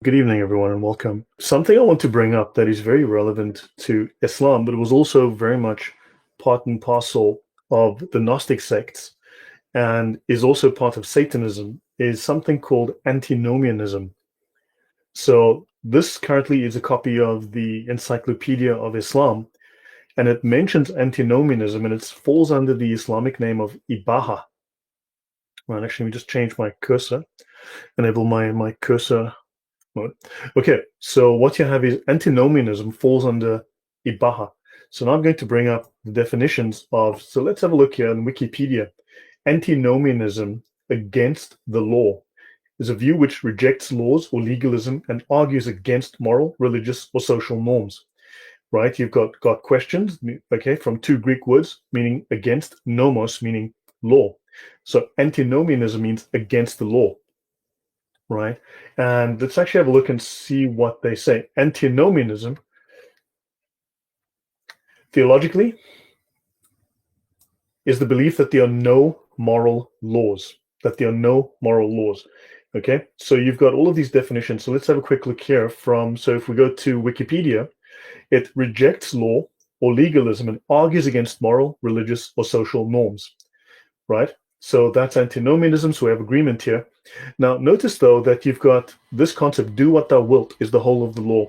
Good evening, everyone, and welcome. Something I want to bring up that is very relevant to Islam, but it was also very much part and parcel of the Gnostic sects and is also part of Satanism, is something called Antinomianism. So this currently is a copy of the Encyclopedia of Islam, and it mentions Antinomianism, and it falls under the Islamic name of Ibaha. Well, actually, let me just change my cursor, enable my cursor. Okay, so what you have is antinomianism falls under Ibaha. So now I'm going to bring up the definitions of, so let's have a look here in Wikipedia. Antinomianism against the law is a view which rejects laws or legalism and argues against moral, religious, or social norms. Right? You've got questions, okay, from two Greek words meaning against, nomos meaning law. So antinomianism means against the law. Right? And let's actually have a look and see what they say. Antinomianism, theologically, is the belief that there are no moral laws, that there are no moral laws. Okay, so you've got all of these definitions. So let's have a quick look here so if we go to Wikipedia, it rejects law or legalism and argues against moral, religious, or social norms, right? So that's antinomianism, so we have agreement here. Now, notice, though, that you've got this concept, do what thou wilt, is the whole of the law.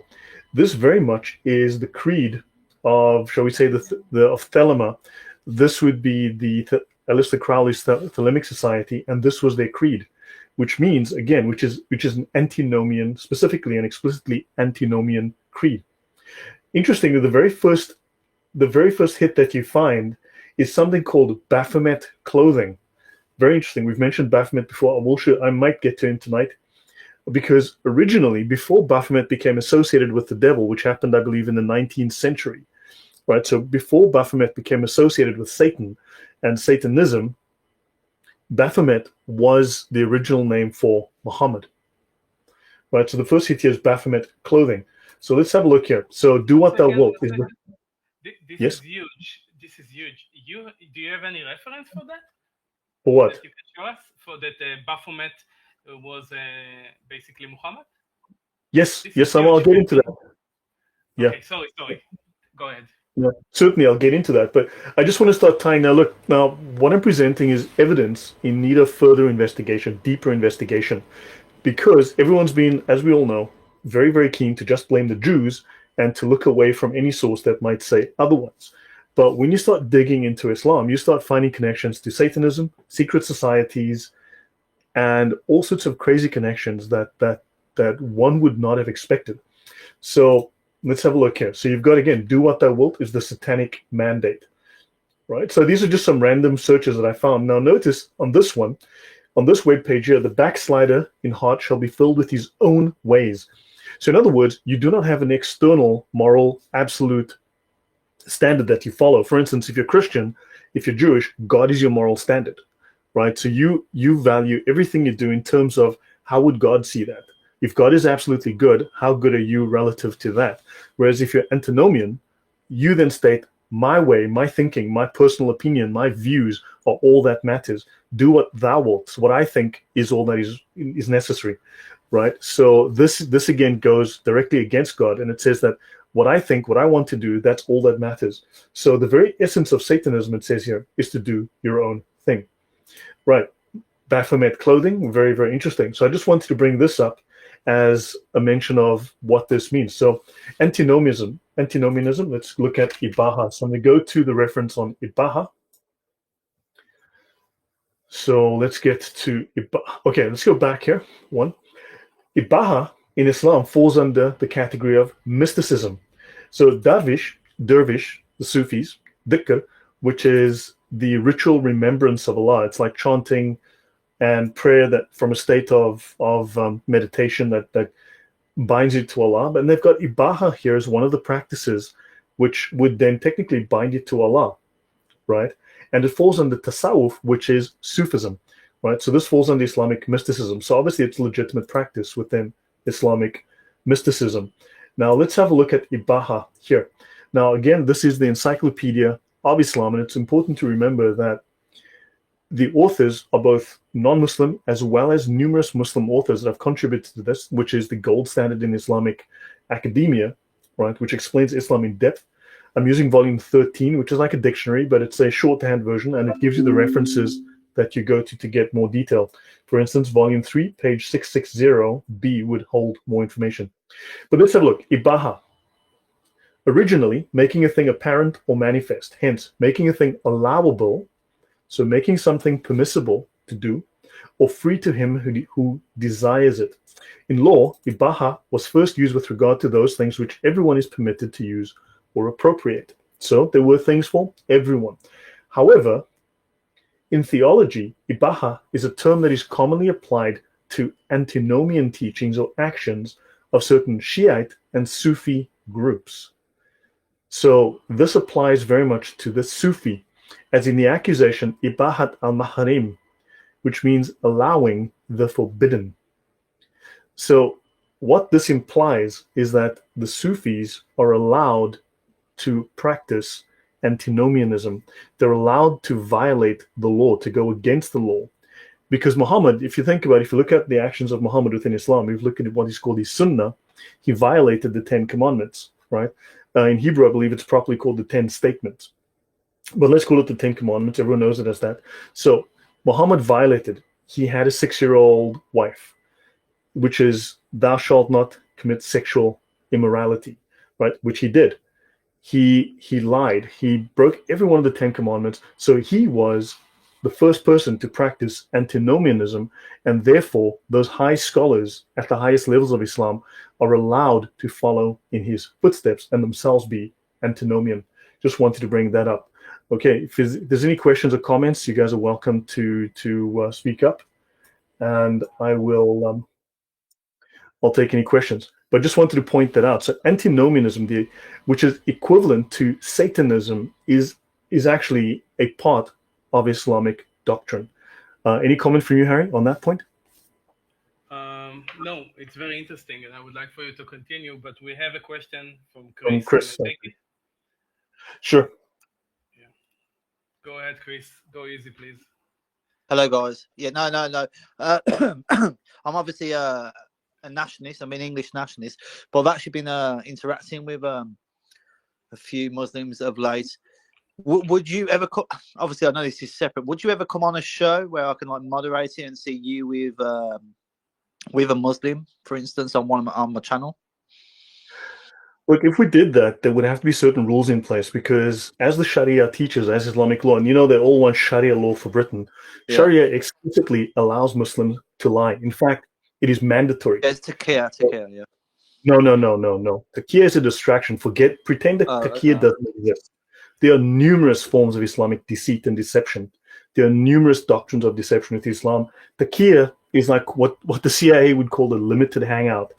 This very much is the creed of, shall we say, of Thelema. This would be the Aleister Crowley's Thelemic Society, and this was their creed, which means, again, which is an antinomian, specifically and explicitly antinomian creed. Interestingly, the very first hit that you find is something called Baphomet clothing. Very interesting. We've mentioned Baphomet before. I might get to him tonight, because originally, before Baphomet became associated with the devil, which happened, I believe, in the 19th century, right? So before Baphomet became associated with Satan and Satanism, Baphomet was the original name for Muhammad, right? So the first hit here is Baphomet clothing. So let's have a look here. So do what thou wilt. This Yes? is huge. This is huge. Do you have any reference for that? For what? That you can show us for that Baphomet was basically Muhammad? Yes, I'll get into that. Yeah. Okay, sorry. Go ahead. Yeah, certainly, I'll get into that. But I just want to start tying now. Look, now what I'm presenting is evidence in need of further investigation, deeper investigation, because everyone's been, as we all know, very, very keen to just blame the Jews and to look away from any source that might say otherwise. But when you start digging into Islam, you start finding connections to Satanism, secret societies, and all sorts of crazy connections that one would not have expected. So let's have a look here. So you've got, again, do what thou wilt is the satanic mandate, right? So these are just some random searches that I found. Now notice on this one, on this web page here, the backslider in heart shall be filled with his own ways. So in other words, you do not have an external moral absolute standard that you follow. For instance, if you're Christian, if you're Jewish, God is your moral standard, right? So you value everything you do in terms of how would God see that? If God is absolutely good, how good are you relative to that? Whereas if you're antinomian, you then state, my way, my thinking, my personal opinion, my views are all that matters. Do what thou wilt. What I think is all that is necessary, right? So this again goes directly against God, and it says that what I think, what I want to do, that's all that matters. So the very essence of Satanism, it says here, is to do your own thing, right? Baphomet clothing, very, very interesting. So I just wanted to bring this up as a mention of what this means. So antinomianism, let's look at Ibaha. So I'm going to go to the reference on Ibaha. So let's get to Ibaha. Okay, let's go back here. One. Ibaha in Islam falls under the category of mysticism. So dervish, the Sufis, dhikr, which is the ritual remembrance of Allah. It's like chanting and prayer that from a state of meditation that binds you to Allah. And they've got Ibaha here as one of the practices which would then technically bind you to Allah, right? And it falls under tasawwuf, which is Sufism, right? So this falls under Islamic mysticism. So obviously it's legitimate practice within Islamic mysticism. Now let's have a look at Ibaha here. Now again, this is the Encyclopedia of Islam, and it's important to remember that The authors are both non-Muslim as well as numerous Muslim authors that have contributed to this, which is the gold standard in Islamic academia, right, which explains Islam in depth. I'm using volume 13, which is like a dictionary, but it's a shorthand version, and it gives you the references that you go to get more detail. For instance, volume 3, page 660b would hold more information. But let's have a look. Ibaha. Originally, making a thing apparent or manifest, hence making a thing allowable, so making something permissible to do, or free to him who desires it. In law, Ibaha was first used with regard to those things which everyone is permitted to use or appropriate. So there were things for everyone. However, in theology, Ibaha is a term that is commonly applied to antinomian teachings or actions of certain Shiite and Sufi groups. So this applies very much to the Sufi, as in the accusation Ibahat al-Mahrim, which means allowing the forbidden. So what this implies is that the Sufis are allowed to practice antinomianism. They're allowed to violate the law, to go against the law. Because Muhammad, if you think about it, if you look at the actions of Muhammad within Islam, if you look at what he's called his sunnah, he violated the 10 commandments, right? In Hebrew, I believe it's properly called the 10 statements. But let's call it the 10 commandments. Everyone knows it as that. So Muhammad violated. He had a 6-year-old wife, which is thou shalt not commit sexual immorality, right? Which he did. He lied. He broke every one of the 10 commandments. So he was the first person to practice antinomianism, and therefore those high scholars at the highest levels of Islam are allowed to follow in his footsteps and themselves be antinomian. Just wanted to bring that up. Okay, if there's any questions or comments, you guys are welcome to speak up, and I'll take any questions. But just wanted to point that out. So antinomianism, which is equivalent to Satanism, is actually a part of Islamic doctrine. Any comment from you, Harry, on that point? No, it's very interesting, and I would like for you to continue. But we have a question from From Chris. Chris. Sure. Yeah. Go ahead, Chris. Go easy, please. Hello, guys. Yeah, no. I'm obviously a nationalist. I'm an English nationalist, but I've actually been interacting with a few Muslims of late. Would you ever obviously I know this is separate, would you ever come on a show where I can like moderate it and see you with a Muslim, for instance, on my channel? Look, if we did that, there would have to be certain rules in place, because as the Sharia teaches, as Islamic law, and you know they all want Sharia law for Britain, yeah. Sharia explicitly allows Muslims to lie. In fact, it is mandatory. Yeah, it's taqiyya, yeah. No. Taqiyya is a distraction. Pretend that taqiyya doesn't exist. There are numerous forms of Islamic deceit and deception. There are numerous doctrines of deception with Islam. Taqiyya is like what the CIA would call a limited hangout.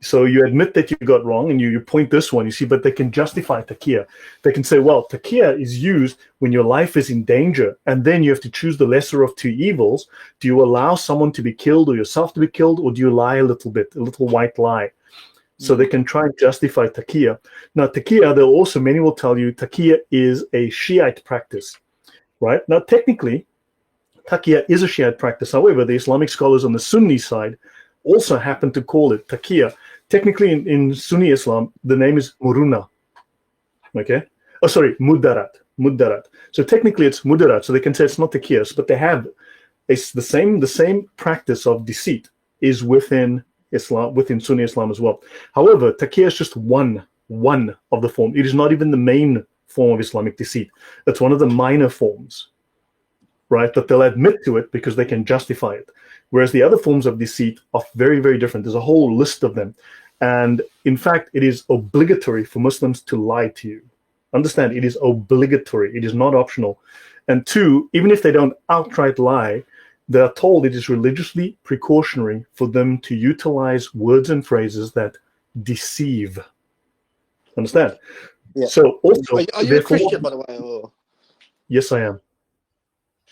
So you admit that you got wrong and you point this one, you see, but they can justify taqiyya. They can say, well, taqiyya is used when your life is in danger, and then you have to choose the lesser of two evils. Do you allow someone to be killed or yourself to be killed, or do you lie a little bit, a little white lie? So they can try and justify taqiyya. Now, taqiyya, many will tell you, taqiyya is a Shiite practice, right? Now, technically, taqiyya is a Shiite practice. However, the Islamic scholars on the Sunni side also happen to call it taqiyya. Technically, in Sunni Islam, the name is muruna. Okay? Oh, sorry, muddarat. So technically, it's muddarat. So they can say it's not taqiyya, but they have the same practice of deceit is within Islam, within Sunni Islam as well. However, taqiyya is just one of the form. It is not even the main form of Islamic deceit. It's one of the minor forms, right? But they'll admit to it because they can justify it. Whereas the other forms of deceit are very, very different. There's a whole list of them. And in fact, it is obligatory for Muslims to lie to you. Understand, it is obligatory. It is not optional. And two, even if they don't outright lie, they are told it is religiously precautionary for them to utilize words and phrases that deceive. Understand? Yeah. So also, are you a Christian, by the way? Or? Yes, I am.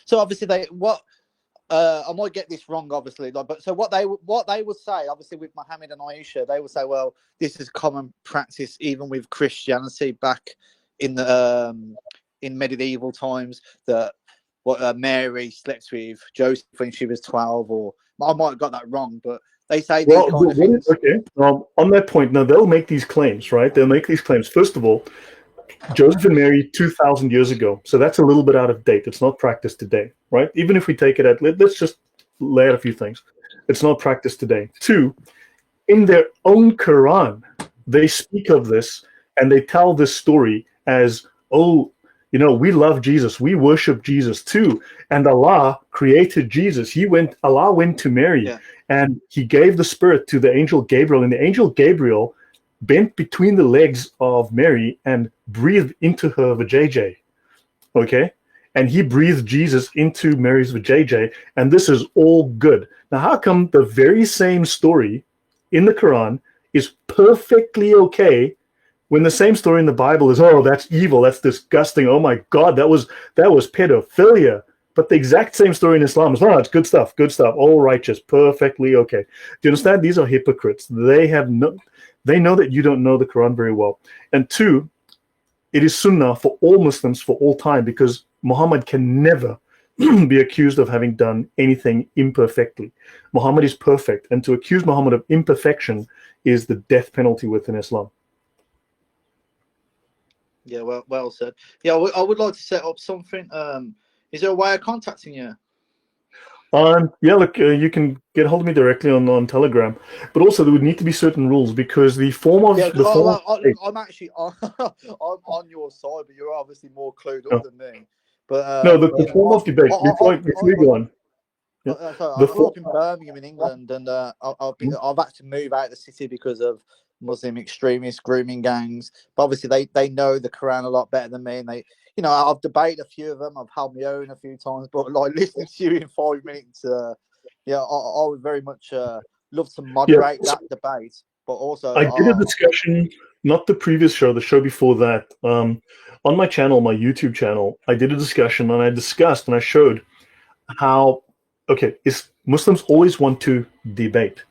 So obviously, I might get this wrong, obviously, but so what they would say, obviously, with Mohammed and Aisha, they would say, well, this is common practice even with Christianity back in the in medieval times, that what Mary slept with Joseph when she was 12, or I might have got that wrong, but they say these kind of things. Okay. On that point, now they'll make these claims, right? They'll make these claims. First of all, Joseph and Mary 2,000 years ago. So that's a little bit out of date. It's not practiced today, right? Even if we take it let's just lay out a few things. It's not practiced today. Two, in their own Quran, they speak of this and they tell this story as, oh, we love Jesus. We worship Jesus too. And Allah created Jesus. Allah went to Mary and he gave the spirit to the angel Gabriel. And the angel Gabriel bent between the legs of Mary and breathed into her vajayjay. Okay? And he breathed Jesus into Mary's vajayjay. And this is all good. Now, how come the very same story in the Quran is perfectly okay when the same story in the Bible is, oh, that's evil, that's disgusting, oh my God, that was pedophilia. But the exact same story in Islam is, oh, it's good stuff, all righteous, perfectly okay. Do you understand? These are hypocrites. They know that you don't know the Quran very well. And two, it is sunnah for all Muslims for all time, because Muhammad can never be accused of having done anything imperfectly. Muhammad is perfect, and to accuse Muhammad of imperfection is the death penalty within Islam. Yeah, well said. Yeah, I would like to set up something. Is there a way of contacting you? Yeah, look, you can get hold of me directly on Telegram, but also there would need to be certain rules, because the form of I'm actually I'm on your side, but you're obviously more clued up than me. But the form of debate. Before we go on, I grew up in Birmingham in England, and I've had to move out of the city because of Muslim extremist grooming gangs. But obviously they know the Quran a lot better than me, and I've debated a few of them. I've held my own a few times, but like listening to you in 5 minutes, I would very much love to moderate that debate. But also, I did a discussion, not the previous show, the show before that, on my channel, my YouTube channel. I did a discussion, and I discussed and I showed how Muslims always want to debate.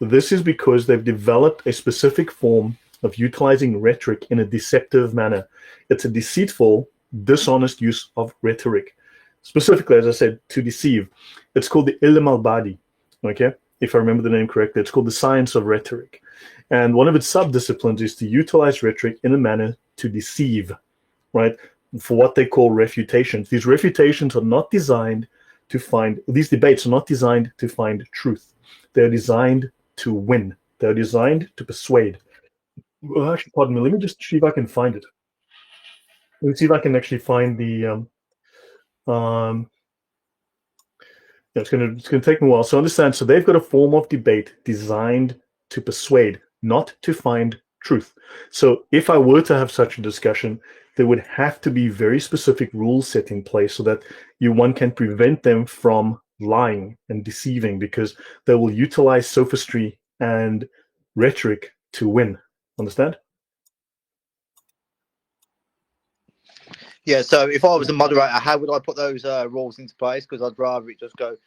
This is because they've developed a specific form of utilizing rhetoric in a deceptive manner. It's a deceitful, dishonest use of rhetoric. Specifically, as I said, to deceive. It's called the ilm al-badi, okay? If I remember the name correctly, it's called the science of rhetoric. And one of its sub-disciplines is to utilize rhetoric in a manner to deceive, right? For what they call refutations. These refutations are not designed to find, these debates are not designed to find truth. They're designed to win. They're designed to persuade. Well, actually, pardon me, let me just see if I can find it. Let me see if I can actually find the it's gonna take me a while. So understand, so they've got a form of debate designed to persuade, not to find truth. So if I were to have such a discussion, there would have to be very specific rules set in place so that one can prevent them from lying and deceiving, because they will utilize sophistry and rhetoric to win. Understand? Yeah, so if I was a moderator, how would I put those rules into place? Because I'd rather it just go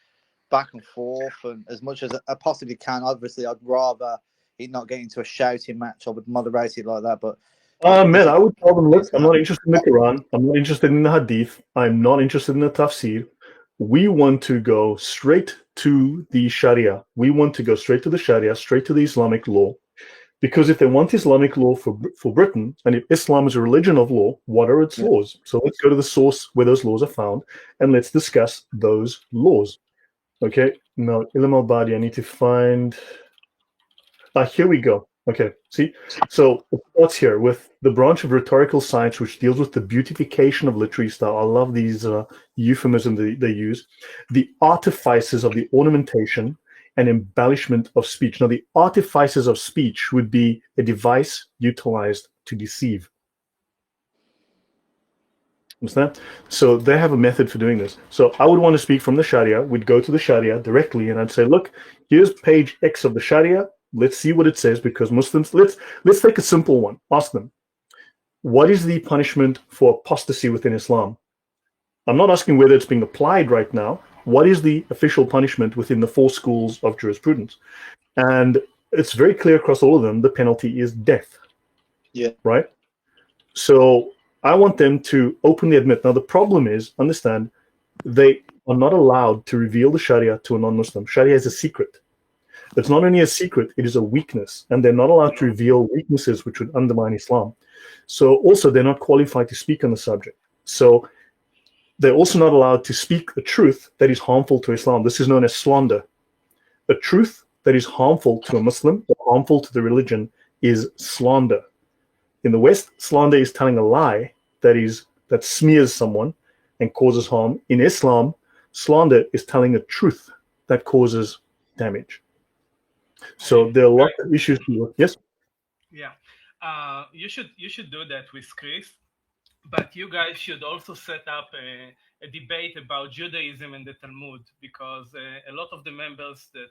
back and forth, and as much as I possibly can. Obviously, I'd rather it not get into a shouting match. I would moderate it like that. But man, I would tell them, look, I'm not interested in the Quran. I'm not interested in the Hadith. I'm not interested in the Tafsir. We want to go straight to the Sharia. We want to go straight to the Sharia, straight to the Islamic law. Because if they want Islamic law for Britain, and if Islam is a religion of law, what are its laws? So let's go to the source where those laws are found, and let's discuss those laws. Okay, now ilm al-badi, I need to find. Here we go. Okay, see, so it starts here with the branch of rhetorical science which deals with the beautification of literary style. I love these euphemisms they use. The artifices of the ornamentation and embellishment of speech. Now, the artifices of speech would be a device utilized to deceive. Understand? So they have a method for doing this. So I would want to speak from the Sharia. We'd go to the Sharia directly, and I'd say, look, here's page X of the Sharia. Let's see what it says, because Muslims, let's take a simple one. Ask them, what is the punishment for apostasy within Islam? I'm not asking whether it's being applied right now. What is the official punishment within the 4 schools of jurisprudence? And it's very clear across all of them, the penalty is death. Yeah. Right? So I want them to openly admit. Now, the problem is, understand, they are not allowed to reveal the Sharia to a non-Muslim. Sharia is a secret. It's not only a secret, it is a weakness, and they're not allowed to reveal weaknesses which would undermine Islam. So also they're not qualified to speak on the subject. So they're also not allowed to speak a truth that is harmful to Islam. This is known as slander. A truth that is harmful to a Muslim or harmful to the religion is slander. In the West, slander is telling a lie that smears someone and causes harm. In Islam, slander is telling a truth that causes damage. So there are a lot of issues. Yes? Yeah. You should do that with Chris, but you guys should also set up a debate about Judaism and the Talmud, because a lot of the members that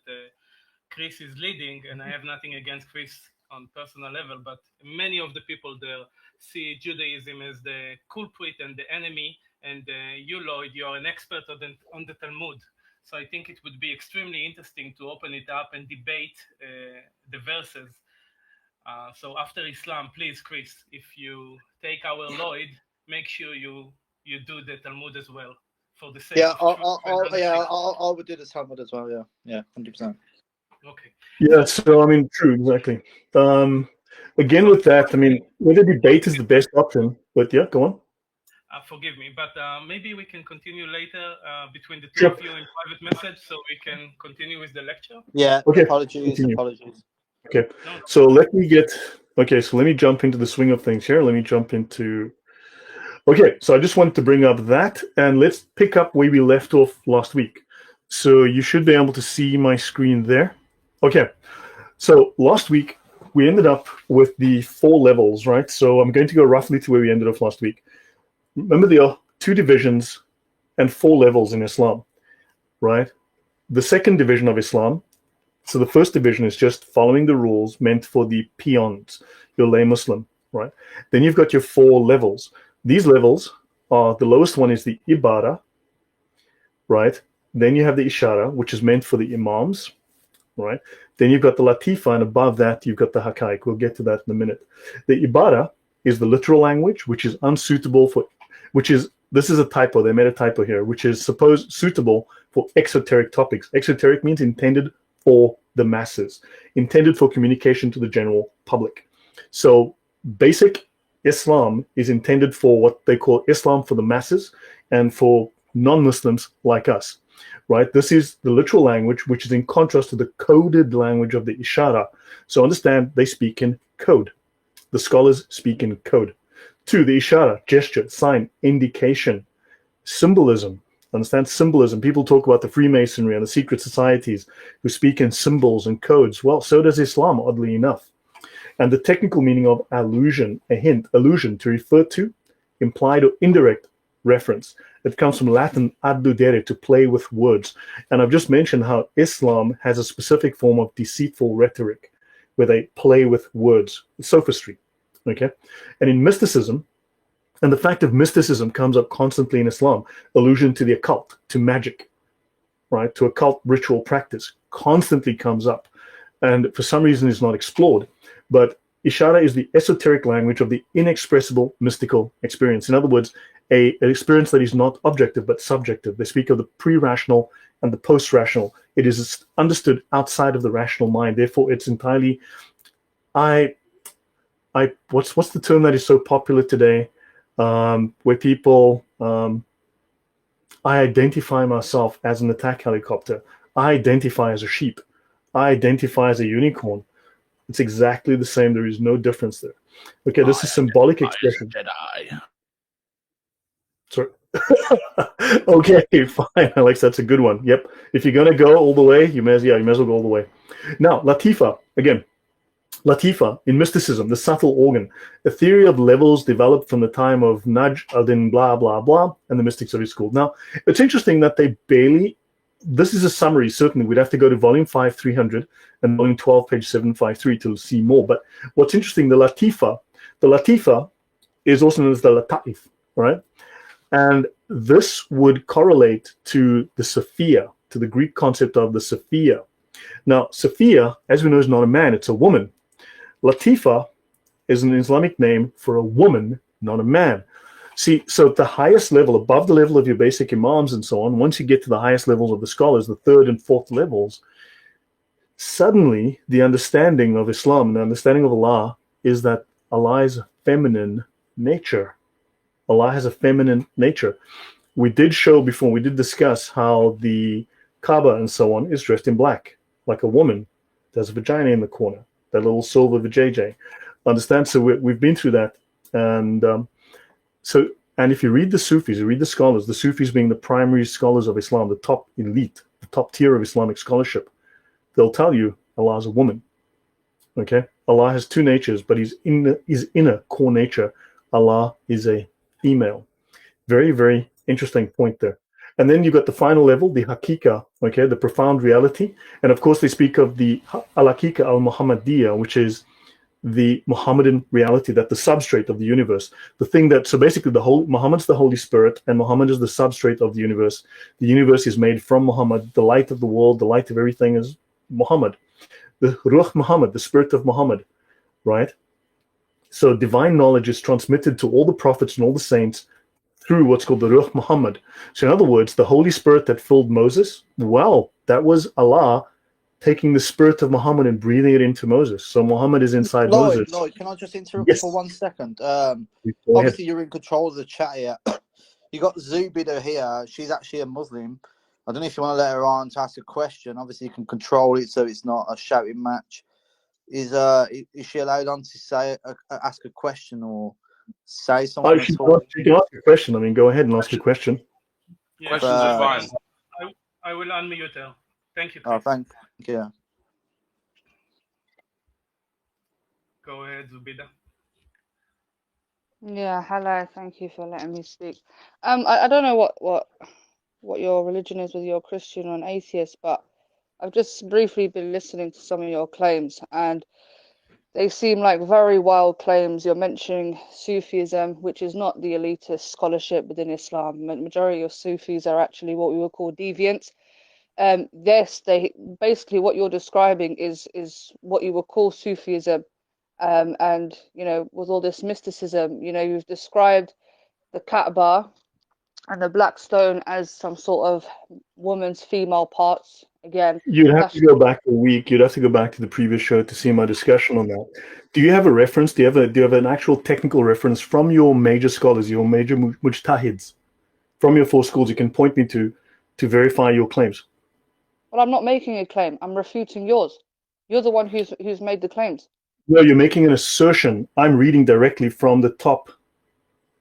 Chris is leading, and I have nothing against Chris on personal level, but many of the people there see Judaism as the culprit and the enemy, and you, Lloyd, you're an expert on the Talmud. So I think it would be extremely interesting to open it up and debate the verses. So after Islam, please, Chris, if you take our Lloyd, make sure you do the Talmud as well, for the sake of truth. I would do the Talmud as well. Yeah, 100%. Okay. Yeah, so I mean, true, exactly. Again, with that, I mean, whether debate is the best option, but yeah, go on. Forgive me, but maybe we can continue later between the two Sure. of you in private message, so we can continue with the lecture. Yeah. Okay. Apologies. Okay. So let me jump into the swing of things here. Okay, so I just wanted to bring up that, and let's pick up where we left off last week. So you should be able to see my screen there. Okay, so last week we ended up with the 4 levels, right? So I'm going to go roughly to where we ended off last week. Remember, there are 2 divisions and 4 levels in Islam, right? The second division of Islam, so the first division is just following the rules meant for the peons, your lay Muslim, right? Then you've got your 4 levels. These levels are, the lowest one is the Ibaha, right? Then you have the Ishara, which is meant for the Imams, right? Then you've got the Latifa, and above that, you've got the Haqaiq. We'll get to that in a minute. The Ibaha is the literal language, which is unsuitable for, this is a typo, they made a typo here, which is suitable for exoteric topics. Exoteric means intended for the masses, intended for communication to the general public. So basic Islam is intended for what they call Islam for the masses and for non-Muslims like us, right? This is the literal language, which is in contrast to the coded language of the Ishara. So understand, they speak in code. The scholars speak in code. 2, the Ishara, gesture, sign, indication, symbolism. Understand symbolism. People talk about the Freemasonry and the secret societies who speak in symbols and codes. Well, so does Islam, oddly enough. And the technical meaning of allusion, a hint, allusion, to refer to, implied or indirect reference. It comes from Latin alludere, to play with words. And I've just mentioned how Islam has a specific form of deceitful rhetoric, where they play with words, sophistry, okay? And in mysticism, and the fact of mysticism comes up constantly in Islam, allusion to the occult, to magic, right? To occult ritual practice, constantly comes up. And for some reason is not explored. But Ishara is the esoteric language of the inexpressible mystical experience. In other words, an experience that is not objective but subjective. They speak of the pre-rational and the post-rational. It is understood outside of the rational mind. Therefore, it's entirely, what's the term that is so popular today, where people, I identify myself as an attack helicopter. I identify as a sheep. I identify as a unicorn. It's exactly the same. There is no difference there. Okay, this is symbolic expression. Jedi. Sorry. Okay, fine, Alex. That's a good one. Yep. If you're gonna go all the way, you may as well go all the way. Now, Latifa again. Latifa in mysticism, the subtle organ, a theory of levels developed from the time of Najm al-Din, blah blah blah, and the mystics of his school. Now, it's interesting that they barely. This is a summary. Certainly, we'd have to go to volume 5, 300, and volume 12, page 753 to see more. But what's interesting, the Latifa is also known as the Lataif, right? And this would correlate to the Sophia, to the Greek concept of the Sophia. Now, Sophia, as we know, is not a man, it's a woman. Latifa is an Islamic name for a woman, not a man. See, so the highest level, above the level of your basic imams and so on, once you get to the highest levels of the scholars, the third and fourth levels, suddenly the understanding of Islam and the understanding of Allah is that Allah is a feminine nature. Allah has a feminine nature. We did show before, we did discuss how the Kaaba and so on is dressed in black, like a woman. There's a vagina in the corner, that little silver vajayjay. Understand? So we've been through that. And and if you read the Sufis, you read the scholars, the Sufis being the primary scholars of Islam, the top elite, the top tier of Islamic scholarship, they'll tell you Allah is a woman. Okay? Allah has two natures, but his inner core nature, Allah is a female. Very, very interesting point there. And then you've got the final level, the Hakika, okay, the profound reality. And of course, they speak of the Al-Hakika al-Muhammadiyya, which is the Mohammedan reality, that the substrate of the universe, the thing that, so basically Muhammad's the Holy Spirit and Muhammad is the substrate of the universe. The universe is made from Muhammad. The light of the world, the light of everything is Muhammad. The Ruh Muhammad, the spirit of Muhammad, right? So divine knowledge is transmitted to all the prophets and all the saints through what's called the Ruh Muhammad. So in other words, the Holy Spirit that filled Moses, well, that was Allah taking the spirit of Muhammad and breathing it into Moses. So Muhammad is inside Moses. Lloyd, can I just interrupt you for 1 second? Obviously, you're in control of the chat here. You got Zubida here. She's actually a Muslim. I don't know if you want to let her on to ask a question. Obviously, you can control it so it's not a shouting match. Is she allowed on to say ask a question or say something? She can ask a question. I mean, go ahead and ask a question. Yes, Questions are fine. I will unmute her. Thank you. Oh, thank you. Go ahead, Zubida. Yeah, hello. Thank you for letting me speak. I don't know what your religion is, whether you're Christian or an atheist, but I've just briefly been listening to some of your claims, and they seem like very wild claims. You're mentioning Sufism, which is not the elitist scholarship within Islam. Majority of Sufis are actually what we would call deviants. Yes, they basically what you're describing is what you would call Sufism. And with all this mysticism, you've described the Kaaba and the black stone as some sort of woman's female parts. Again, you'd have to go back a week. You'd have to go back to the previous show to see my discussion on that. Do you have a reference? Do you have an actual technical reference from your major scholars, your major mujtahids, from your four schools? You can point me to verify your claims. Well, I'm not making a claim. I'm refuting yours. You're the one who's made the claims. No, you're making an assertion. I'm reading directly from the top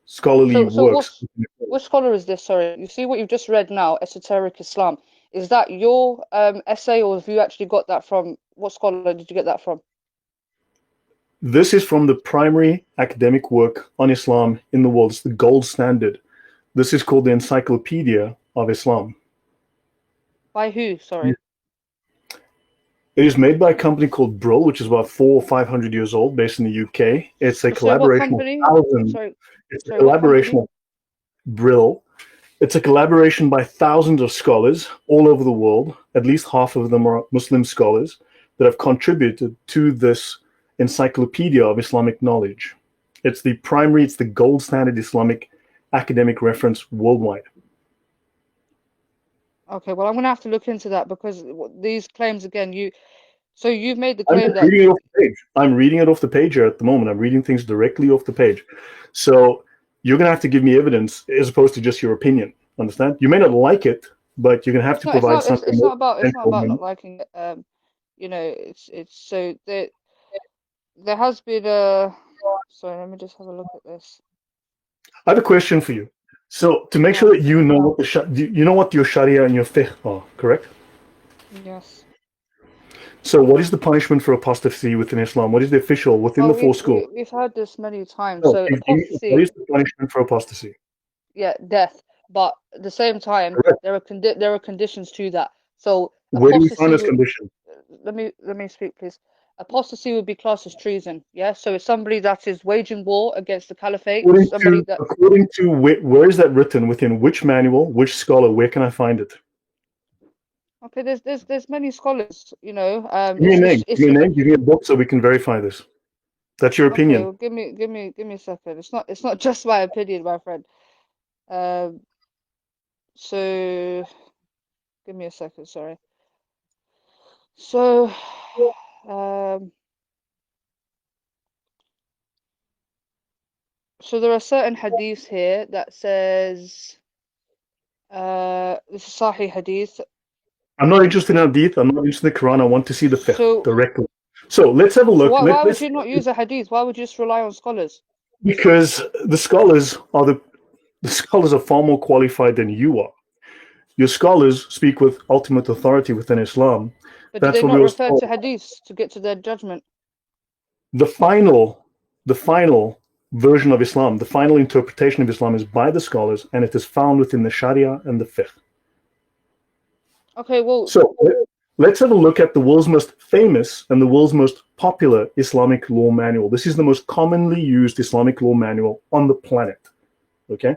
scholarly works. Which scholar is this? Sorry, you see what you've just read now, Esoteric Islam. Is that your essay, or have you actually got that from, what scholar did you get that from? This is from the primary academic work on Islam in the world. It's the gold standard. This is called the Encyclopedia of Islam. By who? Sorry. It is made by a company called Brill, which is about 400 or 500 years old, based in the UK. It's a collaboration of collaboration of Brill. It's a collaboration by thousands of scholars all over the world. At least half of them are Muslim scholars that have contributed to this encyclopedia of Islamic knowledge. It's the gold standard Islamic academic reference worldwide. Okay, well, I'm going to have to look into that, because these claims, again, you've made the claim that... reading it off the page. I'm reading it off the page here at the moment. I'm reading things directly off the page. So you're going to have to give me evidence as opposed to just your opinion. Understand? You may not like it, but you're going to have to provide something. It's not about not liking it. It's so there has been a... Sorry, let me just have a look at this. I have a question for you. So to make sure that you know what your sharia and your fiqh are, correct? Yes. So what is the punishment for apostasy within Islam? What is the official within the four schools? We've heard this many times. No, so apostasy, what is the punishment for apostasy? Yeah, death. But at the same time, there are conditions to that. So where do you find those conditions? Let me speak, please. Apostasy would be classed as treason. Yeah, so it's somebody that is waging war against the caliphate. According to where is that written? Within which manual? Which scholar? Where can I find it? Okay, there's many scholars. Give me a name. Give me a book so we can verify this. That's your Okay, opinion. well, give me a second. It's not just my opinion, my friend. So give me a second, sorry. So, so there are certain hadiths here that says, this is Sahih hadith. I'm not interested in hadith. I'm not interested in the Quran. I want to see the fiqh So, directly. So let's have a so look. why would Let's you not use a hadith? Why would you just rely on scholars? because the scholars are the scholars are far more qualified than you are. Your scholars speak with ultimate authority within Islam. But do That's they what we not always refer call to hadiths to get to their judgment? the final version of Islam, the final interpretation of Islam is by the scholars, and it is found within the Sharia and the fiqh. Okay, well, So let's have a look at the world's most famous and the world's most popular Islamic law manual. This is the most commonly used Islamic law manual on the planet. Okay?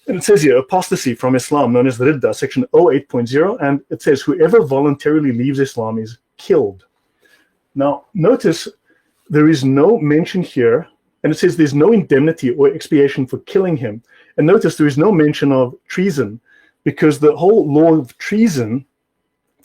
And it says here, apostasy from Islam, known as Ridda, section 08.0, and it says, whoever voluntarily leaves Islam is killed. Now, notice there is no mention here, and it says there's no indemnity or expiation for killing him. And notice there is no mention of treason, because the whole law of treason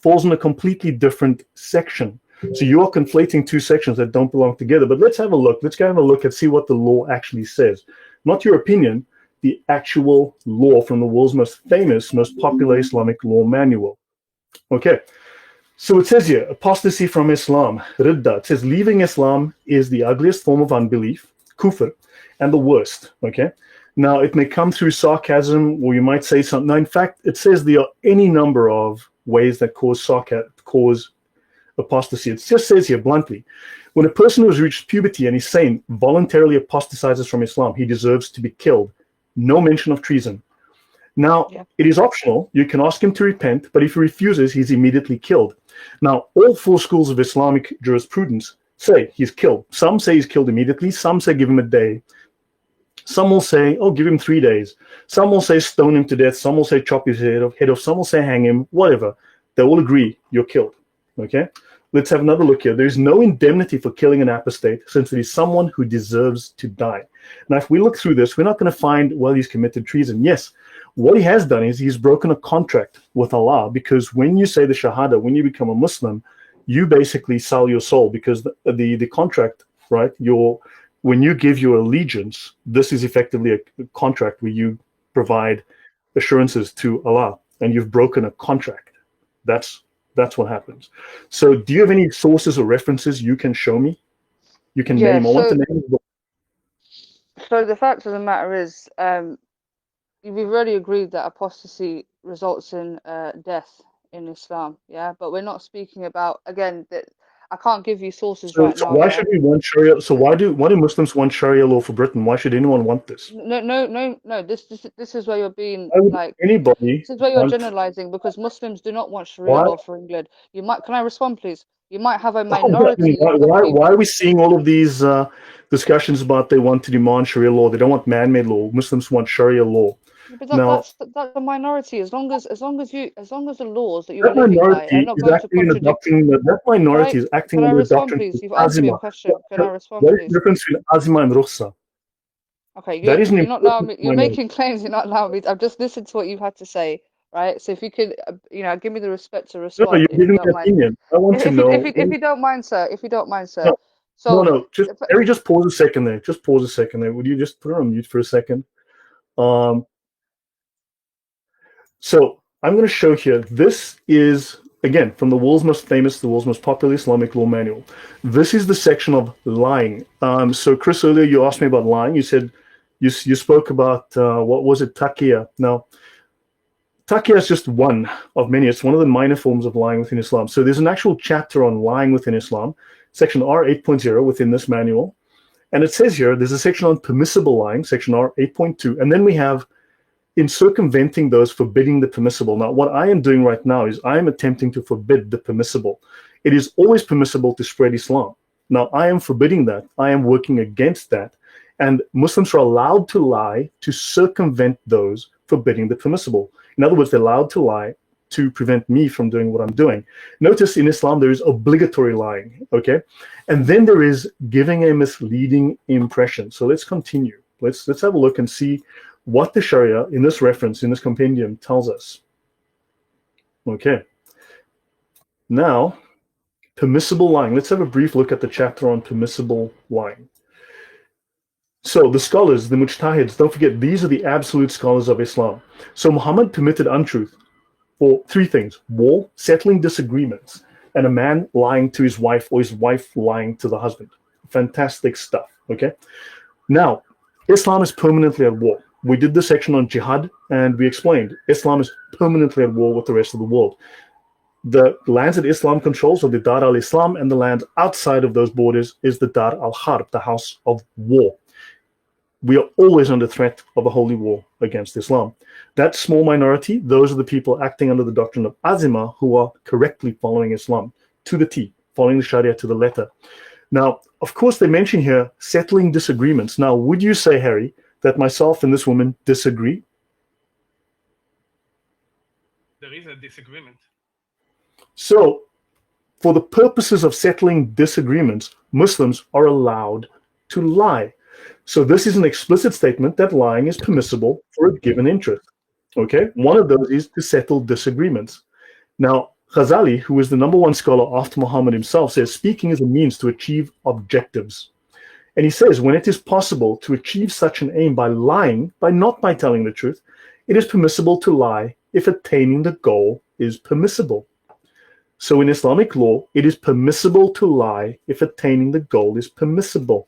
falls in a completely different section. So you are conflating two sections that don't belong together. But let's have a look. Let's go have a look and see what the law actually says. Not your opinion, the actual law from the world's most famous, most popular Islamic law manual. Okay, so it says here, apostasy from Islam, ridda. It says leaving Islam is the ugliest form of unbelief, kufr, and the worst. Okay, now it may come through sarcasm, or you might say something. Now, in fact, it says there are any number of ways that cause apostasy. It just says here bluntly, when a person who has reached puberty and is sane voluntarily apostatizes from Islam, he deserves to be killed. No mention of treason. Now, yeah. It is optional. You can ask him to repent, but if he refuses, he's immediately killed. Now, all four schools of Islamic jurisprudence say he's killed. Some say he's killed immediately. Some say give him a day. Some will say, oh, give him 3 days. Some will say stone him to death. Some will say chop his head off. Some will say hang him, whatever. They all agree you're killed. Okay? Let's have another look here. There is no indemnity for killing an apostate, since it is someone who deserves to die. Now, if we look through this, we're not going to find, well, he's committed treason. Yes, what he has done is he's broken a contract with Allah, because when you say the Shahada, when you become a Muslim, you basically sell your soul, because the contract, right, when you give your allegiance, this is effectively a contract where you provide assurances to Allah, and you've broken a contract. That's what happens. So do you have any sources or references you can show me? You can Yeah, name. I want to name. so the fact of the matter is, we've already agreed that apostasy results in death in Islam, yeah? But we're not speaking about, again, that I can't give you sources So right now, why yeah? should we want Sharia? So why do Muslims want Sharia law for Britain? Why should anyone want this? No. This is where you're being Why would like, anybody this is where you're want? generalizing, because Muslims do not want Sharia Why? law for England. Can I respond, please? You might have a I mean, minority of people. why are we seeing all of these discussions about they want to demand Sharia law? They don't want man-made law. Muslims want Sharia law. But Now, that's a minority. As long as the laws that you are that living by are minority not is going to acting in the contradict. doctrine. That minority is acting Can I under the respond, doctrine please? of You've answered me a Azima. question. Can I respond, What is the please? difference between Azima and Rukhsa? Okay, That is an you're not allowing important me. You're minority. making claims. You're not allowing me. I've just listened to what you've had to say, right? So if you could, give me the respect to No, respond, you're if you giving me don't an mind. opinion. I want to know. If you don't mind, sir. If you don't mind, sir. No, So, Just Harry, just pause a second there. Just pause a second there. Would you just put her on mute for a second? So I'm going to show here. This is again from the world's most famous, the world's most popular Islamic law manual. This is the section of lying. So Chris, earlier you asked me about lying. You said you spoke about what was it, taqiyya? Now, taqiyya is just one of many. It's one of the minor forms of lying within Islam. So there's an actual chapter on lying within Islam, section R 8.0 within this manual. And it says here, there's a section on permissible lying, section R 8.2. And then we have in circumventing those, forbidding the permissible. Now, what I am doing right now is I am attempting to forbid the permissible. It is always permissible to spread Islam. Now, I am forbidding that. I am working against that. And Muslims are allowed to lie to circumvent those forbidding the permissible. In other words, they're allowed to lie to prevent me from doing what I'm doing. Notice in Islam there is obligatory lying, okay? And then there is giving a misleading impression. So let's continue. Let's have a look and see what the Sharia in this reference, in this compendium, tells us. Okay. Now, permissible lying. Let's have a brief look at the chapter on permissible lying. So the scholars, the mujtahids, don't forget, these are the absolute scholars of Islam. So Muhammad permitted untruth for three things: war, settling disagreements, and a man lying to his wife or his wife lying to the husband. Fantastic stuff, okay? Now, Islam is permanently at war. We did the section on jihad, and we explained Islam is permanently at war with the rest of the world. The lands that Islam controls are the Dar al-Islam, and the land outside of those borders is the Dar al-Harb, the house of war. We are always under threat of a holy war against Islam. That small minority, those are the people acting under the doctrine of Azima, who are correctly following Islam to the T, following the Sharia to the letter. Now, of course, they mention here settling disagreements. Now, would you say, Harry, that myself and this woman disagree? There is a disagreement. So, for the purposes of settling disagreements, Muslims are allowed to lie. So this is an explicit statement that lying is permissible for a given interest. Okay, one of those is to settle disagreements. Now, Ghazali, who is the #1 scholar after Muhammad himself, says speaking is a means to achieve objectives. And he says when it is possible to achieve such an aim by lying, not by telling the truth, it is permissible to lie if attaining the goal is permissible. So in Islamic law, it is permissible to lie if attaining the goal is permissible.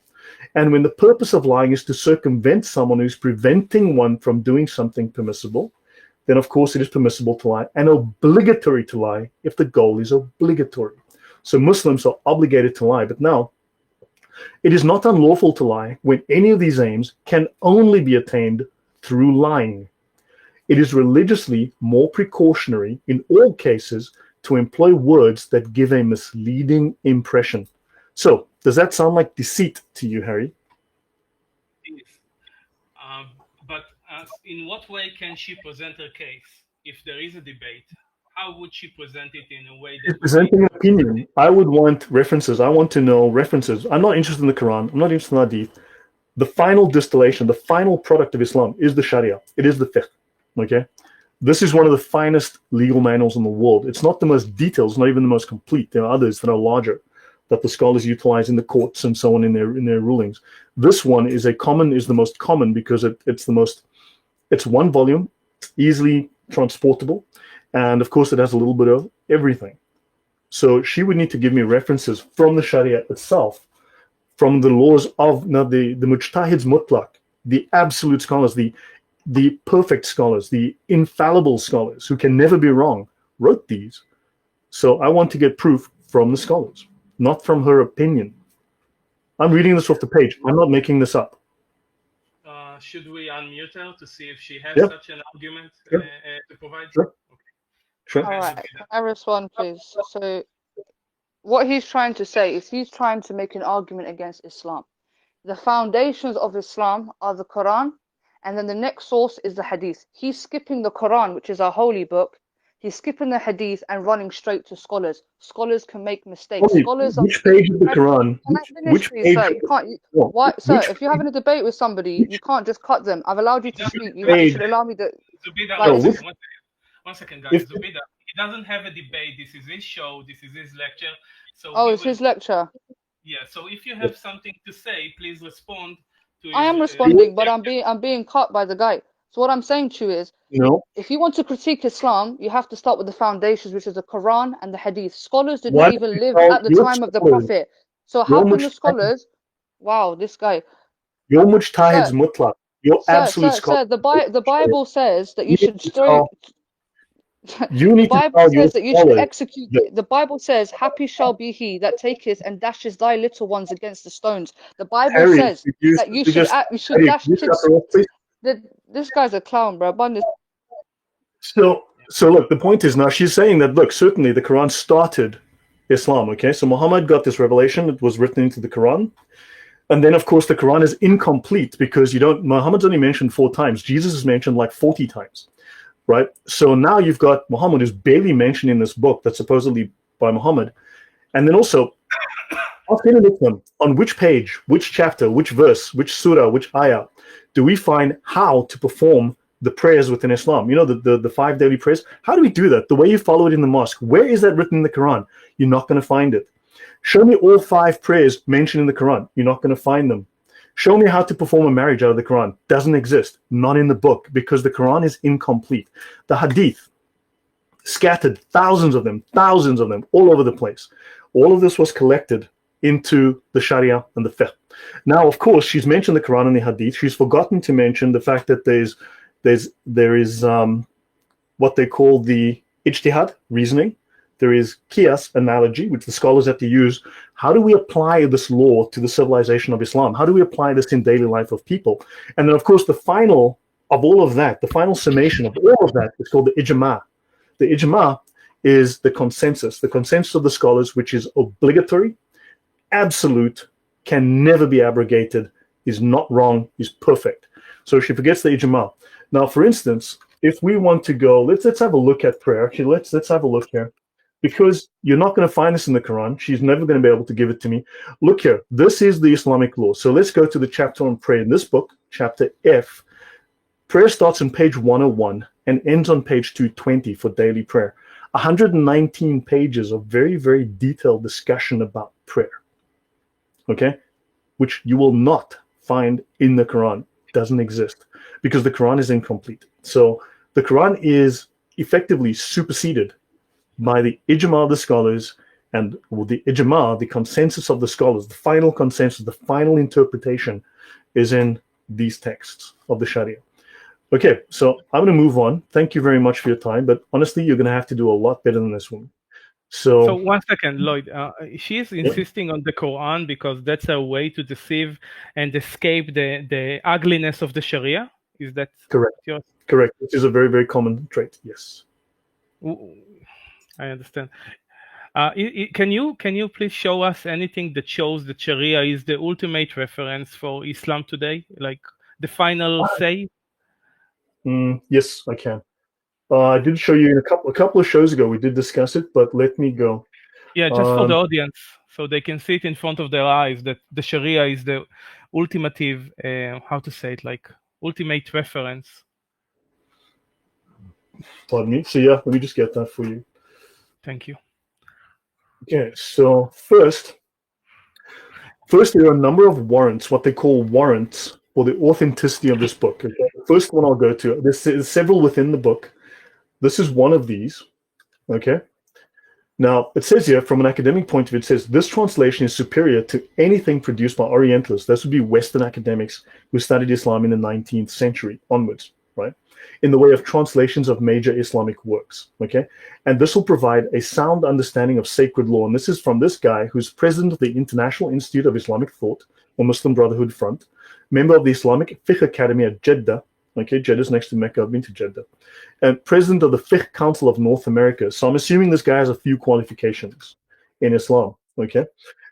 And when the purpose of lying is to circumvent someone who's preventing one from doing something permissible, then of course it is permissible to lie and obligatory to lie if the goal is obligatory. So Muslims are obligated to lie. But now, it is not unlawful to lie when any of these aims can only be attained through lying. It is religiously more precautionary in all cases to employ words that give a misleading impression. So, does that sound like deceit to you, Harry? Yes. But in what way can she present her case? If there is a debate, how would she present it in a way that presenting an opinion? I would want references. I want to know references. I'm not interested in the Quran. I'm not interested in Hadith. The final distillation, the final product of Islam is the Sharia. It is the fiqh. Okay? This is one of the finest legal manuals in the world. It's not the most detailed, it's not even the most complete. There are others that are larger that the scholars utilize in the courts and so on in their rulings. This one is the most common because it's one volume, it's easily transportable, and of course it has a little bit of everything. So she would need to give me references from the Sharia itself, from the laws of the Mujtahids Mutlaq, the absolute scholars, the perfect scholars, the infallible scholars who can never be wrong, wrote these. So I want to get proof from the scholars, not from her opinion. I'm reading this off the page. I'm not making this up. Should we unmute her to see if she has Yep. such an argument Yep. to provide? Sure. Okay. Sure. All right, can I respond, please? So, what he's trying to say is he's trying to make an argument against Islam. The foundations of Islam are the Quran, and then the next source is the Hadith. He's skipping the Quran, which is our holy book. He's skipping the Hadith and running straight to scholars. Scholars can make mistakes. Scholars are. Which page of the Quran? Can I finish, Which please, page? sir? You can't. Why, sir? If you're having a debate with somebody, you can't just cut them. I've allowed you to speak. You should allow me to. Zubida, Like, one second, guys. Zubida, he doesn't have a debate. This is his show. This is his lecture. So oh, it's his lecture. Yeah. So if you have something to say, please respond to his, I am responding, but I'm being cut by the guy. So what I'm saying to you is, if you want to critique Islam, you have to start with the foundations, which is the Quran and the Hadith. Scholars did not even live at the time of the Prophet. So how can the scholars? Wow, this guy. Your Mujtahid's Mutlaq. Your absolute scholar. Sir, the Bible says that you should throw. The Bible says that you should execute. The Bible says, "Happy shall be he that taketh and dashes thy little ones against the stones." The Bible says that you should dash kids. This guy's a clown, bro. So look, the point is now she's saying that, look, certainly the Quran started Islam, okay? So Muhammad got this revelation, it was written into the Quran. And then, of course, the Quran is incomplete because Muhammad's only mentioned 4 times. Jesus is mentioned like 40 times. right? So now you've got Muhammad who's barely mentioned in this book that's supposedly by Muhammad. And then also, ask any Muslim on which page, which chapter, which verse, which surah, which ayah do we find how to perform the prayers within Islam? You know, the 5 daily prayers. How do we do that? The way you follow it in the mosque. Where is that written in the Quran? You're not going to find it. Show me all 5 prayers mentioned in the Quran. You're not going to find them. Show me how to perform a marriage out of the Quran. Doesn't exist. Not in the book, because the Quran is incomplete. The hadith, scattered, thousands of them, all over the place. All of this was collected into the sharia and the fiqh. Now, of course, she's mentioned the Quran and the hadith. She's forgotten to mention the fact that there is what they call the ijtihad, reasoning. There is qiyas, analogy, which the scholars have to use. How do we apply this law to the civilization of Islam? How do we apply this in daily life of people? And then, of course, the final of all of that, the final summation of all of that is called the ijma. The ijma is the consensus of the scholars, which is obligatory, absolute, can never be abrogated, is not wrong, is perfect. So she forgets the ijma. Now, for instance, if we want to go, let's have a look at prayer. Actually, let's have a look here, because you're not going to find this in the Quran. She's never going to be able to give it to me. Look here. This is the Islamic law. So let's go to the chapter on prayer in this book, chapter F. Prayer starts on page 101 and ends on page 220 for daily prayer. 119 pages of very, very detailed discussion about prayer. Okay? Which you will not find in the Quran. Doesn't exist, because the Quran is incomplete. So the Quran is effectively superseded by the ijma of the scholars, and the ijma, the consensus of the scholars, the final consensus, the final interpretation is in these texts of the Sharia. Okay, so I'm going to move on. Thank you very much for your time, but honestly, you're going to have to do a lot better than this woman. So 1 second, Lloyd. She is insisting on the Quran because that's a way to deceive and escape the ugliness of the Sharia. Is that correct? Correct. Which is a very, very common trait. Yes. I understand. Can you please show us anything that shows that Sharia is the ultimate reference for Islam today, like the final say? Yes, I can. I did show you in a couple of shows ago. We did discuss it, but let me go. Yeah, just for the audience, so they can see it in front of their eyes, that the Sharia is the ultimative, how to say it, like ultimate reference. Pardon me. So yeah, let me just get that for you. Thank you. Okay, so first there are a number of warrants, what they call warrants for the authenticity of this book. Okay? The first one I'll go to. There's several within the book. This is one of these. Okay. Now, it says here, from an academic point of view, it says this translation is superior to anything produced by Orientalists. This would be Western academics who studied Islam in the 19th century onwards, right? In the way of translations of major Islamic works, okay? And this will provide a sound understanding of sacred law. And this is from this guy who's president of the International Institute of Islamic Thought, or Muslim Brotherhood Front, member of the Islamic Fiqh Academy at Jeddah. Okay, Jeddah's next to Mecca. I've been to Jeddah. And president of the Fiqh Council of North America. So I'm assuming this guy has a few qualifications in Islam. Okay.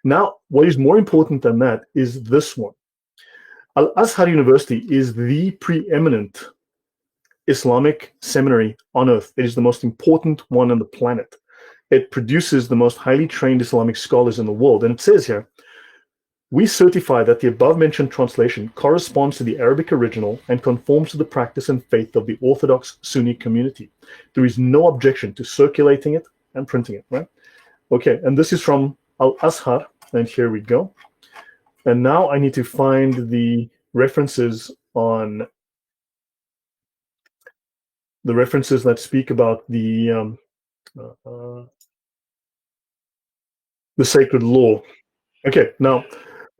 Now, what is more important than that is this one. Al-Azhar University is the preeminent Islamic seminary on earth. It is the most important one on the planet. It produces the most highly trained Islamic scholars in the world. And it says here, we certify that the above-mentioned translation corresponds to the Arabic original and conforms to the practice and faith of the Orthodox Sunni community. There is no objection to circulating it and printing it, right? Okay, and this is from Al-Azhar, and here we go. And now I need to find the references on the references that speak about the sacred law. Okay, now,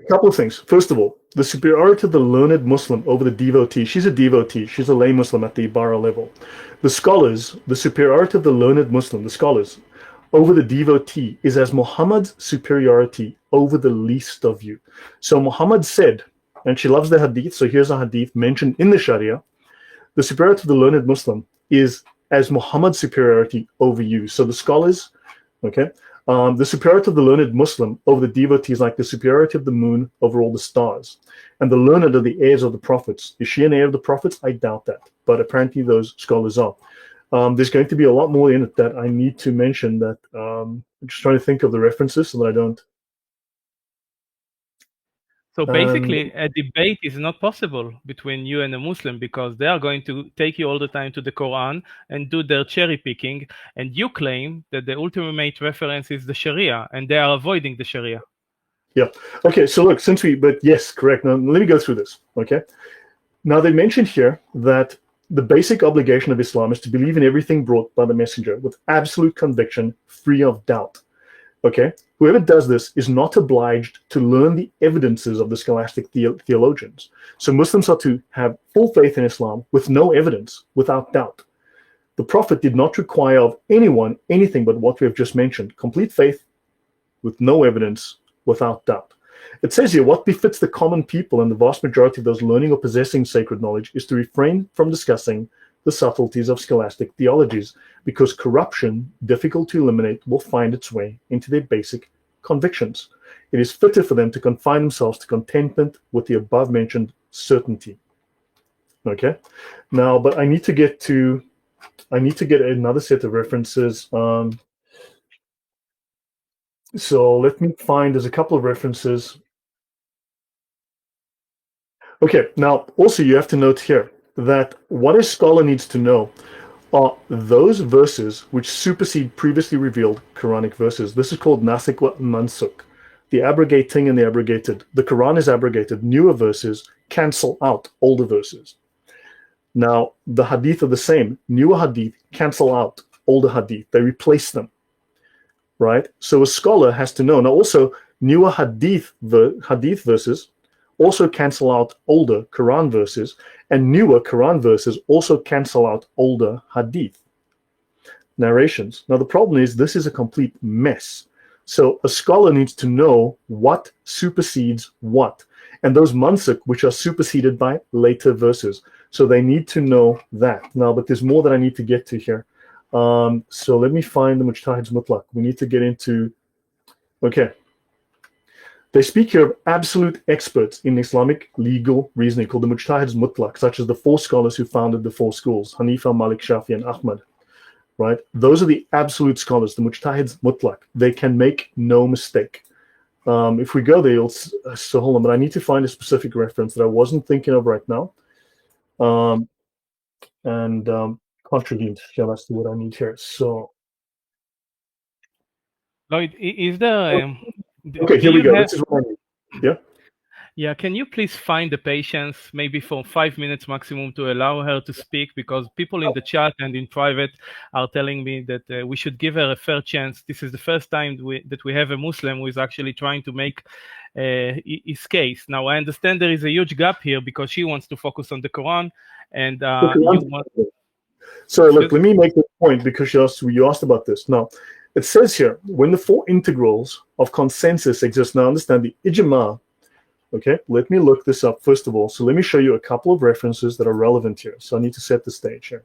a couple of things. First of all, the superiority of the learned Muslim over the devotee. She's a devotee. She's a lay Muslim at the Ibaha level. The scholars, the superiority of the learned Muslim, the scholars, over the devotee is as Muhammad's superiority over the least of you. So Muhammad said, and she loves the hadith, so here's a hadith mentioned in the Sharia, the superiority of the learned Muslim is as Muhammad's superiority over you. So the scholars, okay, The superiority of the learned Muslim over the devotee is like the superiority of the moon over all the stars. And the learned are the heirs of the prophets. Is she an heir of the prophets? I doubt that. But apparently those scholars are. There's going to be a lot more in it that I need to mention that I'm just trying to think of the references so that I don't. So basically, a debate is not possible between you and a Muslim because they are going to take you all the time to the Quran and do their cherry picking, and you claim that the ultimate reference is the Sharia, and they are avoiding the Sharia. Yeah. Okay. So look, but yes, correct. Now let me go through this. Okay. Now they mentioned here that the basic obligation of Islam is to believe in everything brought by the messenger with absolute conviction, free of doubt. Okay, whoever does this is not obliged to learn the evidences of the scholastic theologians. So Muslims are to have full faith in Islam with no evidence, without doubt. The Prophet did not require of anyone anything but what we have just mentioned: complete faith with no evidence, without doubt. It says here, what befits the common people and the vast majority of those learning or possessing sacred knowledge is to refrain from discussing the subtleties of scholastic theologies, because corruption, difficult to eliminate, will find its way into their basic convictions. It is fitter for them to confine themselves to contentment with the above-mentioned certainty. Okay, now, but I need to get another set of references. So let me find. There's a couple of references. Okay, now also you have to note here that what a scholar needs to know are those verses which supersede previously revealed Quranic verses. This is called nasikh wa mansukh, the abrogating and the abrogated. The Quran is abrogated. Newer verses cancel out older verses. Now, the hadith are the same. Newer hadith cancel out older hadith. They replace them, right? So a scholar has to know. Now, also, newer hadith verses also cancel out older Quran verses, and newer Quran verses also cancel out older hadith narrations. Now, the problem is this is a complete mess. So a scholar needs to know what supersedes what, and those mansukh which are superseded by later verses. So they need to know that. Now, but there's more that I need to get to here. So let me find the mujtahid's mutlaq. We need to get into, okay. They speak here of absolute experts in Islamic legal reasoning called the mujtahid's mutlaq, such as the four scholars who founded the four schools, Hanifa, Malik, Shafei, and Ahmad. Right? Those are the absolute scholars, the mujtahid's mutlaq. They can make no mistake. If we go there, so hold on, but I need to find a specific reference that I wasn't thinking of right now. Contribute. Yeah, that's the word I need here. So, Lloyd, is there? Okay, here we go. This is what I need. Yeah. Yeah, can you please find the patience, maybe for 5 minutes maximum, to allow her to speak? Because people in the chat and in private are telling me that we should give her a fair chance. This is the first time that we have a Muslim who is actually trying to make his case. Now, I understand there is a huge gap here because she wants to focus on the Quran, and you want. So look, let me make this point because you asked about this. Now, it says here, when the four integrals of consensus exist, now understand the ijma. Okay, let me look this up first of all. So let me show you a couple of references that are relevant here. So I need to set the stage here.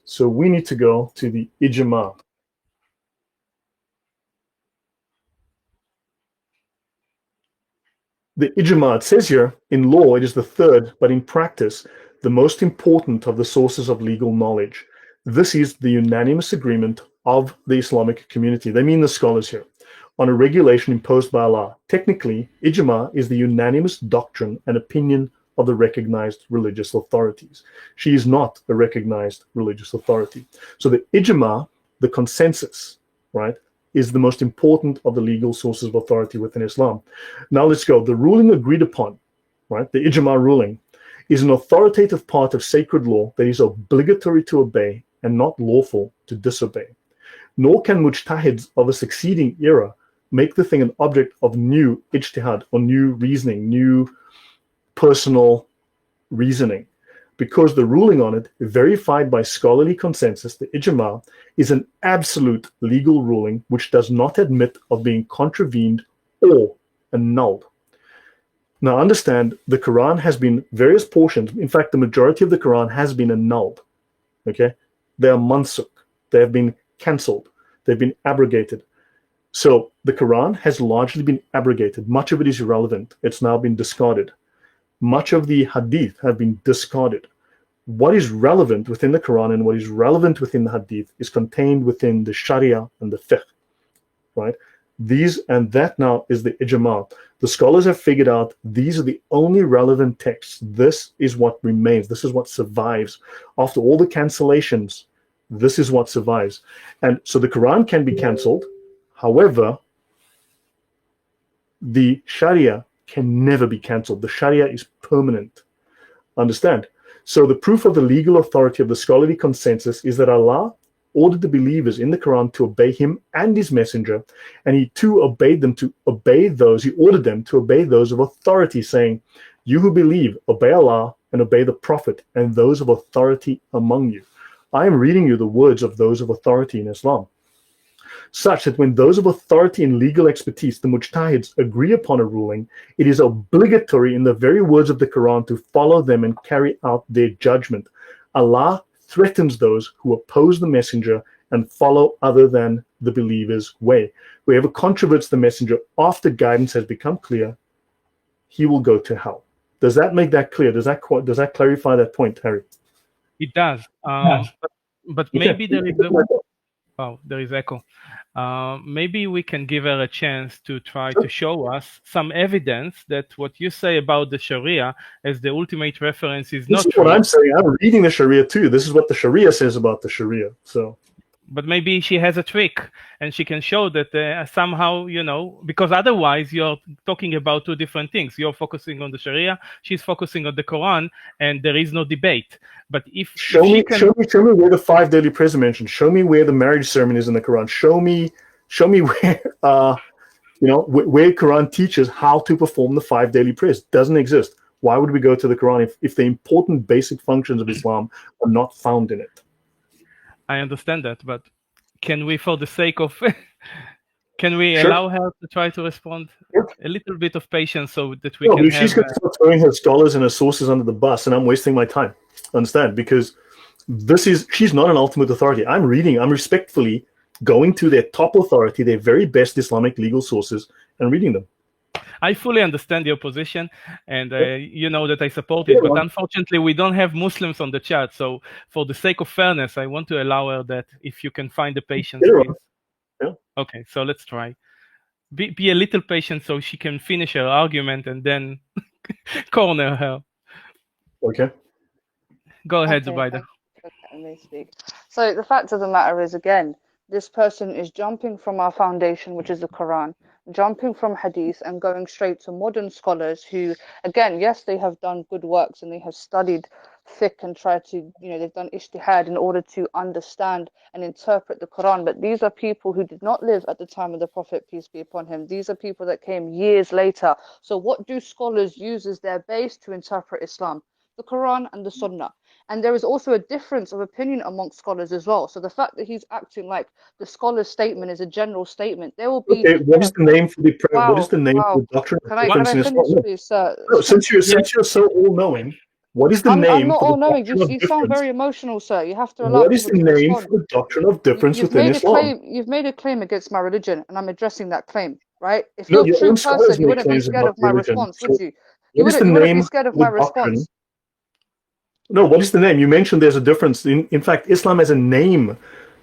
So we need to go to the ijma. The ijma, it says here, in law, it is the third, but in practice, the most important of the sources of legal knowledge. This is the unanimous agreement of the Islamic community. They mean the scholars here, on a regulation imposed by Allah. Technically, ijma is the unanimous doctrine and opinion of the recognized religious authorities. She is not a recognized religious authority. So the ijma, the consensus, right, is the most important of the legal sources of authority within Islam. Now let's go. The ruling agreed upon, right, the ijma ruling, is an authoritative part of sacred law that is obligatory to obey and not lawful to disobey. Nor can mujtahids of a succeeding era make the thing an object of new ijtihad or new reasoning, new personal reasoning, because the ruling on it, verified by scholarly consensus, the ijma, is an absolute legal ruling which does not admit of being contravened or annulled. Now understand, the Quran has been, various portions, in fact the majority of the Quran has been annulled. Okay, they are mansukh, they have been cancelled, they've been abrogated. So the Quran has largely been abrogated. Much of it is irrelevant. It's now been discarded. Much of the Hadith have been discarded. What is relevant within the Quran and what is relevant within the Hadith is contained within the Sharia and the fiqh, right? These and that now is the ijma. The scholars have figured out these are the only relevant texts. This is what remains. This is what survives. After all the cancellations, this is what survives. And so the Quran can be cancelled. However, the Sharia can never be cancelled. The Sharia is permanent. Understand? So the proof of the legal authority of the scholarly consensus is that Allah ordered the believers in the Quran to obey him and his messenger, and he too ordered them to obey those of authority, saying, you who believe, obey Allah and obey the Prophet and those of authority among you. I am reading you the words of those of authority in Islam, such that when those of authority and legal expertise, the mujtahids, agree upon a ruling, it is obligatory in the very words of the Quran to follow them and carry out their judgment. Allah threatens those who oppose the messenger and follow other than the believer's way. Whoever controverts the messenger after guidance has become clear, he will go to hell. Does that make that clear? Does that clarify that point, Harry? It does. But maybe there is there is echo. Maybe we can give her a chance to try to show us some evidence that what you say about the Sharia as the ultimate reference is not true. This is what I'm saying. I'm reading the Sharia too. This is what the Sharia says about the Sharia. So, but maybe she has a trick and she can show that somehow, because otherwise you're talking about two different things. You're focusing on the Sharia, she's focusing on the Quran, and there is no debate. But show me where the 5 daily prayers are mentioned. Show me where the marriage ceremony is in the Quran. Show me where where Quran teaches how to perform the 5 daily prayers. Doesn't exist. Why would we go to the Quran if the important basic functions of Islam are not found in it? I understand that, but can we, for the sake of, can we allow her to try to respond? A little bit of patience so that we can. She's going to start throwing her scholars and her sources under the bus, and I'm wasting my time. Understand? Because she's not an ultimate authority. I'm respectfully going to their top authority, their very best Islamic legal sources, and reading them. I fully understand your position, and you know that I support it, but unfortunately we don't have Muslims on the chat, so for the sake of fairness, I want to allow her that if you can find the patience. Yeah. Okay, so let's try. Be a little patient so she can finish her argument and then corner her. Okay. Go ahead, Zubaida. So the fact of the matter is, again, this person is jumping from our foundation, which is the Quran, jumping from Hadith and going straight to modern scholars who, again, yes, they have done good works and they have studied fiqh and tried to, they've done ijtihad in order to understand and interpret the Quran. But these are people who did not live at the time of the Prophet, peace be upon him. These are people that came years later. So what do scholars use as their base to interpret Islam? The Quran and the Sunnah. And there is also a difference of opinion amongst scholars as well. So the fact that he's acting like the scholar's statement is a general statement, there will be. Okay, what is the name for the prayer? What is the name for the doctrine of difference in Islam? Please, sir? No, since you're so all-knowing, what is the name? I'm not for the all-knowing. You sound very emotional, sir. You have to allow. What is the name for the doctrine of difference within Islam? You've made a claim against my religion, and I'm addressing that claim, right? If you're a true person, you wouldn't be scared of my response, would you? You wouldn't be scared of my response. No, what is the name? You mentioned there's a difference. In fact, Islam has a name.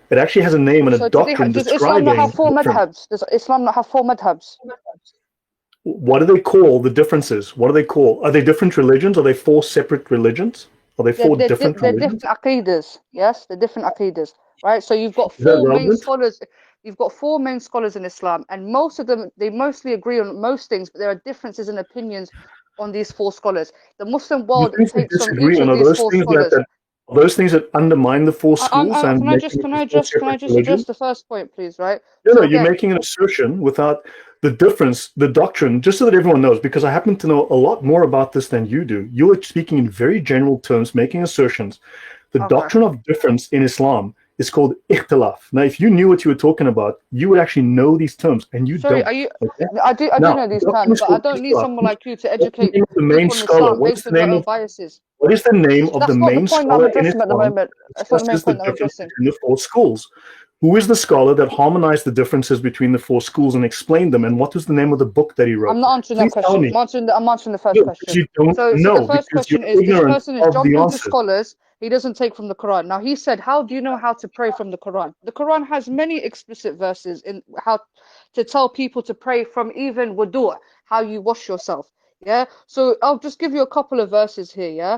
It actually has a name and a doctrine describing. Does Islam not have 4 madhabs? Does Islam not have 4 madhabs? What do they call the differences? What do they call? Are they different religions? Are they 4 separate religions? Are they 4 different religions? They're different aqidas. Yes, they're different aqidas. Right? So you've got 4 main scholars. You've got 4 main scholars in Islam, and most of them, they mostly agree on most things, but there are differences in opinions on these 4 scholars. The Muslim world takes from each of these 4 scholars. Those things that undermine the 4 schools. Can I just address the first point, please? Right? No, you're making an assertion without the difference, the doctrine, just so that everyone knows, because I happen to know a lot more about this than you do. You are speaking in very general terms, making assertions. The doctrine of difference in Islam is called ikhtilaf. Now, if you knew what you were talking about, you would actually know these terms, and you don't. Are you? Okay? I do know these terms, but I don't need someone like you to educate the main scholar. What's the name of biases? What is the name of the main scholar in Islam? That's not the point I'm addressing. The 4 schools. Who is the scholar that harmonized the differences between the four schools and explained them? And what was the name of the book that he wrote? I'm not answering that Please tell question. me. I'm answering the first No, because question. you don't So the know, first because question you're is, this ignorant person is of the jumping to answer. scholars. He doesn't take from the Quran. Now he said, how do you know how to pray from the Quran? The Quran has many explicit verses in how to tell people to pray from, even wudu', how you wash yourself. Yeah. So I'll just give you a couple of verses here. Yeah.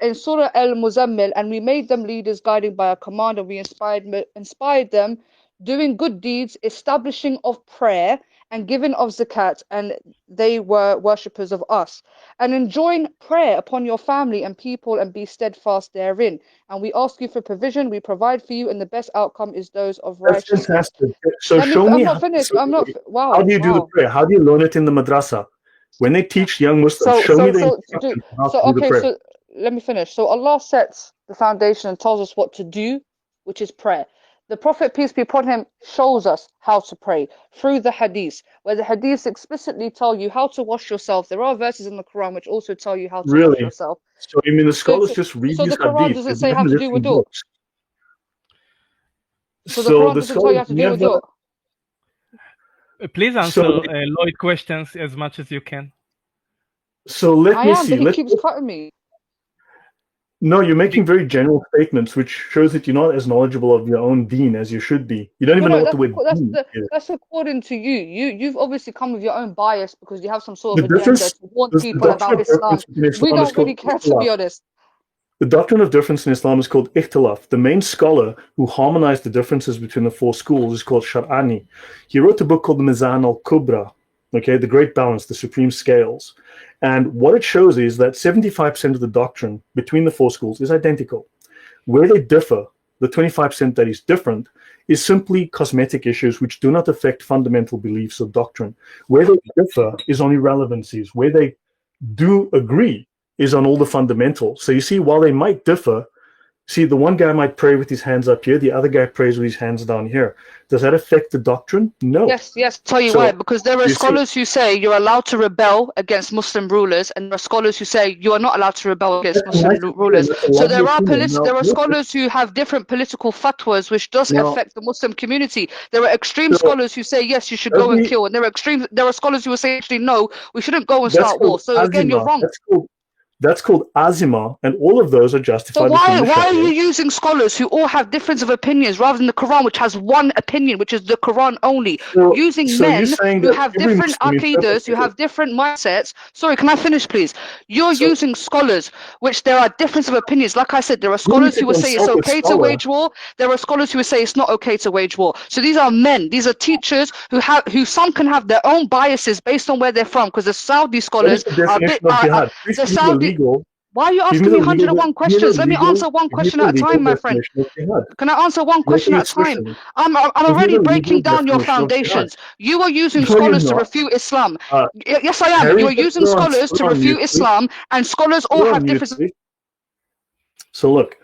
In Surah Al-Muzammil, and we made them leaders guided by a command, and we inspired them doing good deeds, establishing of prayer and giving of zakat, and they were worshippers of us. And enjoin prayer upon your family and people, and be steadfast therein. And we ask you for provision, we provide for you, and the best outcome is those of That's righteousness. fantastic. So show I'm me not finished. I'm not. how Wow, do you do the wow. prayer? How do you learn it in the madrasa? When they teach young Muslims, show me the instructions on how to do the okay. prayer. So let me finish. So Allah sets the foundation and tells us what to do, which is prayer. The Prophet, peace be upon him, shows us how to pray through the hadith, where the hadiths explicitly tell you how to wash yourself. There are verses in the Quran which also tell you how to wash Really? yourself. So I mean, the So, scholars just read so these the Quran hadith. doesn't They've say how written to this do in wudu. books. So the So Quran the doesn't tell you scholars how to do never. wudu. Please answer So Lloyd questions as much as you can. let I me am, see. but he keeps cutting me. No, you're making very general statements, which shows that you're not as knowledgeable of your own deen as you should be. You don't even know what the word deen is. That's according to you. You've obviously come with your own bias because you have some sort The of agenda difference, to warn the people doctrine about of Islam. difference between We Islam is don't really called care, to be ikhtilaf. honest. The doctrine of difference in Islam is called ikhtilaf. The main scholar who harmonized the differences between the four schools is called Shar'ani. He wrote a book called the Mizan al-Kubra, okay, the Great Balance, the Supreme Scales. And what it shows is that 75% of the doctrine between the four schools is identical. Where they differ, the 25% that is different, is simply cosmetic issues which do not affect fundamental beliefs or doctrine. Where they differ is on irrelevancies. Where they do agree is on all the fundamentals. So you see, while they might differ, see, the one guy might pray with his hands up here, the other guy prays with his hands down here. Does that affect the doctrine? No. Yes. Tell you why. So Because there are you see, scholars who say you're allowed to rebel against Muslim rulers, and there are scholars who say you are not allowed to rebel against that's a nice Muslim opinion. rulers. That's a So lovely opinion. Now, there are listen, scholars who have different political fatwas, which does now, affect the Muslim community. There are extreme so scholars who say yes, you should go and every kill, and there are scholars who will say actually no, we shouldn't go and that's start war. called So again, you're azima. wrong. That's called azima, and all of those are So justified within the why are you Sharia. using scholars who all have difference of opinions rather than the Quran, which has one opinion, which is the Quran only? Using So you're men saying who that have every different Muslim interprets aqidas, who it. have different mindsets. Sorry, can I finish, please? You're So using scholars, which there are difference of opinions. Like I said, there are you need scholars to who will say it's consult a okay to scholar. wage war. There are scholars who will say it's not okay to wage war. So these are men. These are teachers who some can have their own biases based on where they're from. Because the Saudi What is scholars the are a bit definition of jihad? Please the give me the Saudi. legal. Why are you Give me asking the me legal. 101 Give me the questions? Let me legal. answer one Give me question the at a legal time, my friend. definition of jihad. Can I answer one You're question making at a time? expressions. I'm Give me already the legal breaking down your definition of jihad. foundations. You are using No, you're scholars to not. refute Islam. Uh, Yes, I am. You Harry, are using scholars put to her on mute, refute please. Islam, and scholars Put all her on have mute, different. please. So look,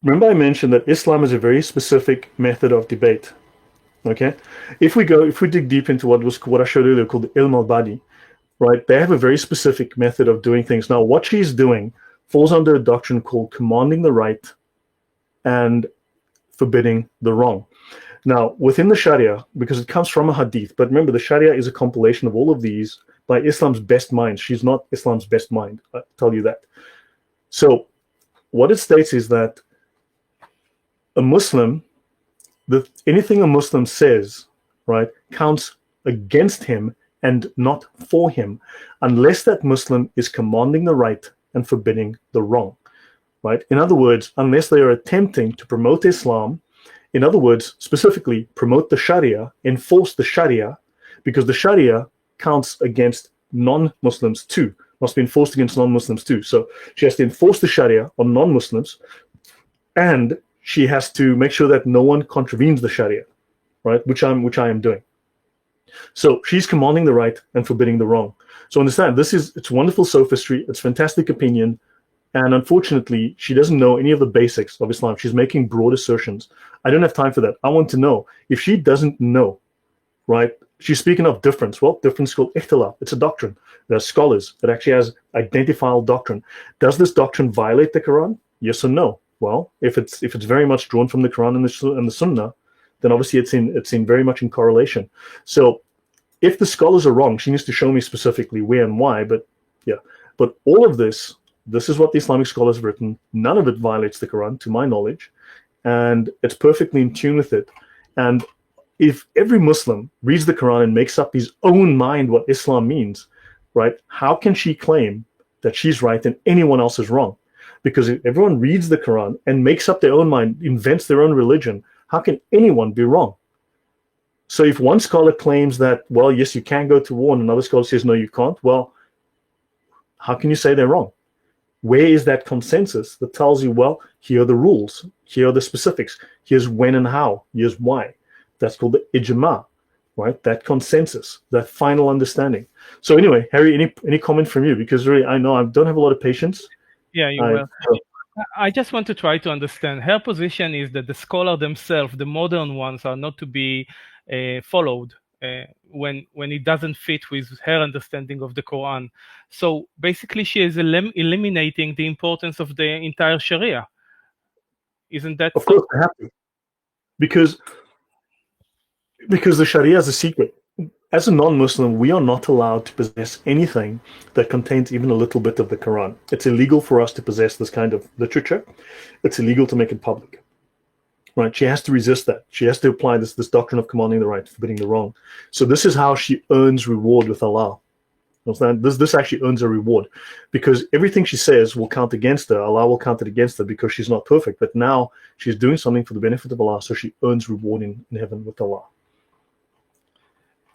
remember I mentioned that Islam is a very specific method of debate. Okay, if we dig deep into what I showed earlier called the ilm al-badi, right? They have a very specific method of doing things. Now, what she's doing falls under a doctrine called commanding the right and forbidding the wrong. Now, within the Sharia, because it comes from a hadith, but remember, the Sharia is a compilation of all of these by Islam's best mind. She's not Islam's best mind, I'll tell you that. So, what it states is that a Muslim, anything a Muslim says, right, counts against him and not for him, unless that Muslim is commanding the right and forbidding the wrong, right? In other words, unless they are attempting to promote Islam, in other words, specifically promote the Sharia, enforce the Sharia, because the Sharia counts against non-Muslims too, must be enforced against non-Muslims too. So she has to enforce the Sharia on non-Muslims, and she has to make sure that no one contravenes the Sharia, right? Which I am doing. So she's commanding the right and forbidding the wrong. So understand, it's wonderful sophistry, it's fantastic opinion, and unfortunately, she doesn't know any of the basics of Islam. She's making broad assertions. I don't have time for that. I want to know if she doesn't know, right? She's speaking of difference. Well, difference is called ikhtilaf. It's a doctrine. There are scholars that actually has identifiable doctrine. Does this doctrine violate the Quran? Yes or no? Well, if it's very much drawn from the Quran and the Sunnah, then obviously it's in very much in correlation. So if the scholars are wrong, she needs to show me specifically where and why. But yeah, but all of this is what the Islamic scholars have written. None of it violates the Quran, to my knowledge, and it's perfectly in tune with it. And if every Muslim reads the Quran and makes up his own mind what Islam means, right, how can she claim that she's right and anyone else is wrong? Because if everyone reads the Quran and makes up their own mind, invents their own religion, how can anyone be wrong? So if one scholar claims that, well, yes, you can go to war, and another scholar says, no, you can't, well, how can you say they're wrong? Where is that consensus that tells you, well, here are the rules, here are the specifics, here's when and how, here's why? That's called the ijma, right? That consensus, that final understanding. So anyway, Harry, any comment from you? Because really, I know I don't have a lot of patience. Yeah, you will. I just want to try to understand. Her position is that the scholar themselves, the modern ones, are not to be followed when it doesn't fit with her understanding of the Quran. So basically, she is eliminating the importance of the entire Sharia. Isn't that? Of course, I have to, because the Sharia is a secret. As a non-Muslim, we are not allowed to possess anything that contains even a little bit of the Quran. It's illegal for us to possess this kind of literature. It's illegal to make it public. Right? She has to resist that. She has to apply this doctrine of commanding the right, forbidding the wrong. So this is how she earns reward with Allah. Understand? This actually earns a reward, because everything she says will count against her. Allah will count it against her because she's not perfect. But now she's doing something for the benefit of Allah, so she earns reward in heaven with Allah.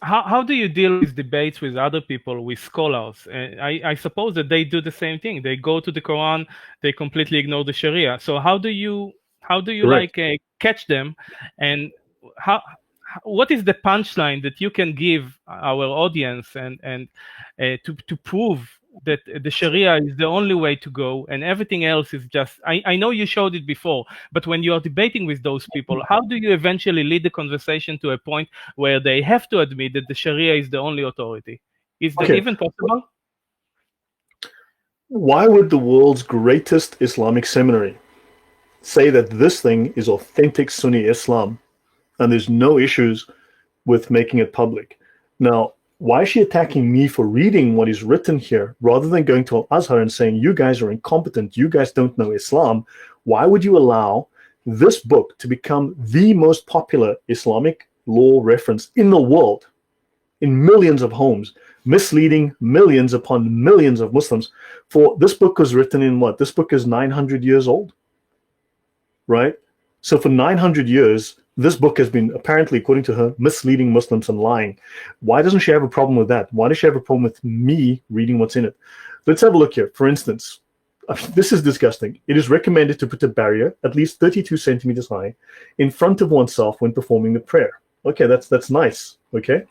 How do you deal with debates with other people, with scholars? I suppose that they do the same thing. They go to the Quran, they completely ignore the Sharia. So how do you Correct. like catch them, and what is the punchline that you can give our audience and to prove that the Sharia is the only way to go and everything else is just, I know you showed it before, but when you are debating with those people, how do you eventually lead the conversation to a point where they have to admit that the Sharia is the only authority? Is that even possible? Why would the world's greatest Islamic seminary say that this thing is authentic Sunni Islam and there's no issues with making it public? Now, why is she attacking me for reading what is written here rather than going to Al-Azhar and saying, you guys are incompetent, you guys don't know Islam? Why would you allow this book to become the most popular Islamic law reference in the world, in millions of homes, misleading millions upon millions of Muslims? For this book was written in what? This book is 900 years old, right? So for 900 years, this book has been, apparently, according to her, misleading Muslims and lying. Why doesn't she have a problem with that? Why does she have a problem with me reading what's in it? Let's have a look here. For instance, this is disgusting. It is recommended to put a barrier, at least 32 centimeters high, in front of oneself when performing the prayer. Okay, that's nice. Okay,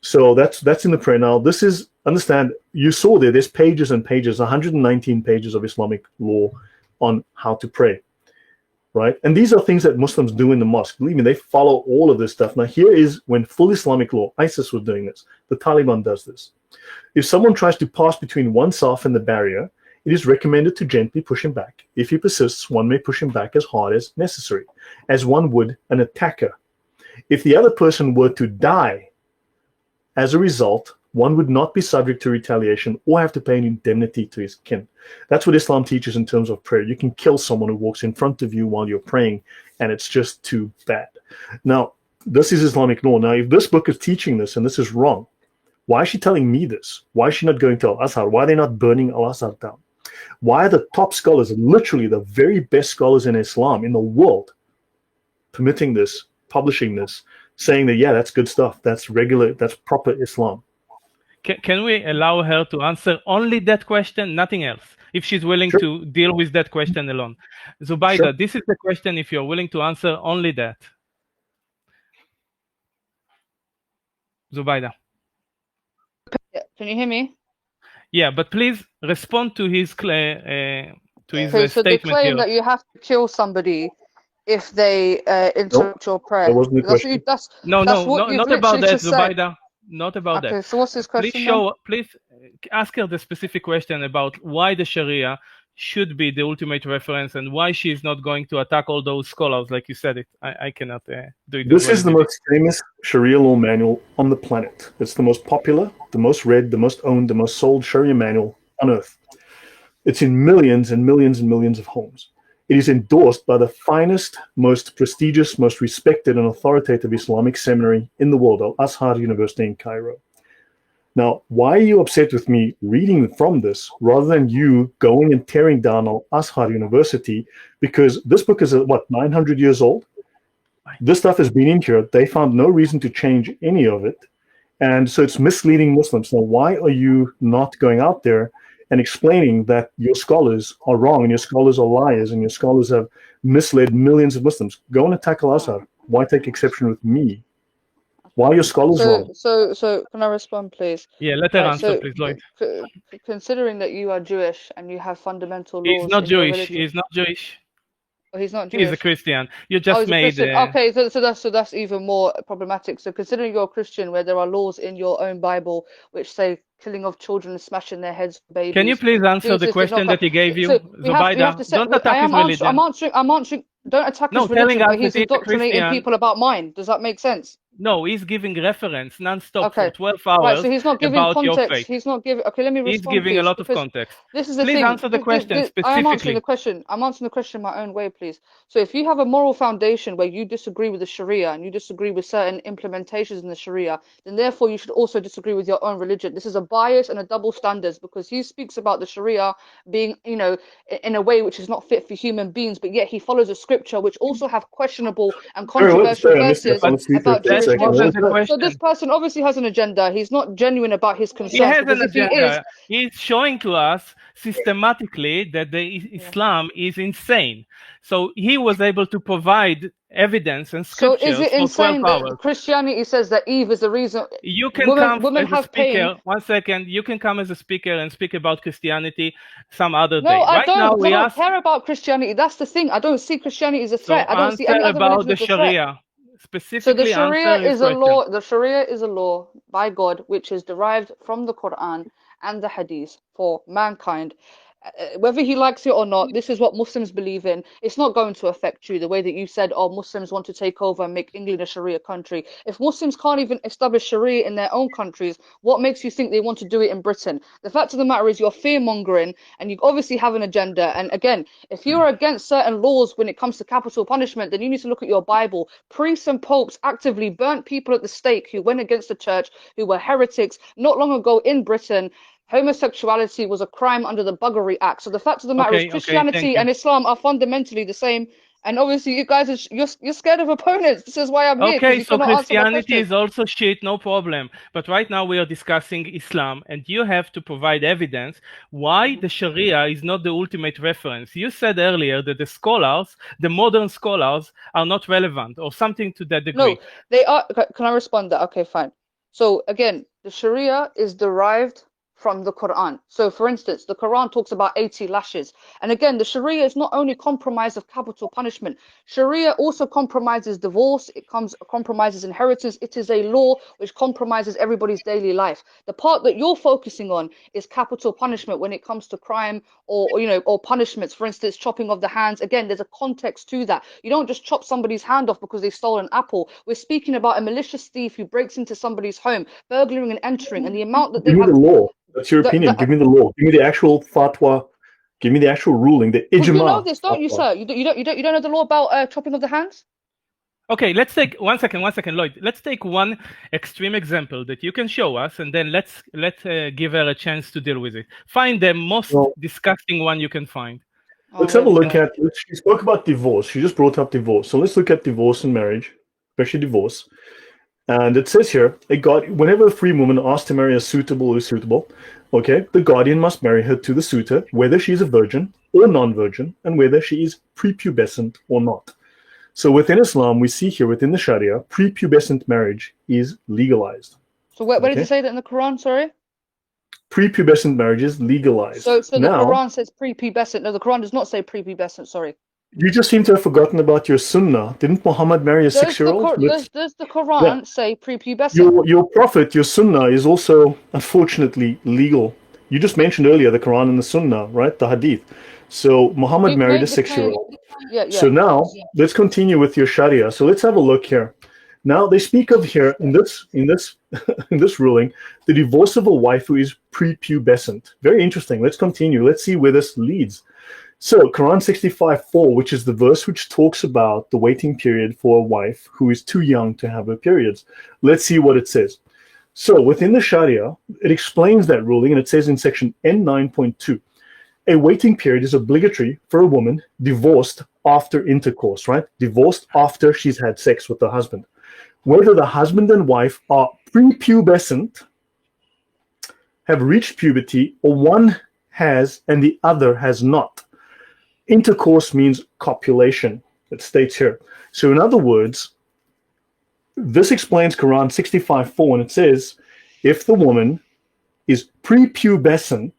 so that's in the prayer. Now, this is, understand, you saw there's pages and pages, 119 pages of Islamic law on how to pray. Right? And these are things that Muslims do in the mosque. Believe me, they follow all of this stuff. Now, here is when full Islamic law, ISIS was doing this. The Taliban does this. If someone tries to pass between oneself and the barrier, it is recommended to gently push him back. If he persists, one may push him back as hard as necessary, as one would an attacker. If the other person were to die as a result, one would not be subject to retaliation or have to pay an indemnity to his kin. That's what Islam teaches in terms of prayer. You can kill someone who walks in front of you while you're praying, and it's just too bad. Now, this is Islamic law. Now, if this book is teaching this and this is wrong, why is she telling me this? Why is she not going to Al-Azhar? Why are they not burning Al-Azhar down? Why are the top scholars, literally the very best scholars in Islam in the world, permitting this, publishing this, saying that, yeah, that's good stuff, that's regular, that's proper Islam? Can we allow her to answer only that question, nothing else, if she's willing to deal with that question alone? Zubaida, this is the question if you're willing to answer only that. Zubaida. Yeah, can you hear me? Yeah, but please respond to his statement So they claim here. that you have to kill somebody if they interrupt your prayer. That wasn't the question. Not about that, Zubaida. Not about okay, that. so what's his question? Please ask her the specific question about why the Sharia should be the ultimate reference, and why she is not going to attack all those scholars like you said it. I cannot do it. This is the most famous Sharia law manual on the planet. It's the most popular, the most read, the most owned, the most sold Sharia manual on earth. It's in millions and millions and millions of homes. It is endorsed by the finest, most prestigious, most respected and authoritative Islamic seminary in the world, Al-Azhar University in Cairo. Now, why are you upset with me reading from this rather than you going and tearing down Al-Azhar University? Because this book is, 900 years old? This stuff has been in here. They found no reason to change any of it. And so it's misleading Muslims. Now, why are you not going out there and explaining that your scholars are wrong and your scholars are liars and your scholars have misled millions of Muslims? Go and attack Al-Azhar. Why take exception with me? Why are your scholars wrong? So can I respond, please? Yeah, let her Right, answer, please, Lloyd. Considering that you are Jewish and you have fundamental laws He's not in your Jewish. religion- He's not Jewish. Oh, he's not Jewish. He's a Christian. You Oh, just he's a made. Christian. Okay, so that's even more problematic. So considering you're a Christian, where there are laws in your own Bible which say killing of children and smashing their heads for babies. Can you please answer Jesus the is question not that he gave you, So we have Zubaida? to say, Don't attack his religion. I'm answering. Don't attack No, his telling religion, us but he's that he's a indoctrinating Christian. people about mine. Does that make sense? No, he's giving reference non-stop Okay. for 12 hours Right, so he's not giving about your context. faith. He's not giving. Okay, let me He's respond. giving a please, lot of because context. This is the Please thing. answer the question I am specifically. answering the question. I'm answering the question my own way, please. So if you have a moral foundation where you disagree with the Sharia and you disagree with certain implementations in the Sharia, then therefore you should also disagree with your own religion. This is a bias and a double standards, because he speaks about the Sharia being, in a way which is not fit for human beings, but yet he follows a scripture which also have questionable and controversial verses about Jewish laws. So this person obviously has an agenda. He's not genuine about his concerns. He has an because if agenda. he is, He's showing to us systematically that the Islam is insane. So he was able to provide evidence and so scriptures is it for insane 12 that hours. Christianity says that Eve is the reason You can women come as a have speaker. pain? 1 second. You can come as a speaker and speak about Christianity some other No, day. I Right now, don't. we I don't ask. care about Christianity. That's the thing. I don't see Christianity as a threat. So I don't see answer any other about religion the as a threat. Sharia. So Specifically the Sharia answer his is a question. law. The Sharia is a law by God, which is derived from the Quran and the Hadith for mankind. Whether he likes it or not, this is what Muslims believe in. It's not going to affect you the way that you said, oh, Muslims want to take over and make England a Sharia country. If Muslims can't even establish Sharia in their own countries, what makes you think they want to do it in Britain? The fact of the matter is you're fear-mongering and you obviously have an agenda. And again, if you're against certain laws when it comes to capital punishment, then you need to look at your Bible. Priests and popes actively burnt people at the stake who went against the church, who were heretics not long ago in Britain. Homosexuality was a crime under the Buggery Act. So the fact of the matter is Christianity and Islam are fundamentally the same. And obviously you guys are you're scared of opponents. This is why I'm here. Okay, You so cannot answer my Christianity question. is also shit, no problem. But right now we are discussing Islam, and you have to provide evidence why the Sharia is not the ultimate reference. You said earlier that the scholars, the modern scholars, are not relevant, or something to that degree. No, they are. Can I respond that? Okay, fine. So again, the Sharia is derived from the Quran. So for instance, the Quran talks about 80 lashes. And again, the Sharia is not only compromise of capital punishment. Sharia also compromises divorce. It compromises inheritance. It is a law which compromises everybody's daily life. The part that you're focusing on is capital punishment when it comes to crime or punishments. For instance, chopping of the hands. Again, there's a context to that. You don't just chop somebody's hand off because they stole an apple. We're speaking about a malicious thief who breaks into somebody's home, burglaring and entering, and the amount that they Give me have. the law. That's your opinion. Give me the law. Give me the actual fatwa. Give me the actual ruling. The ijma. Well, you know this, don't you, sir? You don't know the law about chopping of the hands? Okay, let's take 1 second, Lloyd. Let's take one extreme example that you can show us, and then let's give her a chance to deal with it. Find the most disgusting one you can find. Let's have a look at. She spoke about divorce. She just brought up divorce. So let's look at divorce and marriage, especially divorce. And it says here, whenever a free woman asks to marry a suitable or suitable, okay, the guardian must marry her to the suitor, whether she is a virgin or non-virgin, and whether she is prepubescent or not. So within Islam, we see here within the Sharia, prepubescent marriage is legalized. So where did you say that in the Quran? Sorry. Prepubescent marriage is legalized. So now, the Quran says prepubescent. No, the Quran does not say prepubescent. Sorry. You just seem to have forgotten about your sunnah. Didn't Muhammad marry a 6-year-old? Does the Quran say prepubescent? Your prophet, your sunnah, is also, unfortunately, legal You just mentioned earlier the Quran and the Sunnah, right? The Hadith. So Muhammad He married a made the claim. 6-year-old. Yeah, So yeah. now let's continue with your Sharia. So let's have a look here. Now they speak of here in this in this ruling, the divorce of a wife who is prepubescent. Very interesting. Let's continue. Let's see where this leads. So Quran 65:4, which is the verse which talks about the waiting period for a wife who is too young to have her periods. Let's see what it says. So within the Sharia, it explains that ruling, and it says in section N9.2, a waiting period is obligatory for a woman divorced after intercourse, right? Divorced after she's had sex with her husband. Whether the husband and wife are prepubescent, have reached puberty, or one has and the other has not. Intercourse means copulation, it states here. So in other words, this explains Quran 65:4, and it says, if the woman is prepubescent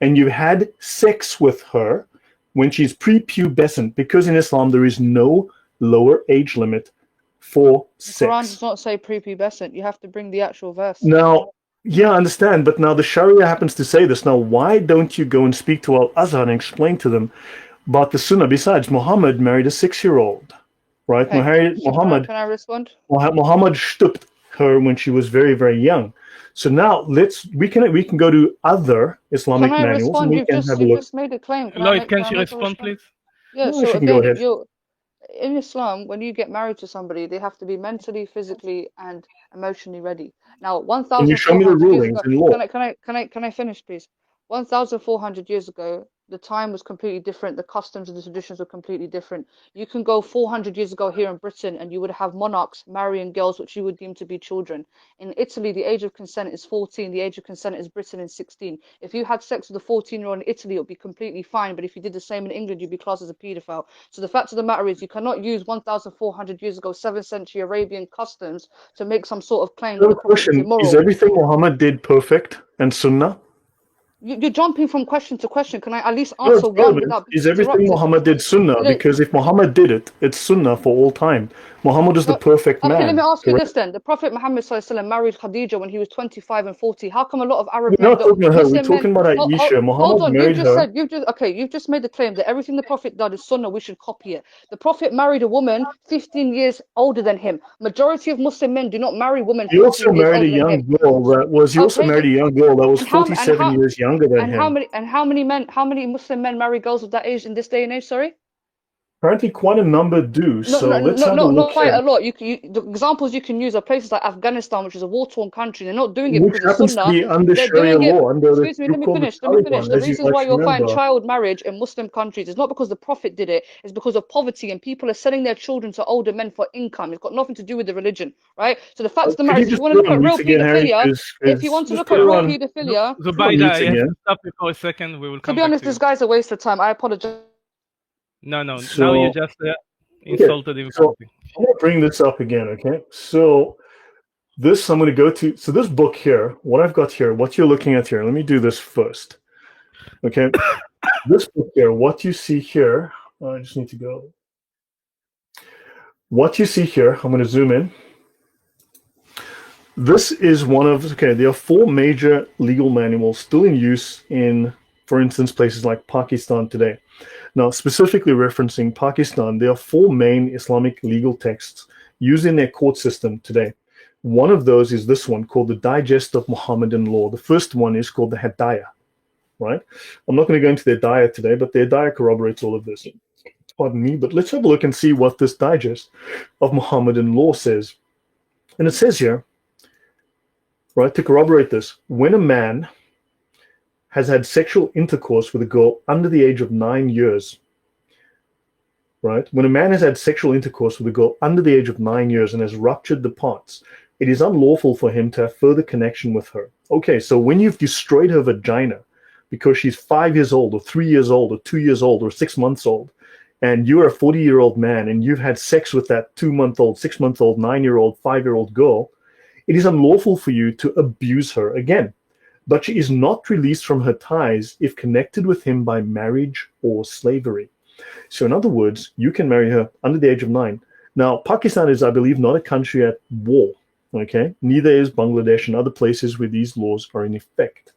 and you had sex with her when she's prepubescent, because in Islam there is no lower age limit for sex. Quran does not say prepubescent. You have to bring the actual verse. Now, yeah, I understand, but now the Sharia happens to say this. Now, why don't you go and speak to Al-Azhar and explain to them about the Sunnah? Besides, Muhammad married a 6-year-old, right? Okay. Muhammad Can I respond? Muhammad stooped her when she was very, very young. So now we can go to other Islamic Can I manuals respond? and we You've can just have a look. made a claim. Lloyd, can I she make a respond, response? please? Yeah, No, so she can go again, ahead. in Islam, when you get married to somebody, they have to be mentally, physically, and emotionally ready. Now, Can you show me the 1,400 years rulings ago, in law? can I finish, please? 1,400 years ago, the time was completely different. The customs and the traditions were completely different. You can go 400 years ago here in Britain, and you would have monarchs marrying girls which you would deem to be children. In Italy, the age of consent is 14. The age of consent is Britain in 16. If you had sex with a 14-year-old in Italy, it would be completely fine. But if you did the same in England, you'd be classed as a paedophile. So the fact of the matter is, you cannot use 1,400 years ago, 7th century Arabian customs to make some sort of claim that the Prophet was Question: immoral. is everything Muhammad did perfect and Sunnah? You're jumping from question to question. Can I at least No, answer it's one relevant. without being Is everything interrupted? Muhammad did Sunnah? Because if Muhammad did it, it's Sunnah for all time. Muhammad is the perfect Okay, let me man. ask you Correct? this then. The Prophet Muhammad ﷺ married Khadija when he was 25 and 40. How come a lot of Arab We're men not don't, talking about her. We're Muslim men, talking about Aisha. hold Muhammad on, married her. you've just made the claim that everything the Prophet did is Sunnah, we should copy it. The Prophet married a woman 15 years older than him. Majority of Muslim men do not marry women He also 15 years married a older than young him. girl that was. He also Okay, married a young girl that was and how 47 years younger than him. how many Muslim men marry girls of that age in this day and age? Sorry. Apparently, quite a number do. So let's have a look Not quite here. a lot. The examples you can use are places like Afghanistan, which is a war-torn country. They're not doing it Which because of happens to Sunnah. be under They're Sharia doing it. law, under the Excuse me, let group me called the finish. Let me finish. Taliban, The as you reasons might why you'll find remember. child marriage in Muslim countries is not because the Prophet did it. It's because of poverty and people are selling their children to older men for income. It's got nothing to do with the religion, right? So the fact of the Could matter you is, if just you want to put look her on at real mute again, Harry? paedophilia, if you Because want to just look put at her real on paedophilia, Zubaida, I mute have again. to stop you for a second. We will to come be back honest, to you. this guy's a waste of time. I apologize. No, now you So just okay, insulted him. so I'm gonna bring this up again. Okay, so this I'm gonna go to. So this book here, what I've got here, what you're looking at here. Let me do this first. Okay, this book here, what you see here. I just need to go. What you see here, I'm gonna zoom in. This is one of, okay, there are 4 major legal manuals still in use in, for instance, places like Pakistan today. Now, specifically referencing Pakistan, there are 4 main Islamic legal texts used in their court system today. One of those is this one called the Digest of Mohammedan Law. The first one is called the Hedaya, right? I'm not going to go into their Hedaya today, but their Hedaya corroborates all of this. Pardon me, but let's have a look and see what this Digest of Mohammedan Law says. And it says here, right, to corroborate this, when a man has had sexual intercourse with a girl under the age of 9 years, right? When a man has had sexual intercourse with a girl under the age of 9 years and has ruptured the parts, it is unlawful for him to have further connection with her. Okay, so when you've destroyed her vagina because she's 5 years old or 3 years old or 2 years old or 6 months old, and you're a 40-year-old man and you've had sex with that 2-month-old, 6-month-old, 9-year-old, 5-year-old girl, it is unlawful for you to abuse her again. But she is not released from her ties if connected with him by marriage or slavery. So in other words, you can marry her under the age of 9. Now, Pakistan is, I believe, not a country at war, okay? Neither is Bangladesh and other places where these laws are in effect.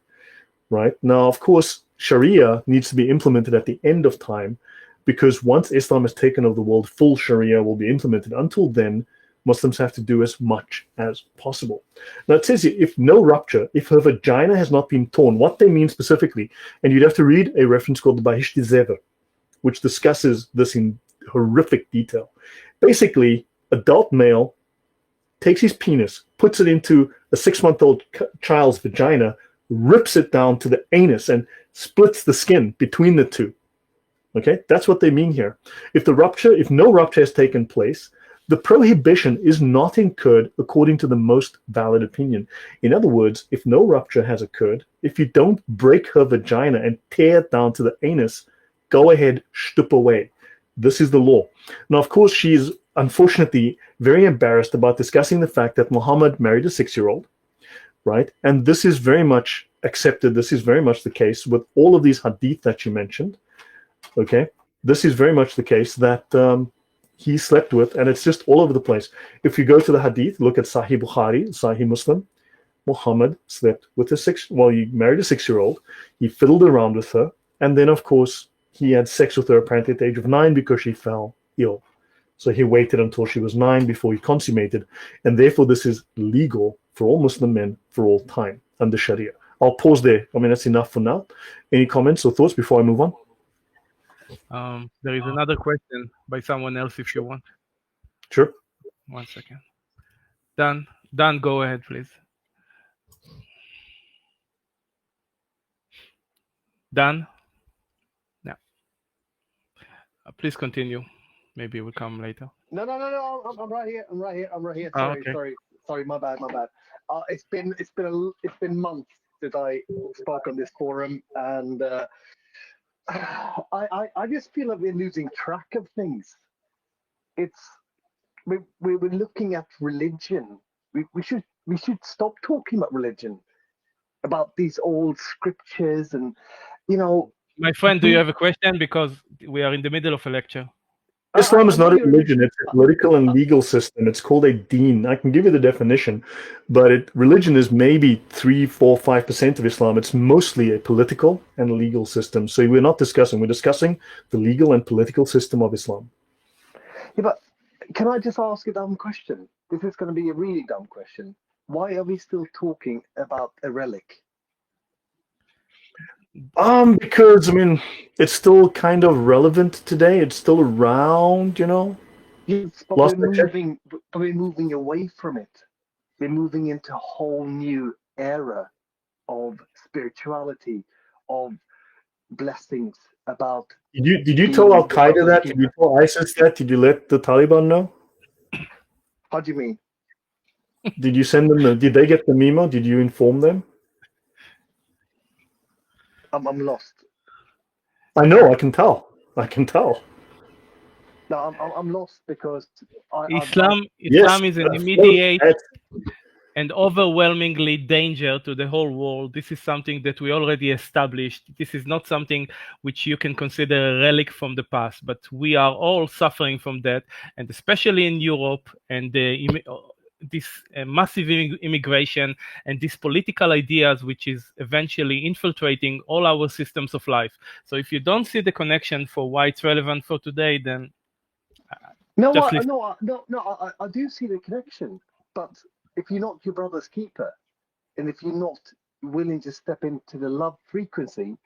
right? Now, of course, Sharia needs to be implemented at the end of time, because once Islam has taken over the world, full Sharia will be implemented. Until then, Muslims have to do as much as possible. Now, it says here, if no rupture, if her vagina has not been torn, what they mean specifically, and you'd have to read a reference called the Bahishti Zever, which discusses this in horrific detail. Basically, adult male takes his penis, puts it into a 6-month-old child's vagina, rips it down to the anus, and splits the skin between the two. Okay, that's what they mean here. If no rupture has taken place, the prohibition is not incurred according to the most valid opinion. In other words, if no rupture has occurred, if you don't break her vagina and tear it down to the anus, go ahead, shtup away. This is the law. Now, of course, she is unfortunately very embarrassed about discussing the fact that Muhammad married a 6-year-old, right? And this is very much accepted. This is very much the case with all of these hadith that you mentioned. Okay, this is very much the case that he slept with, and it's just all over the place. If you go to the hadith, look at Sahih Bukhari, Sahih Muslim, Muhammad slept with he married a 6-year-old, he fiddled around with her, and then of course he had sex with her apparently at the age of 9 because she fell ill. So he waited until she was 9 before he consummated, and therefore this is legal for all Muslim men for all time under Sharia. I'll pause there. I mean, that's enough for now. Any comments or thoughts before I move on? There is another question by someone else if you want. Sure. 1 second. Dan, go ahead, please. Dan? No. Please continue. Maybe we'll come later. No. I'm right here. Sorry. My bad. It's been months since I spoke on this forum, and I just feel like we're losing track of things. We're looking at religion. We should stop talking about religion, about these old scriptures, and My friend, do you have a question? Because we are in the middle of a lecture. Islam is not a religion, it's a political and legal system. It's called a deen. I can give you the definition, but religion is maybe 3, 4, 5% of Islam. It's mostly a political and legal system. So we're discussing the legal and political system of Islam. Yeah, but can I just ask a dumb question? This is going to be a really dumb question. Why are we still talking about a relic? Because, I mean, it's still kind of relevant today. It's still around, Yes, but we're moving away from it. We're moving into a whole new era of spirituality, of blessings, about... Did you tell Al-Qaeda that? Did you tell ISIS that? Did you let the Taliban know? How do you mean? Did you send them did they get the memo? Did you inform them? I'm lost. I know, I can tell. No, I'm lost because Islam is an immediate and overwhelmingly danger to the whole world. This is something that we already established. This is not something which you can consider a relic from the past, but we are all suffering from that, and especially in Europe, and this massive immigration and these political ideas, which is eventually infiltrating all our systems of life. So if you don't see the connection for why it's relevant for today, then I do see the connection. But if you're not your brother's keeper, and if you're not willing to step into the love frequency,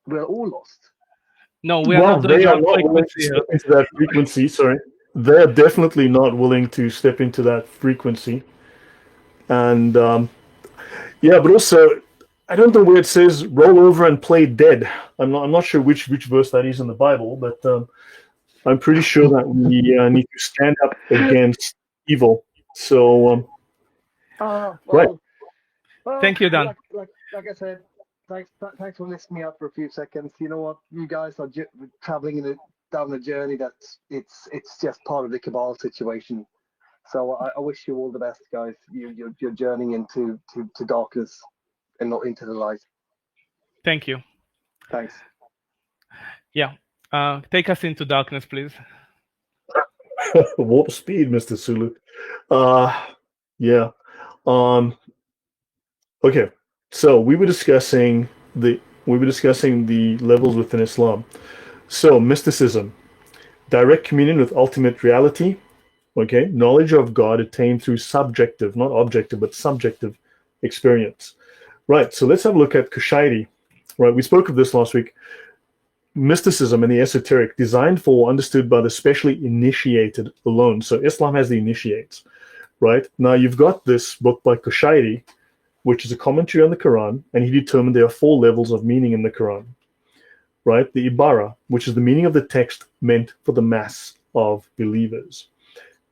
we're all lost. No, we are not doing love frequency. Into that frequency, sorry. They're definitely not willing to step into that frequency. And but also, I don't know where it says roll over and play dead. I'm not sure which verse that is in the Bible, but I'm pretty sure that we need to stand up against evil. So, right. Well, thank you, Dan. Like I said, thanks for listening out for a few seconds. You know what? You guys are traveling down a journey it's just part of the cabal situation. So I wish you all the best, guys. You're journeying into darkness and not into the light. Thank you. Thanks. Yeah. Take us into darkness, please. Warp speed, Mr. Sulu. Yeah. Okay. So we were discussing we were discussing the levels within Islam. So mysticism, direct communion with ultimate reality. Okay, knowledge of God attained through subjective, not objective, but subjective experience. Right. So let's have a look at Kushairi. Right. We spoke of this last week. Mysticism and the esoteric, designed for, understood by the specially initiated alone. So Islam has the initiates. Right. Now you've got this book by Kushairi, which is a commentary on the Quran, and he determined there are 4 levels of meaning in the Quran. Right. The Ibaha, which is the meaning of the text meant for the mass of believers.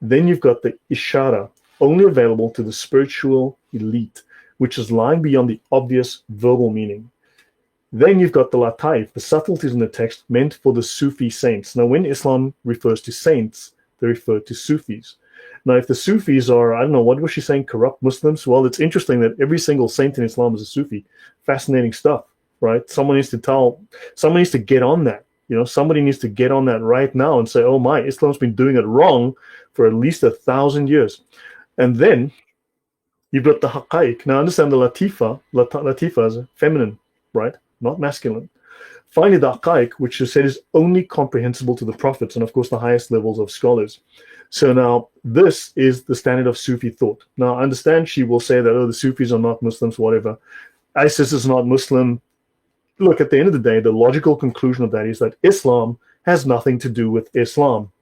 Then you've got the Ishara, only available to the spiritual elite, which is lying beyond the obvious verbal meaning. Then you've got the Lataif, the subtleties in the text meant for the Sufi saints. Now, when Islam refers to saints, they refer to Sufis. Now, if the Sufis are, I don't know, what was she saying, corrupt Muslims? Well, it's interesting that every single saint in Islam is a Sufi. Fascinating stuff, right? Someone needs to get on that. Somebody needs to get on that right now and say, oh my, Islam's been doing it wrong for at least 1,000 years. And then you've got the Haqaiq. Now understand the Latifa is feminine, right? Not masculine. Finally, the Haqaiq, which is said is only comprehensible to the prophets and of course the highest levels of scholars. So now this is the standard of Sufi thought. Now I understand she will say that, oh, the Sufis are not Muslims, whatever. ISIS is not Muslim. Look, at the end of the day, the logical conclusion of that is that Islam has nothing to do with Islam,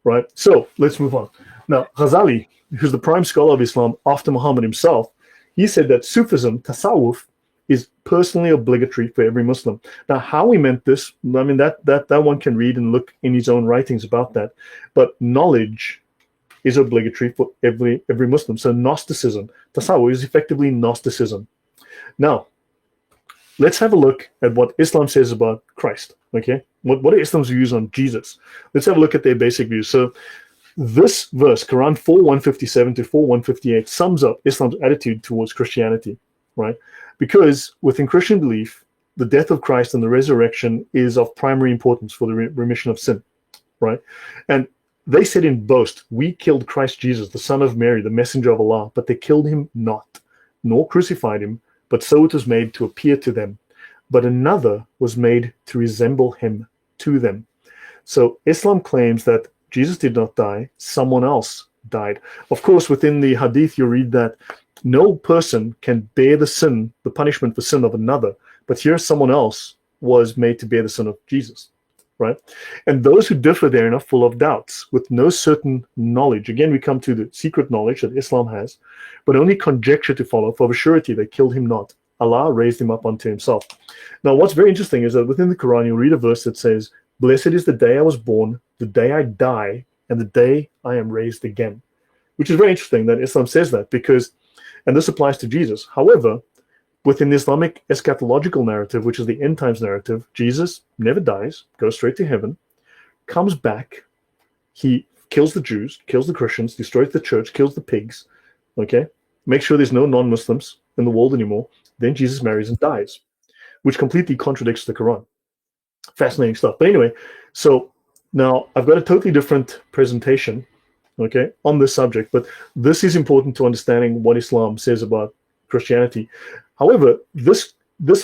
right? So let's move on. Now, Ghazali, who's the prime scholar of Islam after Muhammad himself, he said that Sufism, tasawwuf, is personally obligatory for every Muslim. Now, how he meant this, I mean, that one can read and look in his own writings about that. But knowledge is obligatory for every Muslim. So Gnosticism, tasawwuf, is effectively Gnosticism. Now, let's have a look at what Islam says about Christ, okay? What are Islam's views on Jesus? Let's have a look at their basic views. So this verse, Quran 4:157 to 4:158, sums up Islam's attitude towards Christianity, right? Because within Christian belief, the death of Christ and the resurrection is of primary importance for the remission of sin, right? And they said in boast, we killed Christ Jesus, the son of Mary, the messenger of Allah, but they killed him not, nor crucified him, but so it was made to appear to them. But another was made to resemble him to them. So Islam claims that Jesus did not die, someone else died. Of course, within the hadith, you read that no person can bear the punishment for sin of another. But here someone else was made to bear the sin of Jesus, right? And those who differ therein are full of doubts, with no certain knowledge. Again, we come to the secret knowledge that Islam has, but only conjecture to follow, for of a surety they killed him not. Allah raised him up unto himself. Now, what's very interesting is that within the Quran, you'll read a verse that says, blessed is the day I was born, the day I die, and the day I am raised again. Which is very interesting that Islam says that, because, and this applies to Jesus. However, within the Islamic eschatological narrative, which is the end times narrative, Jesus never dies, goes straight to heaven, comes back, he kills the Jews, kills the Christians, destroys the church, kills the pigs, okay? Make sure there's no non-Muslims in the world anymore. Then Jesus marries and dies, which completely contradicts the Quran. Fascinating stuff. But anyway, so now I've got a totally different presentation, okay, on this subject, but this is important to understanding what Islam says about Christianity. However, this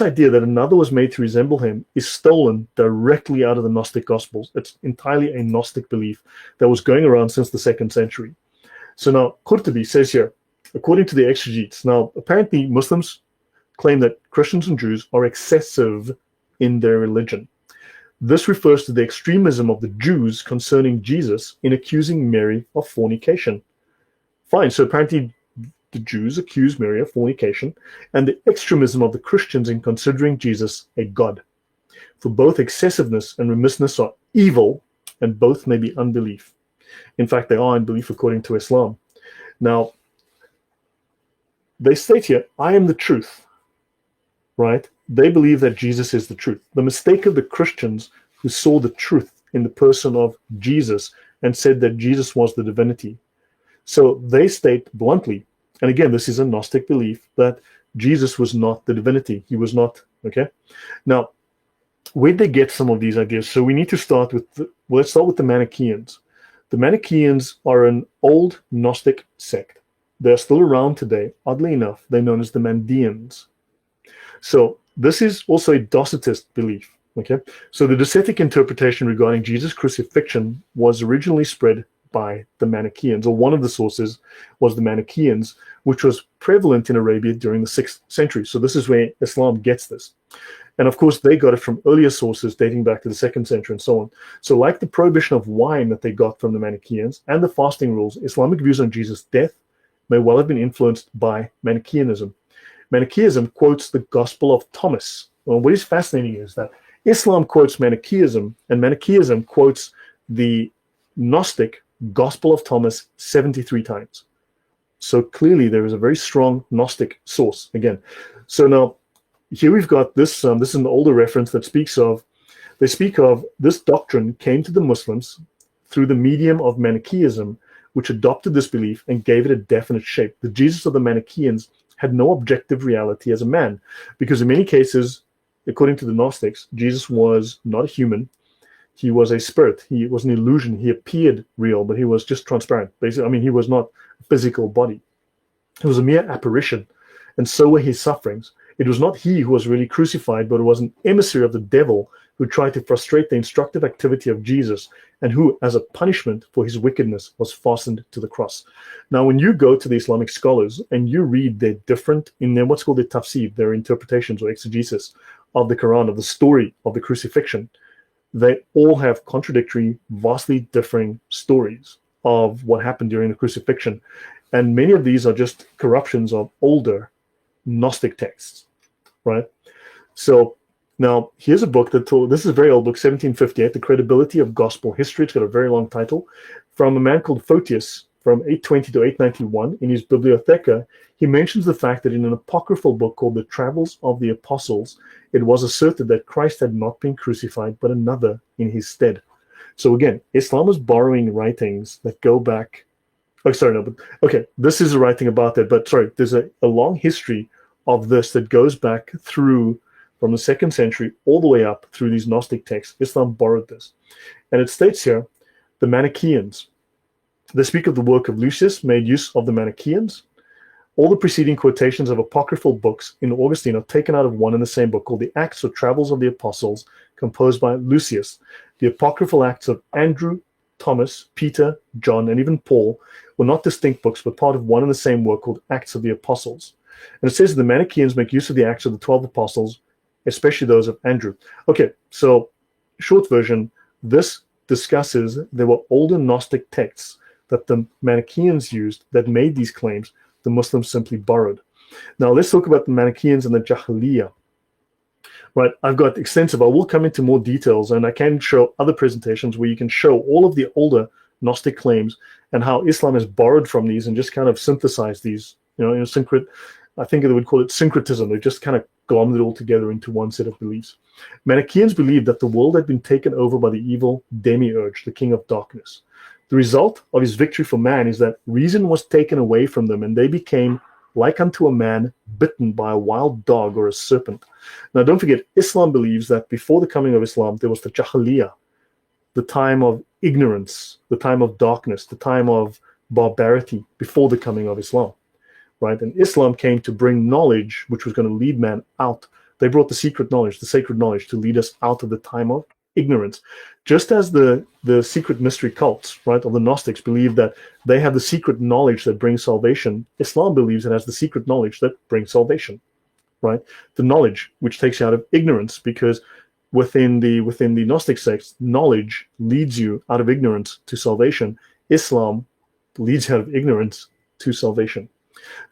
idea that another was made to resemble him is stolen directly out of the Gnostic Gospels. It's entirely a Gnostic belief that was going around since the 2nd century. So now, Qurtubi says here, according to the exegetes, now apparently Muslims claim that Christians and Jews are excessive in their religion. This refers to the extremism of the Jews concerning Jesus in accusing Mary of fornication. Fine, so apparently the Jews accuse Mary of fornication, and the extremism of the Christians in considering Jesus a god. For both excessiveness and remissness are evil, and both may be unbelief. In fact, they are unbelief according to Islam. Now, they state here, I am the truth, right? They believe that Jesus is the truth. The mistake of the Christians who saw the truth in the person of Jesus and said that Jesus was the divinity. So they state bluntly, and again, this is a Gnostic belief, that Jesus was not the divinity. He was not, okay? Now, where did they get some of these ideas? So we need to start with, let's start with the Manicheans. The Manicheans are an old Gnostic sect. They're still around today. Oddly enough, they're known as the Mandeans. So this is also a Docetist belief. Okay, so the Docetic interpretation regarding Jesus' crucifixion was originally spread by the Manicheans, or one of the sources was the Manicheans, which was prevalent in Arabia during the 6th century. So this is where Islam gets this. And of course, they got it from earlier sources dating back to the 2nd century and so on. So like the prohibition of wine that they got from the Manicheans and the fasting rules, Islamic views on Jesus' death may well have been influenced by Manichaeanism. Manichaeism quotes the Gospel of Thomas. Well, what is fascinating is that Islam quotes Manichaeism, and Manichaeism quotes the Gnostic Gospel of Thomas 73 times. So clearly there is a very strong Gnostic source again. So now here we've got this, this is an older reference that they speak of this doctrine came to the Muslims through the medium of Manichaeism, which adopted this belief and gave it a definite shape. The Jesus of the Manichaeans had no objective reality as a man, because in many cases, according to the Gnostics, Jesus was not a human. He was a spirit. He was an illusion. He appeared real, but he was just transparent. Basically, I mean, he was not a physical body. He was a mere apparition, and so were his sufferings. It was not he who was really crucified, but it was an emissary of the devil who tried to frustrate the instructive activity of Jesus, and who, as a punishment for his wickedness, was fastened to the cross. Now, when you go to the Islamic scholars and you read their different, in their what's called their tafsir, their interpretations or exegesis of the Quran, of the story of the crucifixion, they all have contradictory, vastly differing stories of what happened during the crucifixion. And many of these are just corruptions of older Gnostic texts, right? So now here's a book that told, this is a very old book, 1758, The Credibility of Gospel History. It's got a very long title, from a man called Photius from 820 to 891. In his Bibliotheca, he mentions the fact that in an apocryphal book called The Travels of the Apostles, it was asserted that Christ had not been crucified, but another in his stead. So again, Islam is borrowing writings that go back, oh, sorry, no, but okay, this is a writing about that, but sorry, there's a long history of this that goes back through from the 2nd century all the way up through these Gnostic texts. Islam borrowed this. And it states here, the Manicheans. They speak of the work of Lucius, made use of the Manicheans. All the preceding quotations of apocryphal books in Augustine are taken out of one and the same book called the Acts or Travels of the Apostles, composed by Lucius. The apocryphal Acts of Andrew, Thomas, Peter, John, and even Paul were not distinct books, but part of one and the same work called Acts of the Apostles. And it says the Manicheans make use of the Acts of the 12 Apostles, especially those of Andrew. Okay, so short version, this discusses there were older Gnostic texts that the Manicheans used that made these claims. The Muslims simply borrowed. Now let's talk about the Manicheans and the Jahiliyyah. Right, I've got extensive, I will come into more details, and I can show other presentations where you can show all of the older Gnostic claims and how Islam has borrowed from these and just kind of synthesized these, you know, in a I think they would call it syncretism. They just kind of glommed it all together into one set of beliefs. Manicheans believed that the world had been taken over by the evil demiurge, the king of darkness. The result of his victory for man is that reason was taken away from them, and they became like unto a man bitten by a wild dog or a serpent. Now, don't forget, Islam believes that before the coming of Islam, there was the Jahiliyyah, the time of ignorance, the time of darkness, the time of barbarity before the coming of Islam, right? And Islam came to bring knowledge, which was going to lead man out. They brought the secret knowledge, the sacred knowledge, to lead us out of the time of ignorance. Just as the secret mystery cults, right, of the Gnostics believe that they have the secret knowledge that brings salvation, Islam believes it has the secret knowledge that brings salvation, right? The knowledge which takes you out of ignorance, because within the Gnostic sects, knowledge leads you out of ignorance to salvation. Islam leads you out of ignorance to salvation.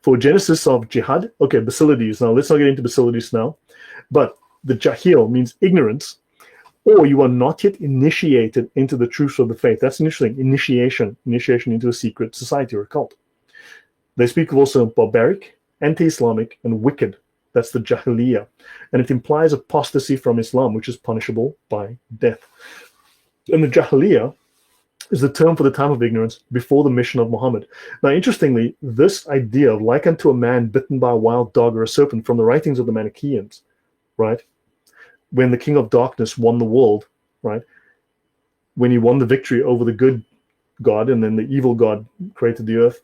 For genesis of jihad, okay, Basilides. Now let's not get into Basilides now, but the jahil means ignorance, or you are not yet initiated into the truths of the faith. That's an interesting initiation into a secret society or a cult. They speak of also barbaric, anti-Islamic, and wicked. That's the Jahiliyyah. And it implies apostasy from Islam, which is punishable by death. And the Jahiliyyah is the term for the time of ignorance before the mission of Mohammed. Now, interestingly, this idea of like unto a man bitten by a wild dog or a serpent from the writings of the Manicheans, right? When the king of darkness won the world, right? When he won the victory over the good God and then the evil God created the earth,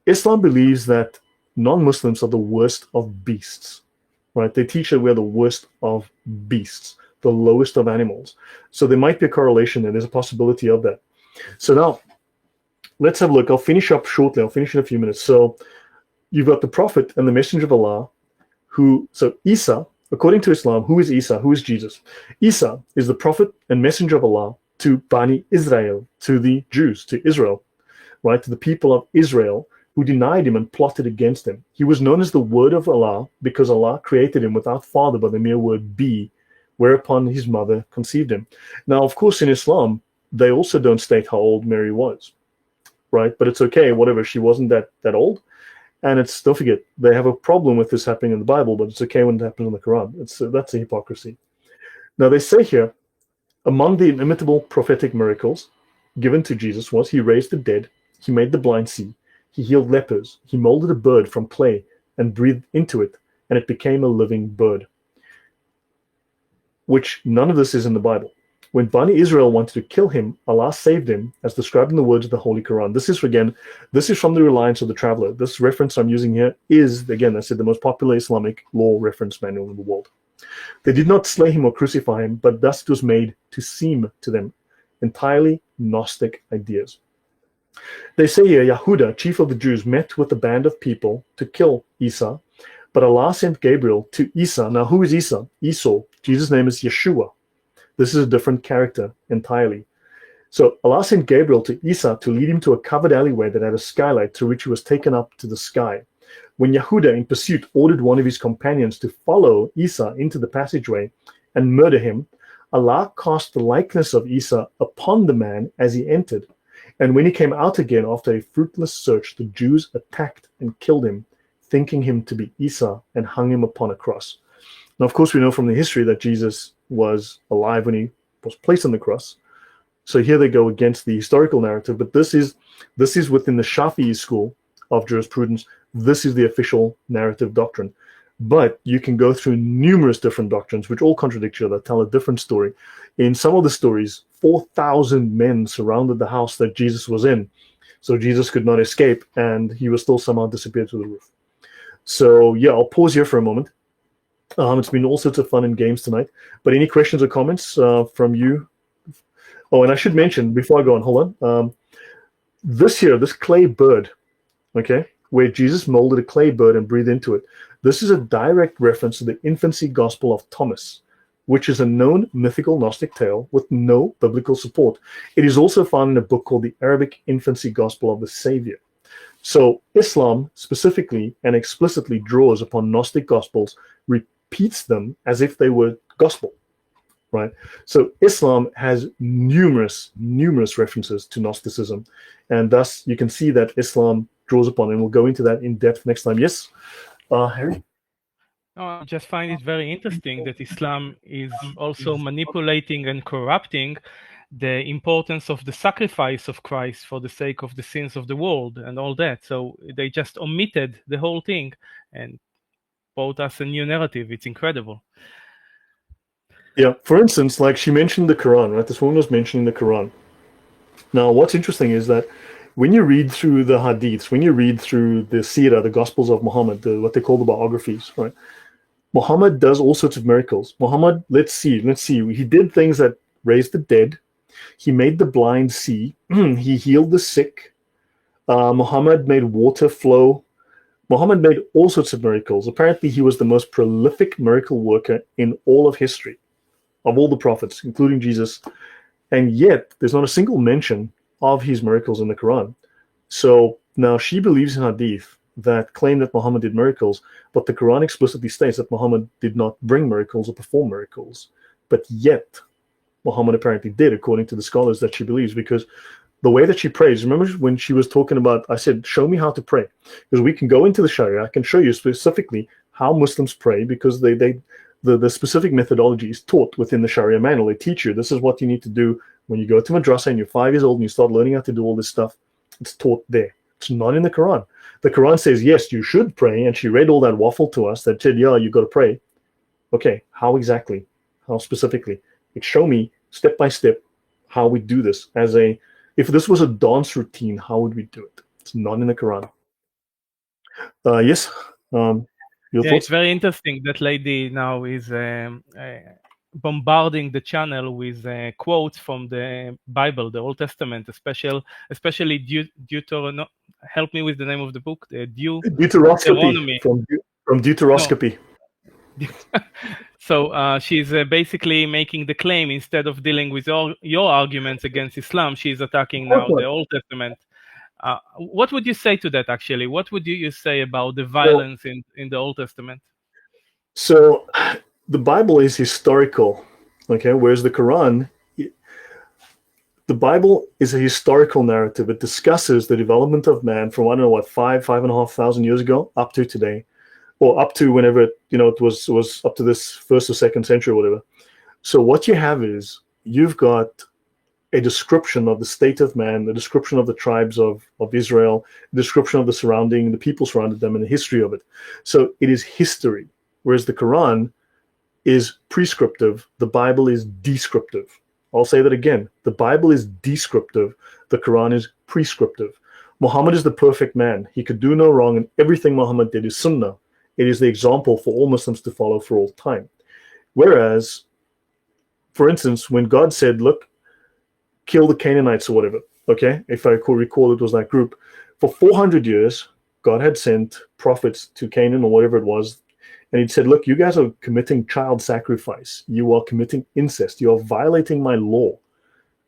Islam believes that non-Muslims are the worst of beasts, right? They teach that we're the worst of beasts, the lowest of animals. So there might be a correlation there. There's a possibility of that. So now, let's have a look. I'll finish up shortly. I'll finish in a few minutes. So you've got the prophet and the messenger of Allah, so Isa, according to Islam, who is Isa? Who is Jesus? Isa is the prophet and messenger of Allah to Bani Israel, to the Jews, to Israel, right? To the people of Israel who denied him and plotted against him. He was known as the word of Allah because Allah created him without father by the mere word be, whereupon his mother conceived him. Now, of course, in Islam, they also don't state how old Mary was, right? But it's okay, whatever. She wasn't that old. And it's, don't forget, they have a problem with this happening in the Bible, but it's okay when it happens in the Quran. That's a hypocrisy. Now, they say here, among the inimitable prophetic miracles given to Jesus was he raised the dead, he made the blind see, he healed lepers, he molded a bird from clay and breathed into it, and it became a living bird. Which none of this is in the Bible. When Bani Israel wanted to kill him, Allah saved him, as described in the words of the Holy Quran. This is from the Reliance of the Traveler. This reference I'm using here is, again, I said, the most popular Islamic law reference manual in the world. They did not slay him or crucify him, but thus it was made to seem to them entirely Gnostic ideas. They say here, Yahuda, chief of the Jews, met with a band of people to kill Isa, but Allah sent Gabriel to Isa. Now, who is Isa? Esau. Jesus' name is Yeshua. This is a different character entirely. So Allah sent Gabriel to Isa to lead him to a covered alleyway that had a skylight through which he was taken up to the sky. When Yahuda, in pursuit, ordered one of his companions to follow Isa into the passageway and murder him, Allah cast the likeness of Isa upon the man as he entered. And when he came out again after a fruitless search, the Jews attacked and killed him, thinking him to be Isa, and hung him upon a cross. Now, of course, we know from the history that Jesus was alive when he was placed on the cross. So here they go against the historical narrative, but this is within the Shafei school of jurisprudence. This is the official narrative doctrine. But you can go through numerous different doctrines, which all contradict each other, tell a different story. In some of the stories, 4,000 men surrounded the house that Jesus was in. So Jesus could not escape, and he was still somehow disappeared through the roof. So yeah, I'll pause here for a moment. It's been all sorts of fun and games tonight. But any questions or comments from you? Oh, and I should mention, before I go on, hold on. This clay bird, okay, where Jesus molded a clay bird and breathed into it, this is a direct reference to the infancy gospel of Thomas, which is a known mythical Gnostic tale with no biblical support. It is also found in a book called the Arabic Infancy Gospel of the Savior. So Islam specifically and explicitly draws upon Gnostic gospels, repeats them as if they were gospel, right? So Islam has numerous references to Gnosticism, and thus you can see that Islam draws upon, and we'll go into that in depth next time. Yes, Harry? No, I just find it very interesting that Islam is also manipulating and corrupting the importance of the sacrifice of Christ for the sake of the sins of the world and all that. So they just omitted the whole thing and brought us a new narrative. It's incredible. Yeah, for instance, like she mentioned the Quran, right? This woman was mentioning the Quran. Now, what's interesting is that when you read through the hadiths, when you read through the seerah, the Gospels of Muhammad, what they call the biographies, right? Muhammad does all sorts of miracles. Muhammad, let's see. He did things that raised the dead. He made the blind see. He healed the sick. Muhammad made water flow. Muhammad made all sorts of miracles. Apparently, he was the most prolific miracle worker in all of history, of all the prophets, including Jesus. And yet, there's not a single mention of his miracles in the Quran. So now she believes in hadith that claim that Muhammad did miracles, but the Quran explicitly states that Muhammad did not bring miracles or perform miracles. But yet, Muhammad apparently did, according to the scholars that she believes, because the way that she prays, remember when she was talking about, I said, show me how to pray. Because we can go into the Sharia, I can show you specifically how Muslims pray, because the specific methodology is taught within the Sharia manual. They teach you, this is what you need to do when you go to madrasa and you're 5 years old and you start learning how to do all this stuff. It's taught there. It's not in the Quran. The Quran says, yes, you should pray. And she read all that waffle to us that said, yeah, you got to pray. Okay, how exactly? How specifically? Show me step by step how we do this. If this was a dance routine, how would we do it? It's not in the Quran. Yes. Your Yeah, it's thoughts? very interesting that lady now is bombarding the channel with quotes from the Bible, the Old Testament, especially Deuteronomy. Help me with the name of the book. Deuteroscopy Deuteronomy. from Deuteroscopy. So she's basically making the claim, instead of dealing with your arguments against Islam, she's attacking now the Old Testament. What would you say to that, actually? What would you say about the violence in the Old Testament? So the Bible is historical, okay, whereas the Quran, the Bible is a historical narrative. It discusses the development of man from, I don't know what, 5,500 years ago up to today, or up to whenever it was up to this first or second century or whatever. So what you have is, you've got a description of the state of man, the description of the tribes of Israel, the description of the people surrounded them, and the history of it. So it is history, whereas the Quran is prescriptive, the Bible is descriptive. I'll say that again. The Bible is descriptive, the Quran is prescriptive. Muhammad is the perfect man. He could do no wrong, and everything Muhammad did is sunnah. It is the example for all Muslims to follow for all time. Whereas, for instance, when God said, look, kill the Canaanites or whatever, okay? If I recall, it was that group. For 400 years, God had sent prophets to Canaan or whatever it was, and he'd said, look, you guys are committing child sacrifice. You are committing incest. You are violating my law.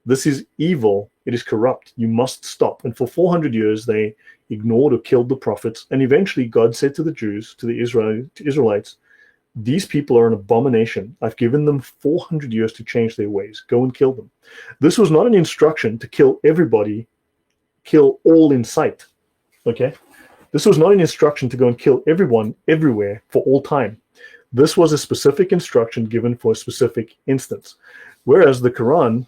This is evil. It is corrupt. You must stop. And for 400 years, they ignored or killed the prophets. And eventually God said to the Jews, to the Israelites, these people are an abomination. I've given them 400 years to change their ways. Go and kill them. This was not an instruction to kill everybody, kill all in sight. Okay? This was not an instruction to go and kill everyone, everywhere, for all time. This was a specific instruction given for a specific instance. Whereas the Quran,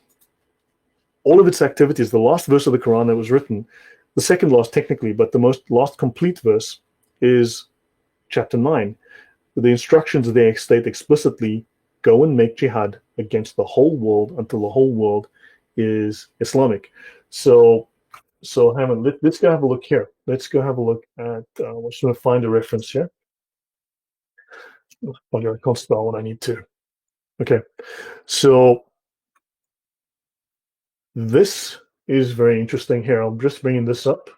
all of its activities, the last verse of the Quran that was written, the second last technically, but the last complete verse is chapter 9. The instructions there state explicitly, go and make jihad against the whole world until the whole world is Islamic. So Hammond, let's go have a look here. Let's go have a look at, I'm just going to find a reference here. I can't spell when I need to. Okay, so this is very interesting here. I'm just bringing this up.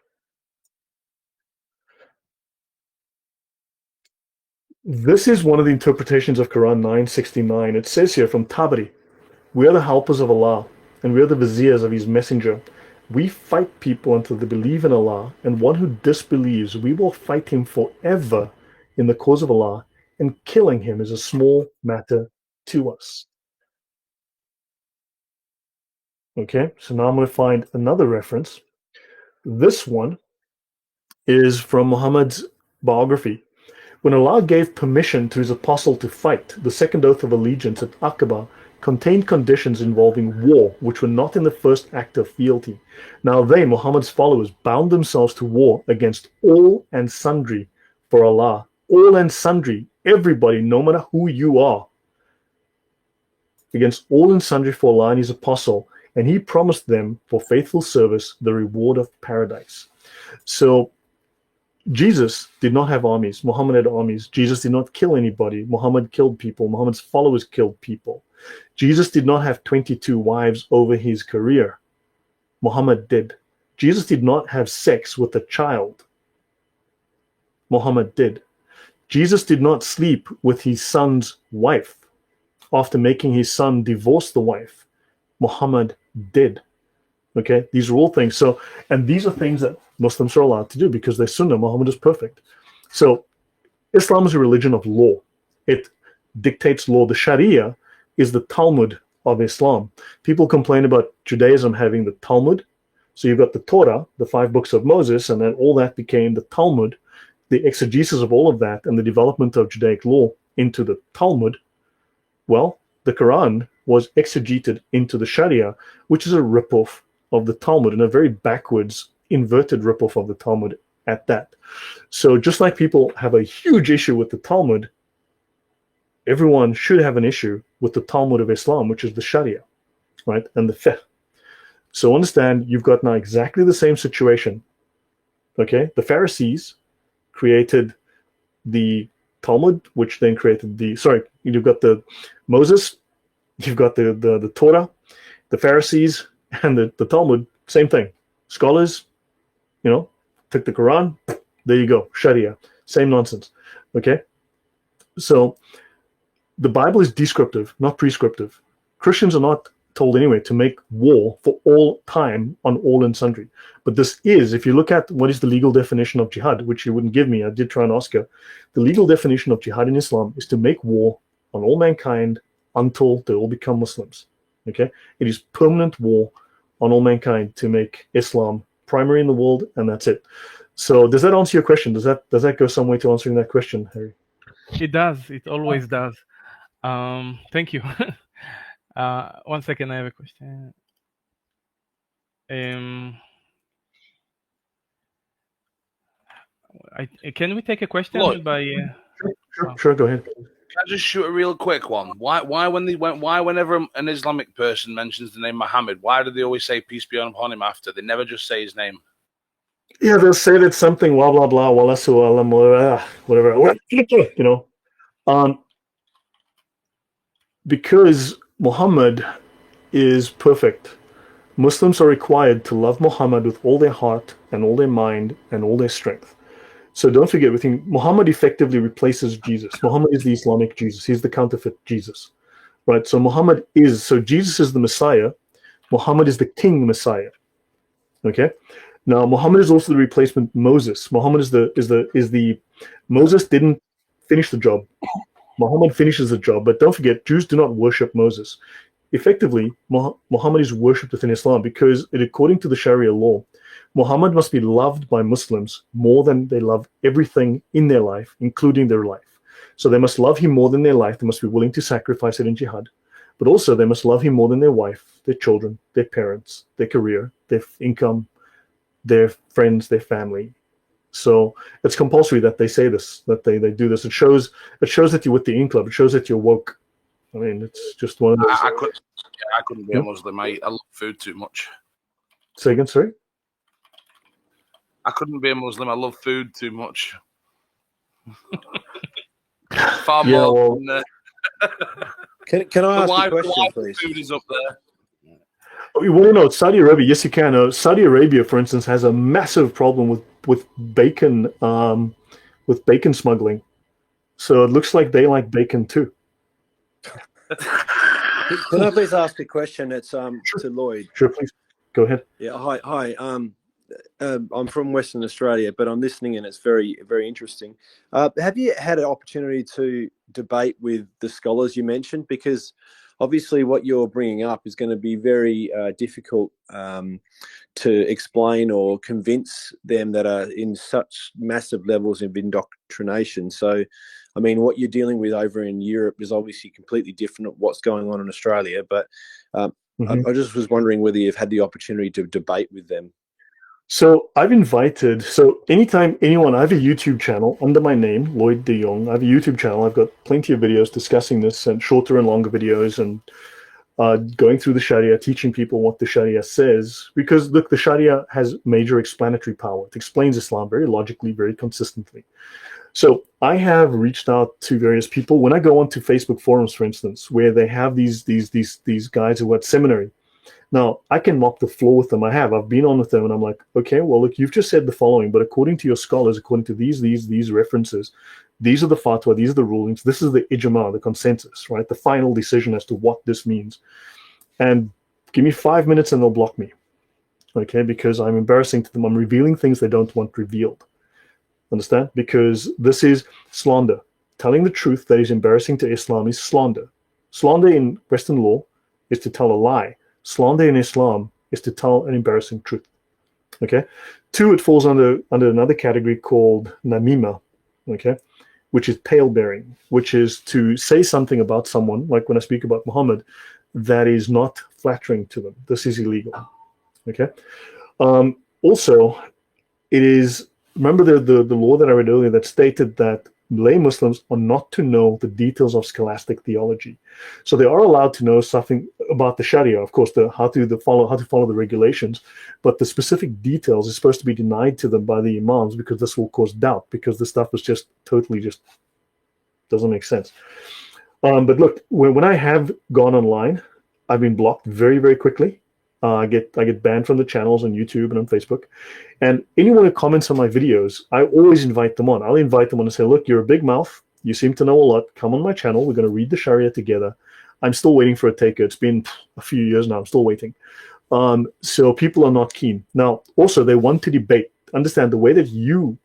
This is one of the interpretations of Quran 969. It says here from Tabari, we are the helpers of Allah, and we are the viziers of His messenger. We fight people until they believe in Allah, and one who disbelieves, we will fight him forever in the cause of Allah, and killing him is a small matter to us. Okay, so now I'm going to find another reference. This one is from Muhammad's biography. When Allah gave permission to His apostle to fight, the second oath of allegiance at Aqaba contained conditions involving war, which were not in the first act of fealty. Now they, Muhammad's followers, bound themselves to war against all and sundry for Allah. All and sundry, everybody, no matter who you are, against all and sundry for Allah and His apostle, and He promised them for faithful service the reward of paradise. So Jesus did not have armies. Muhammad had armies. Jesus did not kill anybody. Muhammad killed people. Muhammad's followers killed people. Jesus did not have 22 wives over his career. Muhammad did. Jesus did not have sex with a child. Muhammad did. Jesus did not sleep with his son's wife after making his son divorce the wife. Muhammad did. Okay, these are all things. So, and these are things that Muslims are allowed to do because they're Sunnah. Muhammad is perfect. So, Islam is a religion of law. It dictates law. The Sharia is the Talmud of Islam. People complain about Judaism having the Talmud. So you've got the Torah, the 5 books of Moses, and then all that became the Talmud, the exegesis of all of that, and the development of Judaic law into the Talmud. Well, the Quran was exegeted into the Sharia, which is a ripoff of the Talmud, and a very backwards, inverted ripoff of the Talmud at that. So just like people have a huge issue with the Talmud, everyone should have an issue with the Talmud of Islam, which is the Sharia, right, and the fiqh. So understand, you've got now exactly the same situation. Okay, the Pharisees created the Talmud, which then created you've got the Moses, you've got the Torah, the Pharisees, and the Talmud, same thing. Scholars, took the Quran, there you go, Sharia, same nonsense. Okay? So the Bible is descriptive, not prescriptive. Christians are not told anyway to make war for all time on all and sundry. But this is, if you look at what is the legal definition of jihad, which you wouldn't give me, I did try and ask her. The legal definition of jihad in Islam is to make war on all mankind until they all become Muslims. Okay? It is permanent war on all mankind to make Islam primary in the world, and that's it. So does that answer your question? Does that go some way to answering that question, Harry? It does. It always does. Thank you. 1 second, I have a question. Can we take a question by? Sure, go ahead. Can I just shoot a real quick one? Why whenever an Islamic person mentions the name Mohammed, why do they always say peace be upon him after? They never just say his name. Yeah, they'll say that something blah blah blah, whatever. Because Muhammad is perfect. Muslims are required to love Muhammad with all their heart and all their mind and all their strength. So don't forget, Muhammad effectively replaces Jesus. Muhammad is the Islamic Jesus. He's the counterfeit Jesus, right? So Jesus is the Messiah. Muhammad is the King Messiah. Okay. Now Muhammad is also the replacement Moses. Muhammad is the Moses didn't finish the job. Muhammad finishes the job, but don't forget, Jews do not worship Moses. Effectively, Muhammad is worshipped within Islam because, according to the Sharia law, Muhammad must be loved by Muslims more than they love everything in their life, including their life. So they must love him more than their life. They must be willing to sacrifice it in jihad. But also they must love him more than their wife, their children, their parents, their career, their income, their friends, their family. So it's compulsory that they say this, that they do this. It shows that you're with the in club. It shows that you're woke. I mean, it's just one of those. I couldn't be a Muslim. I love food too much. Say again, sorry? I couldn't be a Muslim. I love food too much. Far more than, Can I ask a question, please? Food is up there. You want to know Saudi Arabia? Yes, you can. Saudi Arabia, for instance, has a massive problem with bacon smuggling. So it looks like they like bacon too. Can I please ask a question? It's Sure. to Lloyd. Sure, please go ahead. Yeah, hi. I'm from Western Australia, but I'm listening and it's very, very interesting. Have you had an opportunity to debate with the scholars you mentioned? Because obviously what you're bringing up is going to be very difficult to explain or convince them that are in such massive levels of indoctrination. So, I mean, what you're dealing with over in Europe is obviously completely different from what's going on in Australia. But I just was wondering whether you've had the opportunity to debate with them. So anytime anyone, I have a YouTube channel under my name, Lloyd de Jong. I have a YouTube channel. I've got plenty of videos discussing this, and shorter and longer videos, and going through the Sharia, teaching people what the Sharia says. Because look, the Sharia has major explanatory power. It explains Islam very logically, very consistently. So I have reached out to various people. When I go onto Facebook forums, for instance, where they have these guys who are at seminary. Now, I can mop the floor with them. I've been on with them, and I'm like, okay, well, look, you've just said the following, but according to your scholars, according to these references, these are the fatwa, these are the rulings, this is the ijma, the consensus, right? The final decision as to what this means. And give me 5 minutes and they'll block me, okay? Because I'm embarrassing to them. I'm revealing things they don't want revealed. Understand? Because this is slander. Telling the truth that is embarrassing to Islam is slander. Slander in Western law is to tell a lie. Slander in Islam is to tell an embarrassing truth. Okay. 2, it falls under another category called namima, okay, which is tale-bearing, which is to say something about someone, like when I speak about Muhammad, that is not flattering to them. This is illegal. Okay. Also, it is, remember the law that I read earlier that stated that lay Muslims are not to know the details of scholastic theology. So they are allowed to know something about the Sharia, of course, how to follow the regulations, but the specific details is supposed to be denied to them by the imams because this will cause doubt, because the stuff is just totally just Doesn't make sense. But look, when I have gone online, I've been blocked very, very quickly. I get banned from the channels on YouTube and on Facebook. And anyone who comments on my videos, I always invite them on. I'll invite them on and say, look, you're a big mouth. You seem to know a lot. Come on my channel. We're going to read the Sharia together. I'm still waiting for a taker. It's been a few years now. I'm still waiting. So people are not keen. Now, also, they want to debate. Understand the way that you...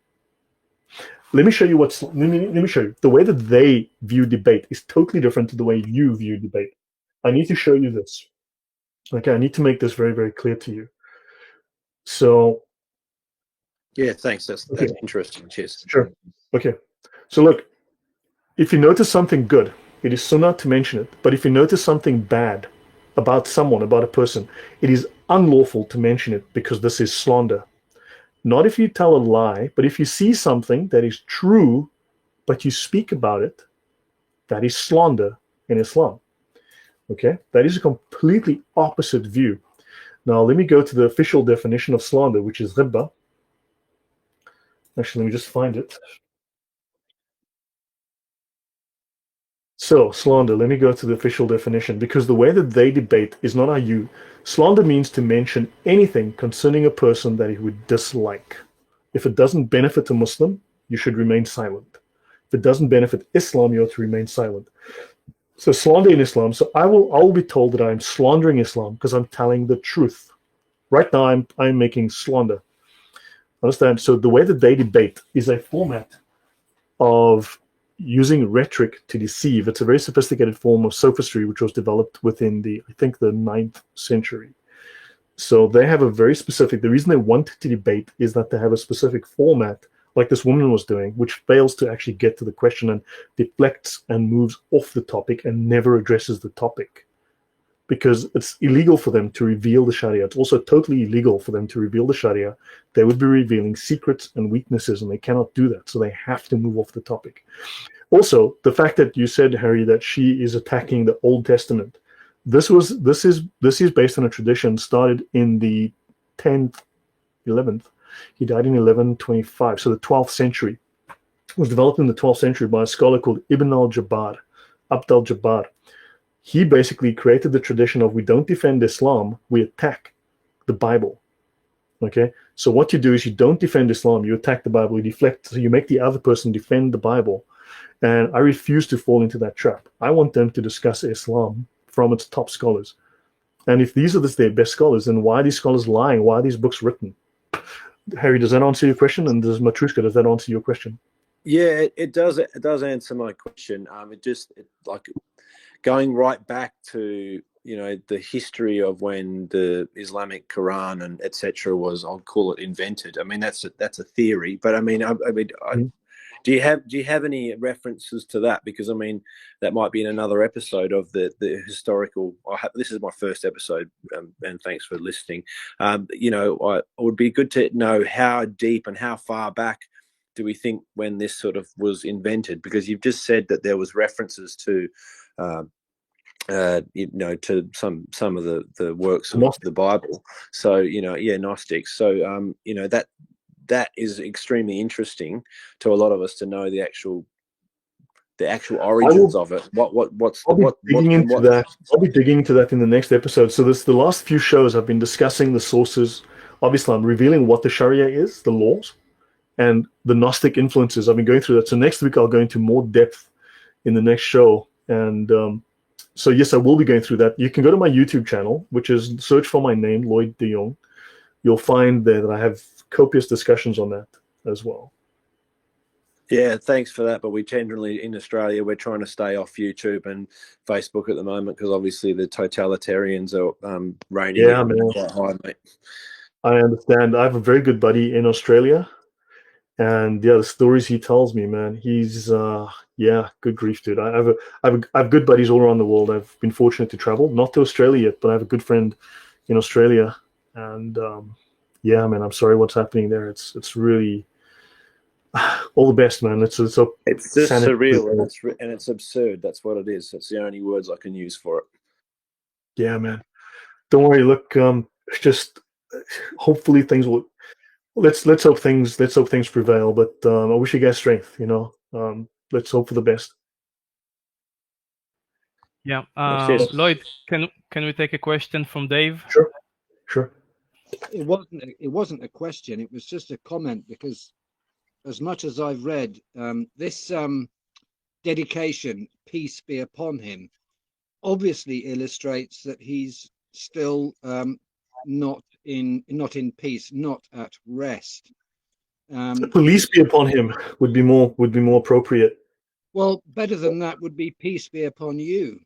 Let me show you let me show you. The way that they view debate is totally different to the way you view debate. I need to show you this. Okay, I need to make this very, very clear to you. So... Yeah, thanks. That's interesting. Cheers. Sure. Okay. So look, if you notice something good, it is sunnah to mention it. But if you notice something bad about someone, about a person, it is unlawful to mention it because this is slander. Not if you tell a lie, but if you see something that is true, but you speak about it, that is slander in Islam. Okay? That is a completely opposite view. Now, let me go to the official definition of slander, which is ghibba. Actually, let me just find it. So, slander, let me go to the official definition, because the way that they debate is not how you. Slander means to mention anything concerning a person that you would dislike. If it doesn't benefit a Muslim, you should remain silent. If it doesn't benefit Islam, you ought to remain silent. So slander in Islam, so I will be told that I'm slandering Islam because I'm telling the truth. Right now, I'm making slander. Understand? So the way that they debate is a format of using rhetoric to deceive. It's a very sophisticated form of sophistry, which was developed within the 9th century. So they have a very specific, the reason they want to debate is that they have a specific format, like this woman was doing, which fails to actually get to the question and deflects and moves off the topic and never addresses the topic. Because it's illegal for them to reveal the Sharia. It's also totally illegal for them to reveal the Sharia. They would be revealing secrets and weaknesses, and they cannot do that. So they have to move off the topic. Also, the fact that you said, Harry, that she is attacking the Old Testament, this is based on a tradition started in the 10th, 11th. He died in 1125, so the 12th century. It was developed in the 12th century by a scholar called Ibn al-Jabbar, Abd al-Jabbar. He basically created the tradition of we don't defend Islam, we attack the Bible. Okay? So what you do is you don't defend Islam, you attack the Bible, you deflect, so you make the other person defend the Bible. And I refuse to fall into that trap. I want them to discuss Islam from its top scholars. And if these are their best scholars, then why are these scholars lying? Why are these books written? Harry, does that answer your question? And does Matrushka, does that answer your question? Yeah, it does. It does answer my question. Like going right back to the history of when the Islamic Quran and etc. was, I'll call it, invented. I mean that's a theory, but I mean do you have any references to that? Because I mean that might be in another episode of the historical. This is my first episode, and thanks for listening. It would be good to know how deep and how far back do we think when this sort of was invented? Because you've just said that there was references to to some of the works of the Bible. So Gnostics. So that is extremely interesting to a lot of us to know the actual origins of it. I'll be digging into that in the next episode. So the last few shows I've been discussing the sources of Islam, revealing what the Sharia is, the laws, and the Gnostic influences. I've been going through that. So next week I'll go into more depth in the next show. And so yes, I will be going through that. You can go to my YouTube channel, which is search for my name, Lloyd de Jong. You'll find there that I have copious discussions on that as well. Yeah, thanks for that. But we generally, in Australia, we're trying to stay off YouTube and Facebook at the moment because obviously the totalitarians are reigning quite high, mate. I understand. I have a very good buddy in Australia. And the stories he tells me, man, he's good grief, dude. I have good buddies all around the world. I've been fortunate to travel, not to Australia yet, but I have a good friend in Australia. And man, I'm sorry what's happening there. It's really all the best, man. It's just surreal and it's absurd. That's what it is. That's the only words I can use for it. Yeah, man. Don't worry. Look, just hopefully things will. Let's hope things prevail. But I wish you guys strength. Let's hope for the best. Yeah. Cheers. Lloyd, can we take a question from Dave? Sure, sure. It wasn't a question. It was just a comment, because as much as I've read, this dedication, peace be upon him, obviously illustrates that he's still not in peace, not at rest. Police be upon him would be more appropriate. Well, better than that would be peace be upon you.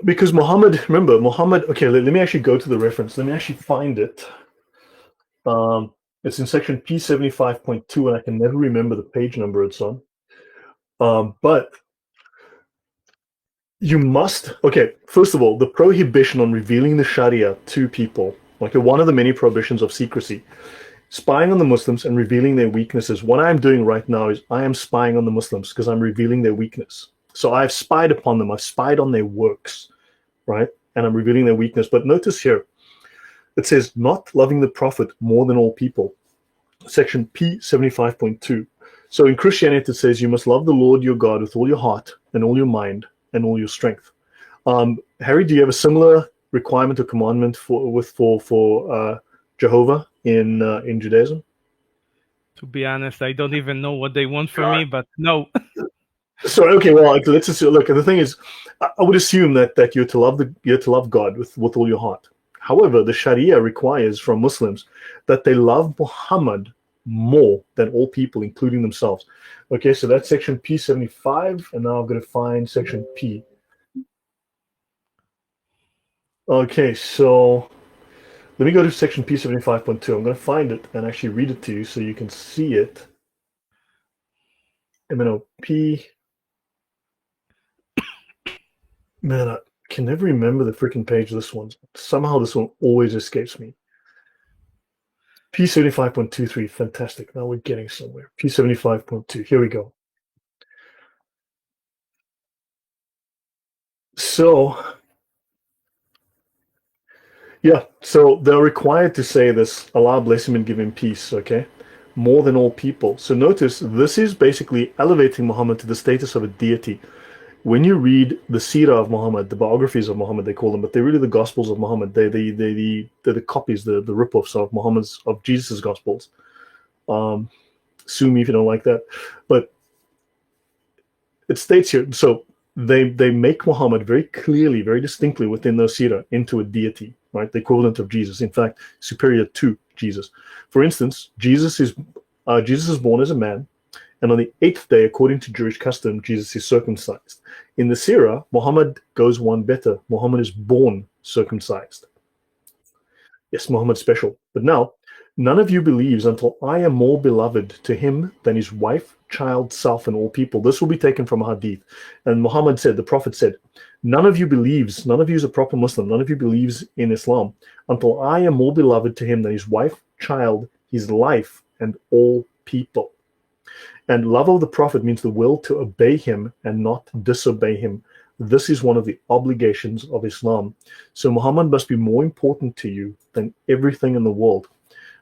Because Muhammad, remember Muhammad. Okay, let me actually go to the reference. Let me actually find it. It's in section P75.2, and I can never remember the page number it's on. But you must. Okay, first of all, the prohibition on revealing the Sharia to people, like one of the many prohibitions of secrecy, spying on the Muslims and revealing their weaknesses. What I'm doing right now is I am spying on the Muslims because I'm revealing their weakness. So I've spied upon them. I've spied on their works, right? And I'm revealing their weakness. But notice here, it says not loving the Prophet more than all people. Section P75.2. So in Christianity, it says you must love the Lord your God with all your heart and all your mind and all your strength. Harry, do you have a similar requirement or commandment for Jehovah in Judaism? To be honest, I don't even know what they want from me, but no. So okay, well, let's just look. The thing is, I would assume that you're to love God with all your heart. However, the Sharia requires from Muslims that they love Muhammad more than all people, including themselves. Okay, so that's section P75, and now I'm going to find section P. Okay, so let me go to section P75.2. I'm going to find it and actually read it to you so you can see it. MNOP. Man, I can never remember the freaking page of this one. Somehow this one always escapes me. P75.23, fantastic. Now we're getting somewhere. P75.2, here we go. So, yeah, so they're required to say this, Allah bless him and give him peace, okay? More than all people. So notice, this is basically elevating Muhammad to the status of a deity. When you read the Sirah of Muhammad, the biographies of Muhammad, they call them, but they're really the Gospels of Muhammad. They're the copies, the rip-offs of Jesus' Gospels. Sue me if you don't like that. But it states here, so they make Muhammad very clearly, very distinctly within those Sirah into a deity, right? The equivalent of Jesus. In fact, superior to Jesus. For instance, Jesus is born as a man, and on the 8th day, according to Jewish custom, Jesus is circumcised. In the Sirah, Muhammad goes one better. Muhammad is born circumcised. Yes, Muhammad's special. But now, none of you believes until I am more beloved to him than his wife, child, self, and all people. This will be taken from a hadith. And Muhammad said, the Prophet said, none of you believes, none of you is a proper Muslim, none of you believes in Islam until I am more beloved to him than his wife, child, his life, and all people. And love of the Prophet means the will to obey him and not disobey him. This is one of the obligations of Islam. So Muhammad must be more important to you than everything in the world,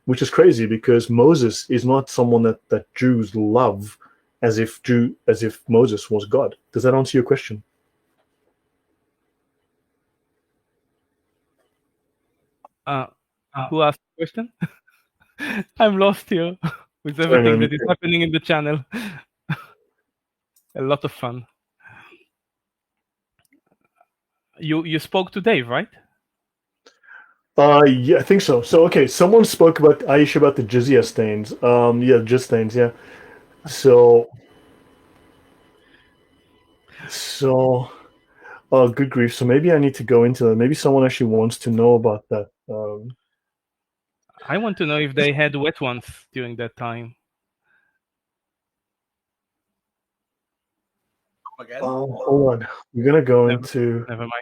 which is crazy because Moses is not someone that Jews love as if Moses was God. Does that answer your question? Who asked the question? I'm lost here with everything that is happening in the channel. A lot of fun. You spoke to Dave, right? Yeah, I think so. So okay, someone spoke about Aisha about the jizya stains. Yeah, jizya stains. Yeah. So, oh, good grief. So maybe I need to go into that. Maybe someone actually wants to know about that. I want to know if they had wet ones during that time. Again? Hold on. We're gonna go into. Never mind.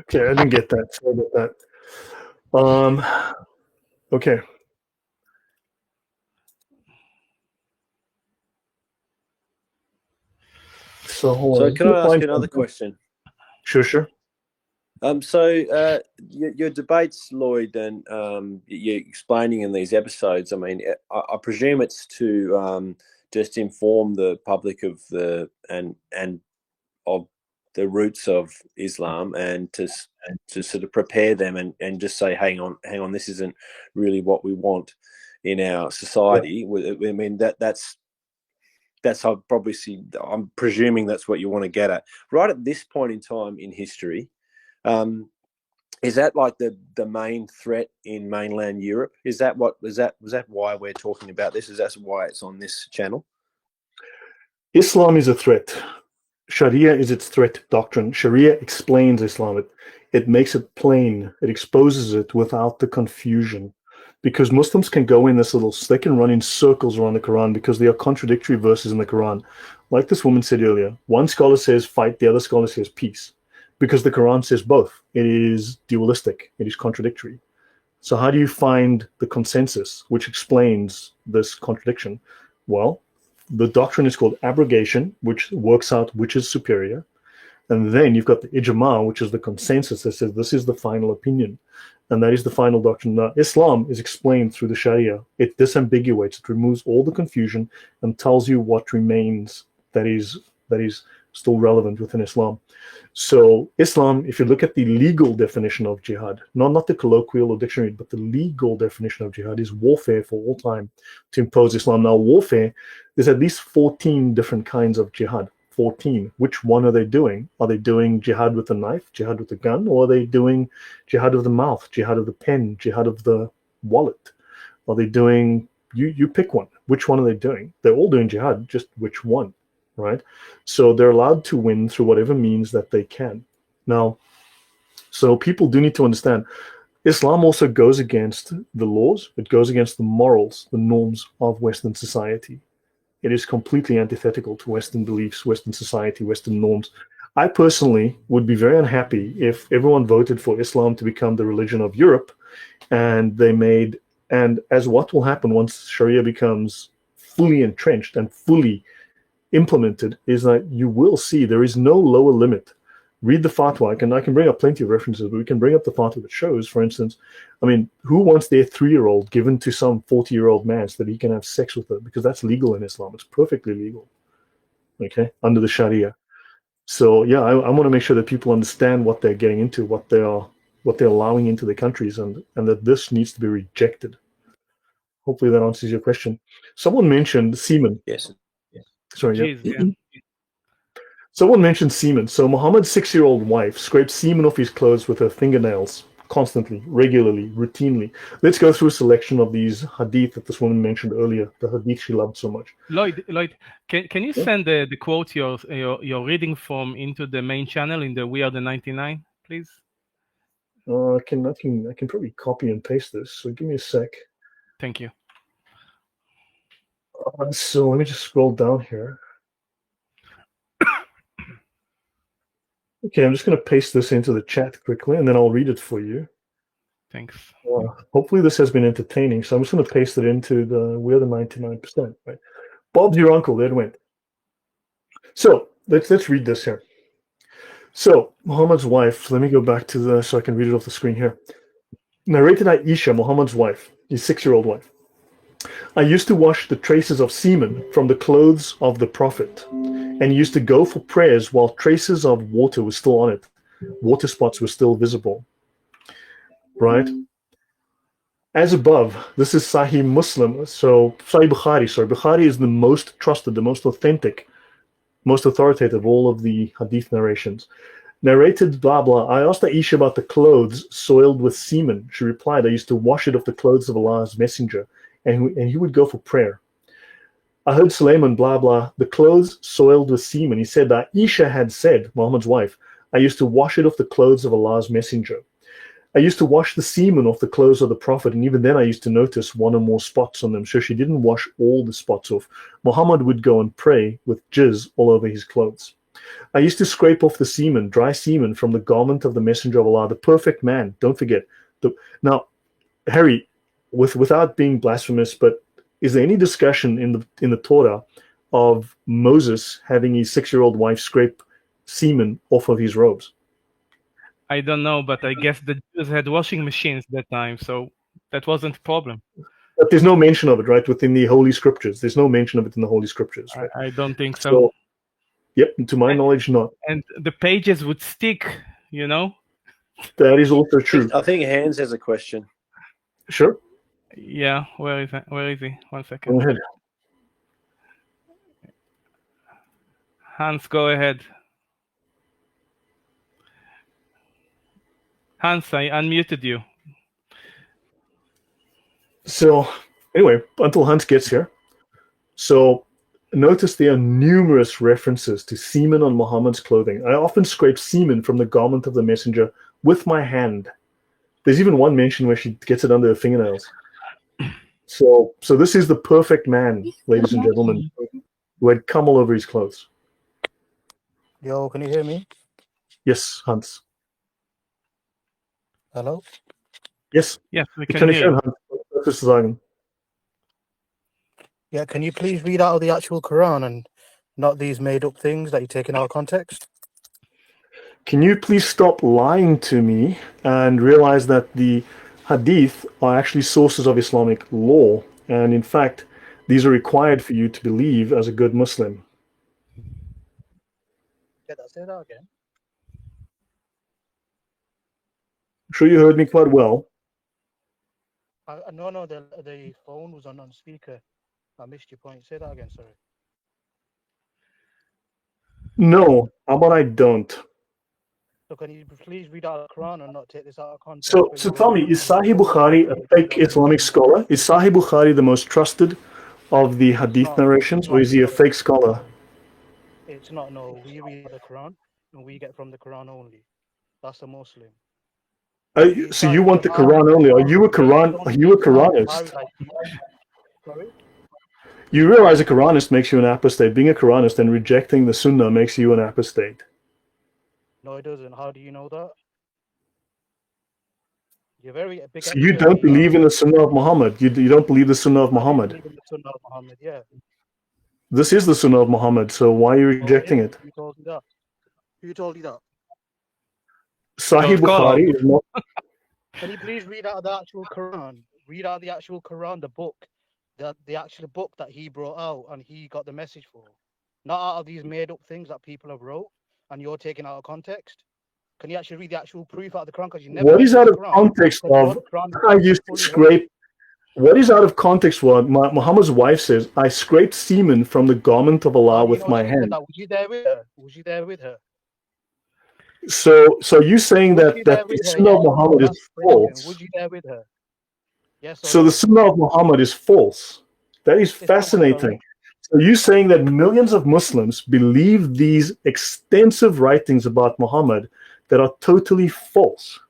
Okay, I didn't get that. Sorry about that. Okay. So hold on. So can I ask another question? Sure. So your debates, Lloyd, and you're explaining in these episodes. I mean, I presume it's to just inform the public of the and of the roots of Islam, and to sort of prepare them and just say, hang on, this isn't really what we want in our society. I mean, that's I'll probably see. I'm presuming that's what you want to get at right at this point in time in history. Is that like the main threat in mainland Europe? Was that why we're talking about this? Is that why it's on this channel? Islam is a threat. Sharia is its threat doctrine. Sharia explains Islam. It makes it plain. It exposes it without the confusion. Because Muslims can go in they can run in circles around the Quran because there are contradictory verses in the Quran. Like this woman said earlier, one scholar says fight, the other scholar says peace. Because the Quran says both. It is dualistic. It is contradictory. So how do you find the consensus which explains this contradiction? Well, the doctrine is called abrogation, which works out which is superior. And then you've got the ijma, which is the consensus that says this is the final opinion. And that is the final doctrine. Now, Islam is explained through the Sharia. It disambiguates, it removes all the confusion and tells you what remains that is still relevant within Islam. So Islam, if you look at the legal definition of jihad, not the colloquial or dictionary, but the legal definition of jihad is warfare for all time to impose Islam. Now, warfare, there's at least 14 different kinds of jihad. 14. Which one are they doing? Are they doing jihad with a knife, jihad with a gun, or are they doing jihad of the mouth, jihad of the pen, jihad of the wallet? Are they doing, you pick one. Which one are they doing? They're all doing jihad, just which one, right? So they're allowed to win through whatever means that they can. Now, so people do need to understand, Islam also goes against the laws, it goes against the morals, the norms of Western society. It is completely antithetical to Western beliefs, Western society, Western norms. I personally would be very unhappy if everyone voted for Islam to become the religion of Europe, and as what will happen once Sharia becomes fully entrenched and fully implemented is that you will see there is no lower limit. Read the fatwa. I can bring up plenty of references, but we can bring up the fatwa that shows, for instance, I mean, who wants their 3-year-old given to some 40-year-old man so that he can have sex with her? Because that's legal in Islam. It's perfectly legal, okay, under the Sharia. So yeah, I want to make sure that people understand what they're getting into, what they're allowing into their countries, and that this needs to be rejected. Hopefully that answers your question. Someone mentioned semen. Yes. Sorry. Jeez, Yeah. yeah. Someone mentioned semen. So Muhammad's 6-year-old wife scraped semen off his clothes with her fingernails constantly, regularly, routinely. Let's go through a selection of these hadith that this woman mentioned earlier, the hadith she loved so much. Lloyd, can you send the quote you're reading from into the main channel in the We Are the 99, please? I can probably copy and paste this. So give me a sec. Thank you. So let me just scroll down here. Okay, I'm just going to paste this into the chat quickly, and then I'll read it for you. Thanks. Hopefully this has been entertaining. So I'm just going to paste it into we're the 99%. Right? Bob's your uncle. There it went. So let's read this here. So Muhammad's wife. Let me go back to so I can read it off the screen here. Narrated Aisha, Muhammad's wife, his 6-year-old wife. I used to wash the traces of semen from the clothes of the Prophet, and used to go for prayers while traces of water were still on it. Water spots were still visible. Right? As above, this is Sahih Muslim. So Sahih Bukhari. So Bukhari is the most trusted, the most authentic, most authoritative of all of the hadith narrations. Narrated blah blah. I asked Aisha about the clothes soiled with semen. She replied, I used to wash it off the clothes of Allah's messenger, and he would go for prayer. I heard Sulaiman blah blah, the clothes soiled with semen. He said that Aisha had said, Muhammad's wife, I used to wash it off the clothes of Allah's messenger. I used to wash the semen off the clothes of the Prophet, and even then I used to notice one or more spots on them. So she didn't wash all the spots off. Muhammad would go and pray with jizz all over his clothes. I used to scrape off the semen, dry semen, from the garment of the Messenger of Allah, the perfect man. Don't forget. Now, Harry, without being blasphemous, but is there any discussion in the Torah of Moses having his 6-year-old wife scrape semen off of his robes? I don't know, but I guess the Jews had washing machines that time, so that wasn't a problem. But there's no mention of it, right, within the Holy Scriptures. There's no mention of it in the Holy Scriptures, right? I don't think so. So, yep, to my knowledge, not. And the pages would stick, you know? That is also true. I think Hans has a question. Sure. Yeah, where is it? Where is he? 1 Go second. ahead. Hans, go ahead. Hans, I unmuted you. So, anyway, until Hans gets here. So, notice there are numerous references to semen on Muhammad's clothing. I often scrape semen from the garment of the messenger with my hand. There's even one mention where she gets it under her fingernails. So this is the perfect man, ladies and gentlemen, who had cum all over his clothes. Yo, can you hear me? Yes, Hans. Hello? Yes. Yes, we Ich can kann nicht hear hören, you. Hans. Was willst du sagen? Yeah, can you please read out of the actual Quran and not these made up things that you're taking out of context? Can you please stop lying to me and realize that the hadith are actually sources of Islamic law, and in fact, these are required for you to believe as a good Muslim. Say that again. I'm sure you heard me quite well. No, the phone was on speaker. I missed your point. Say that again, sorry. No, how about I don't? So can you please read out the Quran and not take this out of context? So tell me, is Sahih Bukhari a fake Islamic scholar? Is Sahih Bukhari the most trusted of the hadith narrations, or is he a fake scholar? It's not, no. We read the Quran and we get from the Quran only. That's a Muslim. So you want the Quran only? Are you a Quranist? Sorry? You realize a Quranist makes you an apostate. Being a Quranist and rejecting the Sunnah makes you an apostate. No, it doesn't. How do you know that? You're very big. So you don't believe in the Sunnah of Muhammad. You don't believe the Sunnah of Muhammad. I believe in the Sunnah of Muhammad, yeah. This is the Sunnah of Muhammad. So why are you rejecting it? Who told you that? Who told you that? Sahih Bukhari is not. Can you please read out the actual Quran? Read out the actual Quran, the book, the actual book that he brought out and he got the message for. Not out of these made up things that people have wrote and you're taking out of context. Can you actually read the actual proof out of the Quran? Because you never. What is out of context of I used to scrape? What is out of context? What Muhammad's wife says, I scraped semen from the garment of Allah with my hand. Was you there with her? Was you there with her? So you saying that the Sunnah of Muhammad is false? Was you there with her? Yes. So the Sunnah of Muhammad is false. That is fascinating. So you saying that millions of Muslims believe these extensive writings about Muhammad that are totally false?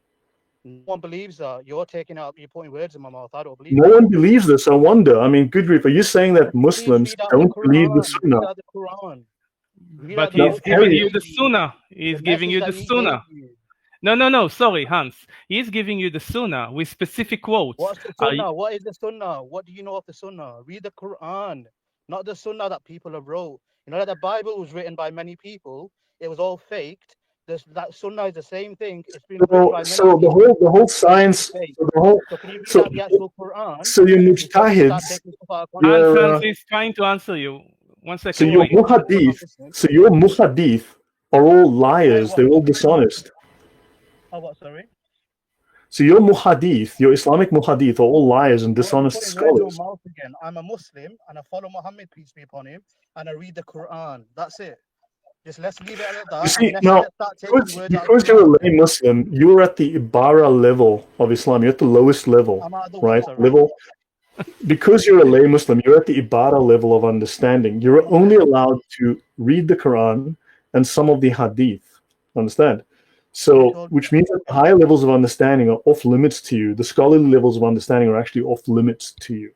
No one believes that. You're putting words in my mouth. I don't believe. No one believes this. I wonder. I mean, good grief. Are you saying that Muslims don't believe the Sunnah? Read out the Quran. But he's giving you the Sunnah. He's giving you the Sunnah. No. Sorry, Hans. He's giving you the Sunnah with specific quotes. What's the Sunnah? What is the Sunnah? What do you know of the Sunnah? Read the Quran, not the Sunnah that people have wrote. You know that the Bible was written by many people. It was all faked. That Sunnah is the same thing. It's been written by many people. The whole science. So can you read out the actual Quran? So your mujtahids. Hans is trying to answer you. 1 second. So your muhadith are all liars. They're all dishonest. Oh, what? Sorry. So your muhadith, your Islamic muhadith, are all liars and dishonest scholars. I'm a Muslim and I follow Mohammed, peace be upon him, and I read the Quran. That's it. Just let's leave it at that. You see, now, because you're a lay Muslim, you're at the Ibaha level of Islam. You're at the lowest level, right? Because you're a lay Muslim, you're at the Ibaha level of understanding. You're only allowed to read the Quran and some of the Hadith. Understand? So, which means that the higher levels of understanding are off limits to you. The scholarly levels of understanding are actually off limits to you.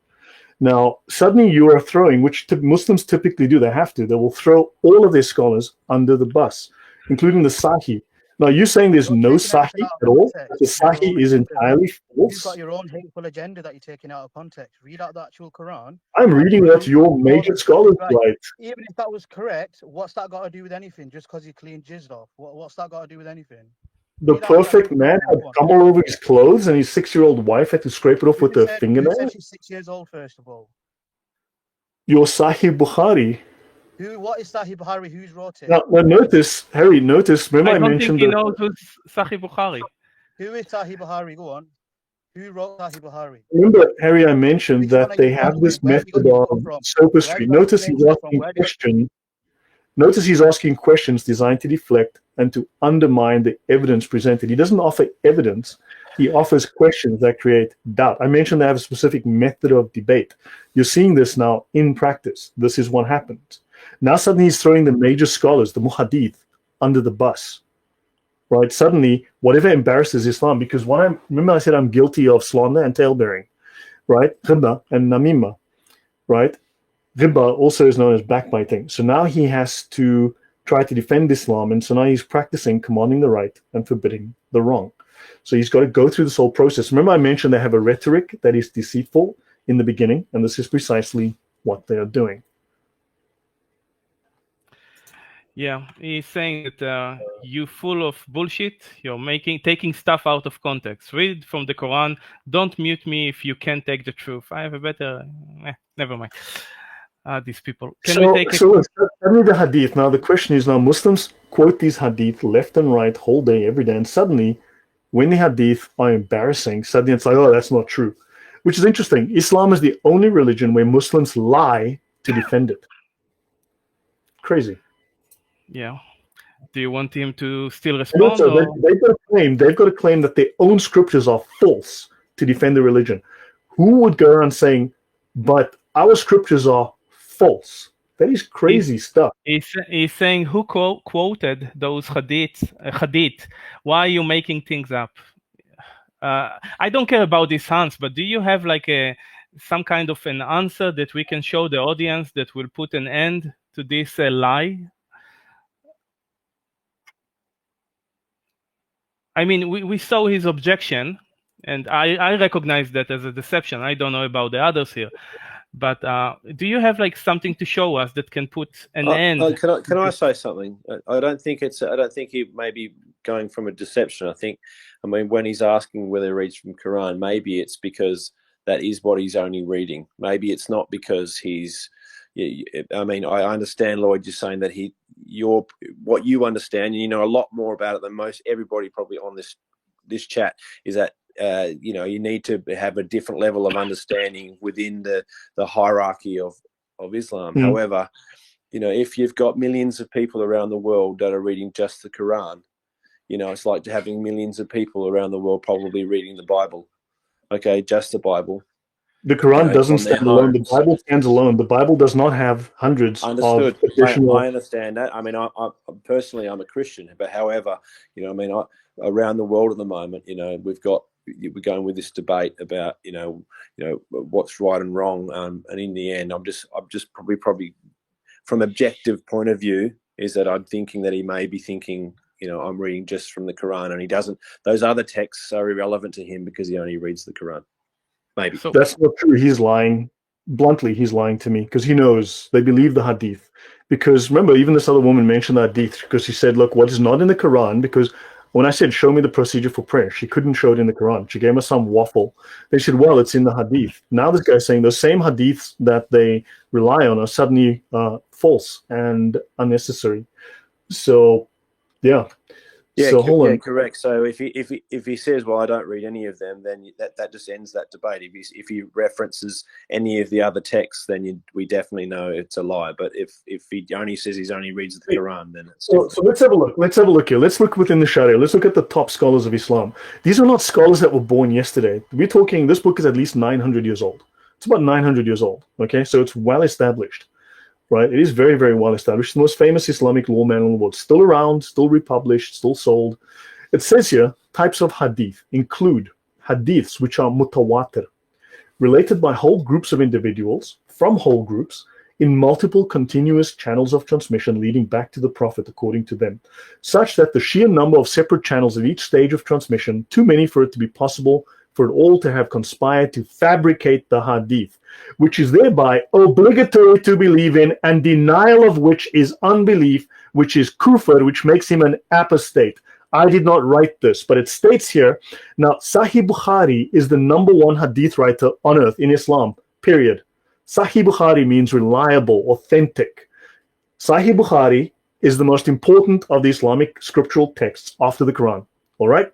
Now, suddenly you are throwing, which Muslims typically do, they have to, they will throw all of their scholars under the bus, including the Sahih. Now, you're saying there's no Sahih at all? The Sahih is entirely false? You've got your own hateful agenda that you're taking out of context. Read out the actual Quran. I'm reading what your major scholars write. Even if that was correct, what's that got to do with anything? Just because you clean jizzed off? What's that got to do with anything? the Read out the perfect actual man Quran. had Go on. cum all over his clothes, and his 6-year-old wife had to scrape it off with a Who fingernail. said she's 6 years old, first of all? Your Sahih Bukhari. What is Sahih Bukhari? Who's wrote it? Now notice, Harry, notice, remember I I don't mentioned think he that knows who's Sahih Bukhari. Who is Sahih Bukhari? Go on. Who wrote Sahih Bukhari? remember, Harry, I mentioned Which one that are they you have this quoting? Where have you got method your of book from? sophistry. Where have you got Notice he's information from? asking Where do you- questions. Notice he's asking questions designed to deflect and to undermine the evidence presented. He doesn't offer evidence. He offers questions that create doubt. I mentioned they have a specific method of debate. You're seeing this now in practice. This is what happens. Now suddenly he's throwing the major scholars, the muhaddith, under the bus. Right? Suddenly, whatever embarrasses Islam, because remember I said I'm guilty of slander and talebearing, right? Ghibba and namima, right? Ghibba also is known as backbiting. So now he has to try to defend Islam, and so now he's practicing commanding the right and forbidding the wrong. So he's got to go through this whole process. Remember I mentioned they have a rhetoric that is deceitful in the beginning, and this is precisely what they are doing. Yeah, he's saying that you full of bullshit. You're taking stuff out of context. Read from the Quran. Don't mute me if you can't take the truth. I have a better. Never mind. These people. Can we take? Tell me the hadith. Now the question is: now Muslims quote these hadith left and right, whole day, every day, and suddenly, when the hadith are embarrassing, suddenly it's like, oh, that's not true, which is interesting. Islam is the only religion where Muslims lie to defend it. Crazy. Yeah. Do you want him to still And respond? also, Or? they've got to claim that their own scriptures are false to defend the religion. Who would go around saying, but our scriptures are false? That is crazy stuff. He's saying, who quoted those hadith? Why are you making things up? I don't care about this, Hans, but do you have like some kind of an answer that we can show the audience that will put an end to this lie? I mean, we saw his objection, and I recognize that as a deception. I don't know about the others here, but do you have like something to show us that can put an end? Can I say something? I don't think he may be going from a deception. I mean, when he's asking whether he reads from Quran, maybe it's because that is what he's only reading. Maybe it's not because he's. I mean, I understand, Lloyd, you're saying that what you understand, and you know a lot more about it than most everybody probably on this chat, is that you need to have a different level of understanding within the hierarchy of Islam. However, if you've got millions of people around the world that are reading just the Quran, it's like having millions of people around the world probably reading the Bible. Okay, just the Bible. The Quran doesn't stand alone. The Bible stands alone. The Bible does not have hundreds of additional. I understand that. I mean, I personally, I'm a Christian, but however, around the world at the moment, we're going with this debate about, what's right and wrong, and in the end, I'm just probably from objective point of view, is that I'm thinking that he may be thinking, I'm reading just from the Quran, and he doesn't. Those other texts are irrelevant to him because he only reads the Quran. Maybe that's not true. He's lying. Bluntly, he's lying to me because he knows they believe the hadith. Because remember, even this other woman mentioned the hadith because she said, look, what is not in the Quran, because when I said, show me the procedure for prayer, she couldn't show it in the Quran. She gave us some waffle. They said, well, it's in the hadith. Now this guy's saying those same hadiths that they rely on are suddenly false and unnecessary. So, yeah. Yeah, so hold on. Correct. So if he says, well, I don't read any of them, then that just ends that debate. If he references any of the other texts, then we definitely know it's a lie. But if he only says he only reads the Quran, then it's so let's have a look. Let's have a look here. Let's look within the Sharia. Let's look at the top scholars of Islam. These are not scholars that were born yesterday. We're talking, this book is at least 900 years old. It's about 900 years old. Okay, so it's well established. Right, it is very, very well established. The most famous Islamic lawman in the world, still around, still republished, still sold. It says here, types of hadith include hadiths which are mutawatir, related by whole groups of individuals from whole groups in multiple continuous channels of transmission leading back to the Prophet according to them, such that the sheer number of separate channels at each stage of transmission, too many for it to be possible for it all to have conspired to fabricate the hadith, which is thereby obligatory to believe in, and denial of which is unbelief, which is kufr, which makes him an apostate. I did not write this, but it states here. Now, Sahih Bukhari is the #1 hadith writer on earth in Islam, period. Sahih Bukhari means reliable, authentic. Sahih Bukhari is the most important of the Islamic scriptural texts after the Quran. All right?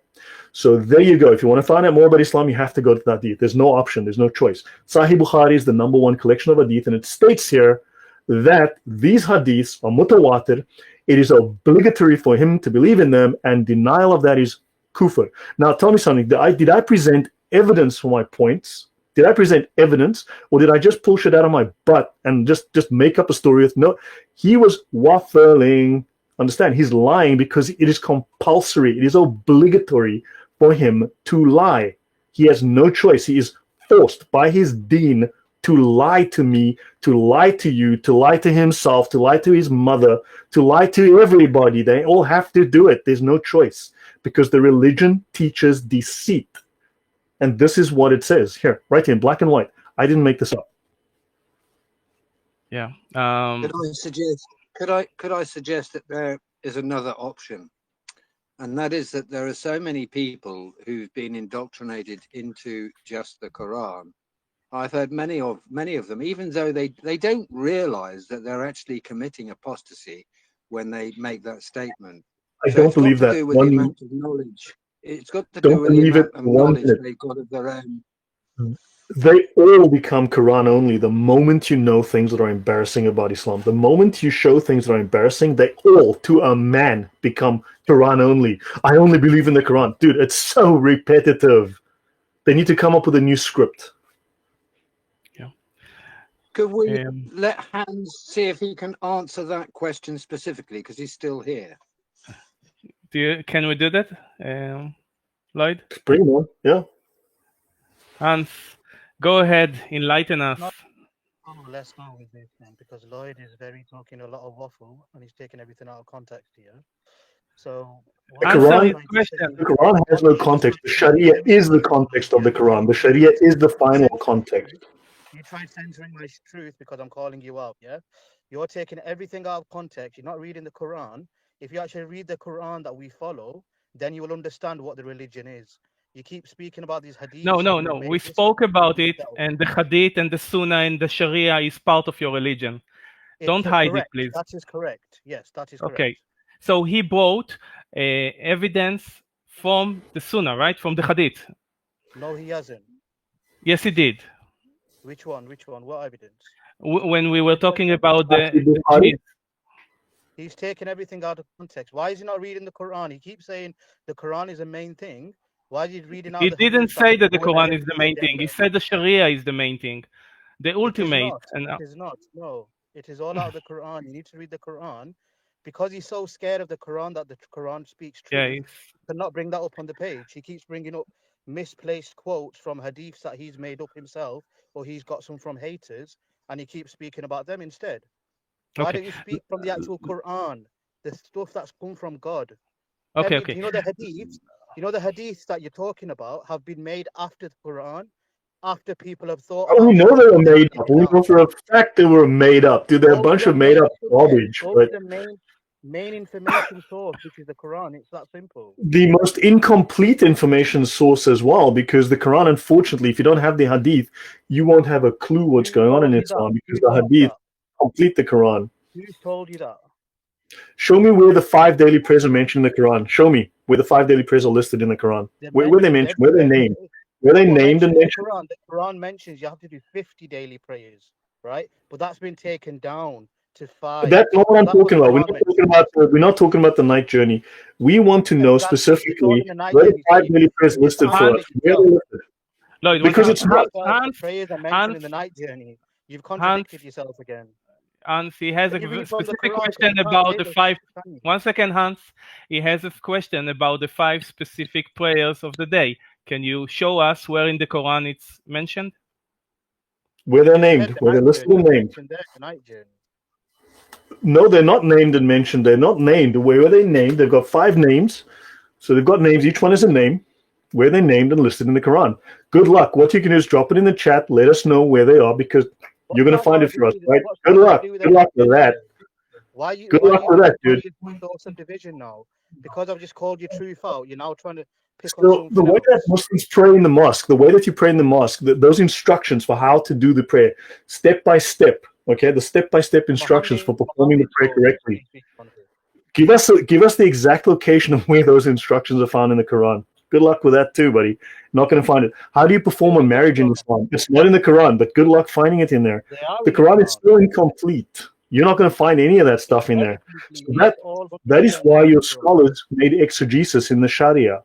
So there you go. If you want to find out more about Islam, you have to go to that hadith. There's no option. There's no choice. Sahih Bukhari is the #1 collection of hadith, and it states here that these hadiths are mutawatir. It is obligatory for him to believe in them, and denial of that is kufr. Now, tell me something. Did I present evidence for my points? Did I present evidence, or did I just pull shit out of my butt and just make up a story with no? He was waffling. Understand? He's lying because it is compulsory. It is obligatory for him to lie. He has no choice. He is forced by his deen to lie to me, to lie to you, to lie to himself, to lie to his mother, to lie to everybody. They all have to do it. There's no choice because the religion teaches deceit. And this is what it says here, right here in black and white. I didn't make this up. Yeah. Could I suggest that there is another option? And that is that there are so many people who've been indoctrinated into just the Quran. I've heard many of them, even though they don't realize that they're actually committing apostasy when they make that statement. I don't believe that. The amount of knowledge. It's got to do with the amount of knowledge they've got of their own. They all become Quran only the moment you know things that are embarrassing about Islam. The moment you show things that are embarrassing, they all, to a man, become Quran only. I only believe in the Quran. Dude, it's so repetitive. They need to come up with a new script. Could we let Hans see if he can answer that question specifically, because he's still here? Can we do that, Lloyd? Bring on, yeah. Hans, go ahead, enlighten us. Let's go with this then, because Lloyd is talking a lot of waffle and he's taking everything out of context here. So the Quran has no context. The Sharia is the context of the Quran. The Sharia is the final context. You tried censoring my truth because I'm calling you out, yeah? You're taking everything out of context. You're not reading the Quran. If you actually read the Quran that we follow, then you will understand what the religion is. You keep speaking about these hadiths. No. We spoke about it, and the hadith and the sunnah and the sharia is part of your religion. Don't hide it, please. That is correct. Yes, that is correct. Okay. So he brought evidence from the sunnah, right? From the hadith. No, he hasn't. Yes, he did. Which one? What evidence? When we were talking about the hadith. He's taken everything out of context. Why is he not reading the Quran? He keeps saying the Quran is the main thing. Why is he reading out? He didn't say that the Quran is the main thing. He said the Sharia is the main thing, the ultimate. It is not. No, it is all out of the Quran. You need to read the Quran because he's so scared of the Quran that the Quran speaks truth. Yeah, cannot bring that up on the page. He keeps bringing up misplaced quotes from hadiths that he's made up himself, or he's got some from haters, and he keeps speaking about them instead. Why don't you speak from the actual Quran, the stuff that's come from God? Okay. You know the hadiths that you're talking about have been made after the Quran, after people have thought. Oh, we know they were made up. We know for a fact they were made up. Dude, they're a bunch of made up garbage. But the main information source, which is the Quran, it's that simple. The most incomplete information source as well, because the Quran, unfortunately, if you don't have the hadith, you won't have a clue what's going on in Islam, because the hadith complete the Quran. Who told you that? Show me where the 5 daily prayers are mentioned in the Quran. Show me where the 5 daily prayers are listed in the Quran. Where they mentioned, where they named. Where they named and mentioned. The Quran mentions you have to do 50 daily prayers, right? But that's been taken down to 5. That's not what I'm talking about. We're not talking about the night journey. We want to know specifically where the 5 daily prayers listed for us. Where are they listed? Lloyd, because it's not. Prayers are mentioned in the night journey. You've contradicted yourself again. Hans, he has a specific question about the 5. 1 second, Hans. He has a question about the 5 specific prayers of the day. Can you show us where in the Quran it's mentioned? Where they're named, where they're listed and named. No, they're not named and mentioned. They're not named. Where are they named? They've got 5 names. So they've got names. Each one is a name. Where they're named and listed in the Quran. Good luck. What you can do is drop it in the chat. Let us know where they are, because you're going to find it for us, right? Good luck. Good luck with that. Why you Good why luck you with that, dude. source of division now? Because I've just called your truth out, you're now trying to pick on So the something way that else. Muslims pray in the mosque, the way that you pray in the mosque, those instructions for how to do the prayer, step by step, okay, the step-by-step instructions for performing the prayer correctly. Give us the exact location of where those instructions are found in the Quran. Good luck with that too, buddy. Not going to find it. How do you perform a marriage in Islam? It's not in the Quran, but good luck finding it in there. They are The in the Quran is Quran. still incomplete. You're not going to find any of that stuff in there. So that is why your scholars made exegesis in the Sharia.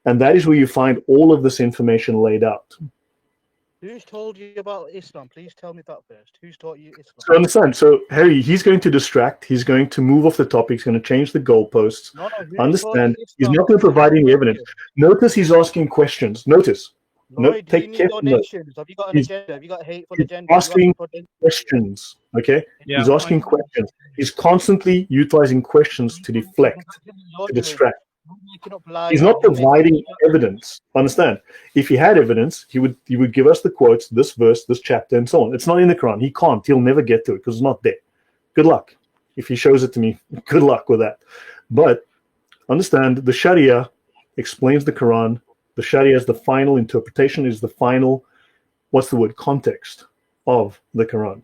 And that is where you find all of this information laid out. Who's told you about Islam? Please tell me that first. Who's taught you Islam? So understand. So Harry, he's going to distract. He's going to move off the topic. He's going to change the goalposts. No, who Understand. taught you He's Islam? not going to provide any evidence. Notice he's asking questions. Notice. No, do you Take need careful note. donations? Have you got an agenda? Have you got a hateful He's agenda? asking questions. Okay. Yeah. He's asking questions. He's constantly utilizing questions to deflect, to distract. He's not providing evidence. Understand? If he had evidence, he would give us the quotes, this verse, this chapter, and so on. It's not in the Quran. He can't. He'll never get to it because it's not there. Good luck. If he shows it to me, good luck with that. But understand, the Sharia explains the Quran. The Sharia is the final interpretation, is the final, what's the word, context of the Quran.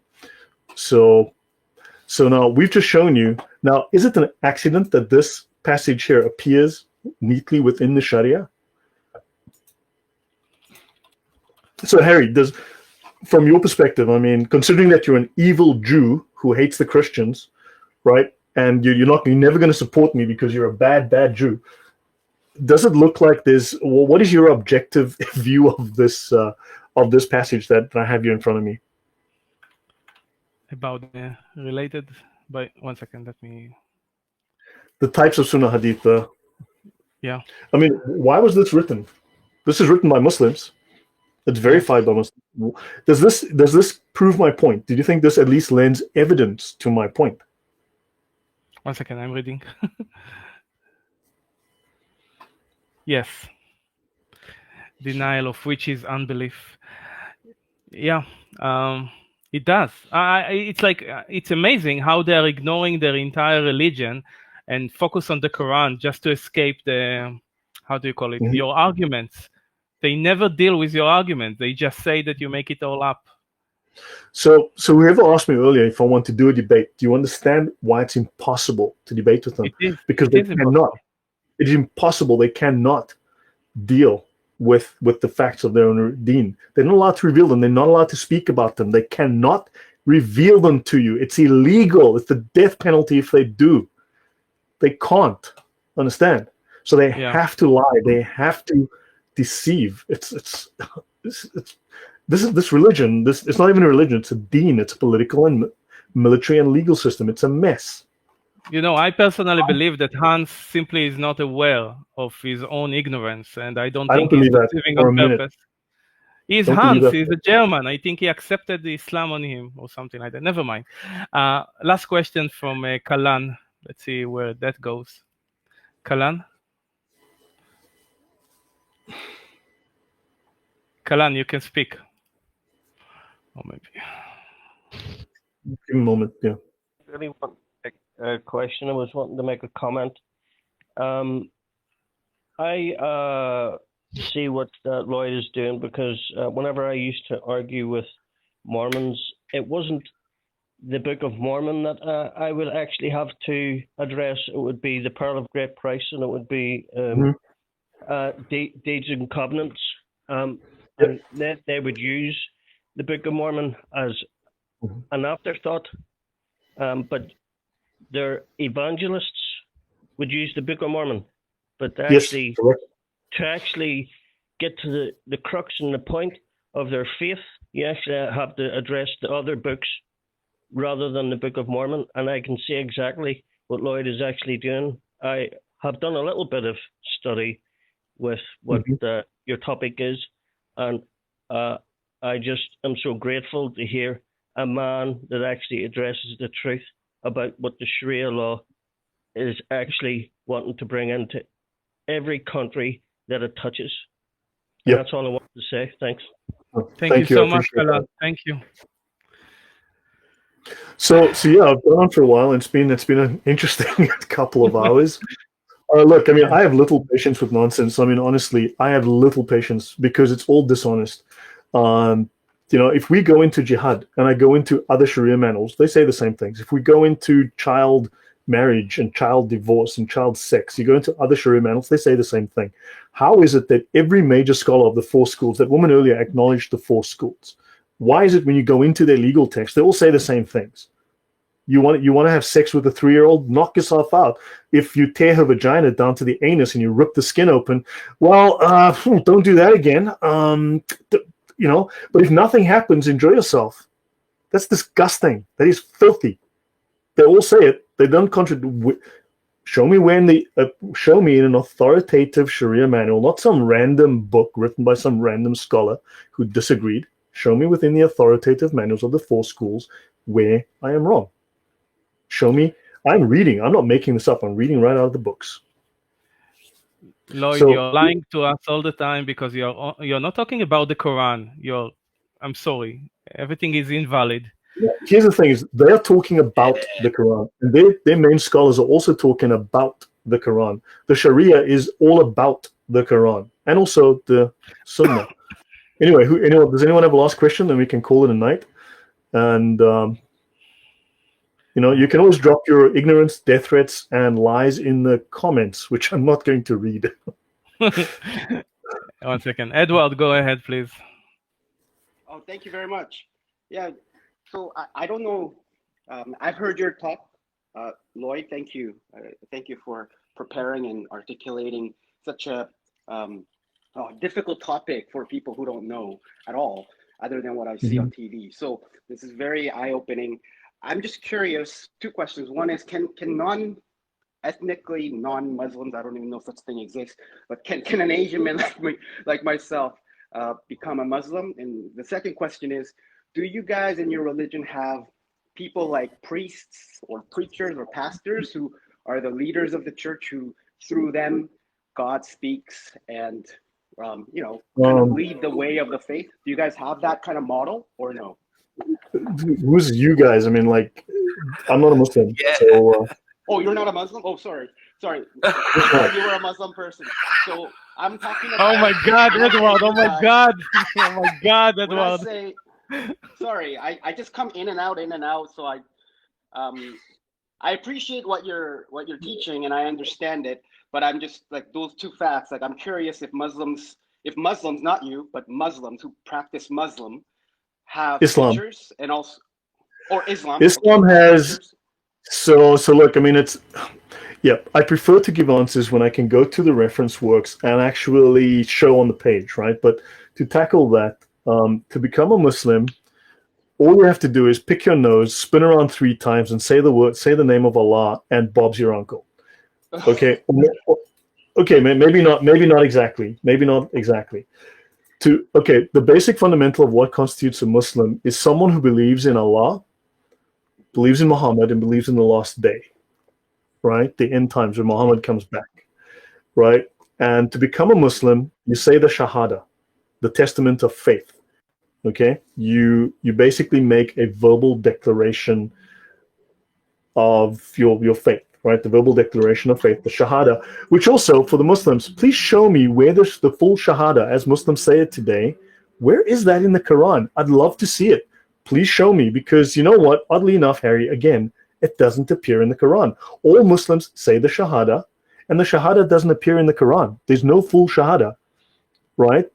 So now we've just shown you. Now, is it an accident that this passage here appears neatly within the Sharia? So Harry, from your perspective, I mean, considering that you're an evil Jew who hates the Christians, right? And you're never going to support me because you're a bad Jew. Does it look like what is your objective view of this passage that I have here in front of me? About related, but 1 second, let me. The types of Sunnah Hadith. Yeah. I mean, why was this written? This is written by Muslims. It's verified by Muslims. Does this prove my point? Did you think this at least lends evidence to my point? 1 second, I'm reading. Yes. Denial of which is unbelief. Yeah. It does. It's like it's amazing how they are ignoring their entire religion and focus on the Quran just to escape the, how do you call it, your arguments. They never deal with your argument. They just say that you make it all up. So whoever asked me earlier if I want to do a debate, do you understand why it's impossible to debate with them? Because they cannot. It is impossible. They cannot deal with the facts of their own deen. They're not allowed to reveal them. They're not allowed to speak about them. They cannot reveal them to you. It's illegal. It's the death penalty if they do. They can't. Understand? So they have to lie. They have to deceive. This religion. It's not even a religion. It's a deen. It's a political and military and legal system. It's a mess. You know, I personally believe that Hans simply is not aware of his own ignorance, and I don't think he's deceiving on purpose. He's Hans. He's a German. I think he accepted the Islam on him or something like that. Never mind. Last question from Kalan. Let's see where that goes. Kalan? Kalan, you can speak. Or maybe. Give me a moment, yeah. I really want a question. I was wanting to make a comment. I see what Lloyd is doing because whenever I used to argue with Mormons, it wasn't the Book of Mormon that I would actually have to address. It would be the Pearl of Great Price, and it would be Deeds and Covenants. And they would use the Book of Mormon as an afterthought, but their evangelists would use the Book of Mormon. But to actually get to the crux and the point of their faith, you actually have to address the other books rather than the Book of Mormon. And I can see exactly what Lloyd is actually doing. I have done a little bit of study with what your topic is, and I just am so grateful to hear a man that actually addresses the truth about what the Sharia law is actually wanting to bring into every country that it touches. And that's all I wanted to say. Thanks. Thank you so much, Kalan. Thank you. So yeah, I've gone on for a while, and it's been an interesting couple of hours. Look, I mean, I have little patience with nonsense. I mean, honestly, I have little patience because it's all dishonest. Um, if we go into jihad and I go into other Sharia manuals, they say the same things. If we go into child marriage and child divorce and child sex, you go into other Sharia manuals, they say the same thing. How is it that every major scholar of the four schools, that woman earlier acknowledged the four schools? Why is it when you go into their legal text, they all say the same things? You want to have sex with a 3-year-old? Knock yourself out. If you tear her vagina down to the anus and you rip the skin open, well, don't do that again. But if nothing happens, enjoy yourself. That's disgusting. That is filthy. They all say it. They don't contradict. Show me show me in an authoritative Sharia manual, not some random book written by some random scholar who disagreed. Show me within the authoritative manuals of the four schools where I am wrong. Show me. I'm reading. I'm not making this up. I'm reading right out of the books. Lloyd, So- you're lying to us all the time because you're not talking about the Quran. I'm sorry. Everything is invalid. Here's the thing: is they're talking about the Quran, and their main scholars are also talking about the Quran. The Sharia is all about the Quran, and also the Sunnah. Anyway, does anyone have a last question? Then we can call it a night. And you can always drop your ignorance, death threats, and lies in the comments, which I'm not going to read. 1 second. Edward, go ahead, please. Oh, thank you very much. Yeah, so I don't know. I've heard your talk, Lloyd. Thank you. Thank you for preparing and articulating such a difficult topic for people who don't know at all, other than what I see on TV. So this is very eye-opening. I'm just curious, 2 questions. One is, can ethnically non-Muslims, I don't even know if such thing exists, but can an Asian man like myself become a Muslim? And the second question is, do you guys in your religion have people like priests or preachers or pastors who are the leaders of the church, who through them God speaks and kind of lead the way of the faith? Do you guys have that kind of model or no? Who's you guys? I mean, I'm not a Muslim. Yeah. So, oh, you're not a Muslim? Oh, sorry. I thought you were a Muslim person. So I'm talking about... Oh my God, Edward! Oh my God! Oh my God, Edward! When I say... Sorry, I just come in and out. So I appreciate what you're teaching, and I understand it. But I'm just like those 2 facts. Like, I'm curious if Muslims, not you, but Muslims who practice Muslim, have Islam. teachers, and also, or Islam. Islam has. So look, I mean, I prefer to give answers when I can go to the reference works and actually show on the page, right? But to tackle that, to become a Muslim, all you have to do is pick your nose, spin around 3 times, and say the name of Allah, and Bob's your uncle. Okay. Okay, maybe not exactly. The basic fundamental of what constitutes a Muslim is someone who believes in Allah, believes in Muhammad, and believes in the last day, right? The end times when Muhammad comes back, right? And to become a Muslim, you say the Shahada, the testament of faith, okay? You basically make a verbal declaration of your faith, right? The verbal declaration of faith, the Shahada, which also, for the Muslims, please show me where the full Shahada, as Muslims say it today, where is that in the Quran? I'd love to see it. Please show me, because you know what? Oddly enough, Harry, again, it doesn't appear in the Quran. All Muslims say the Shahada, and the Shahada doesn't appear in the Quran. There's no full Shahada, right?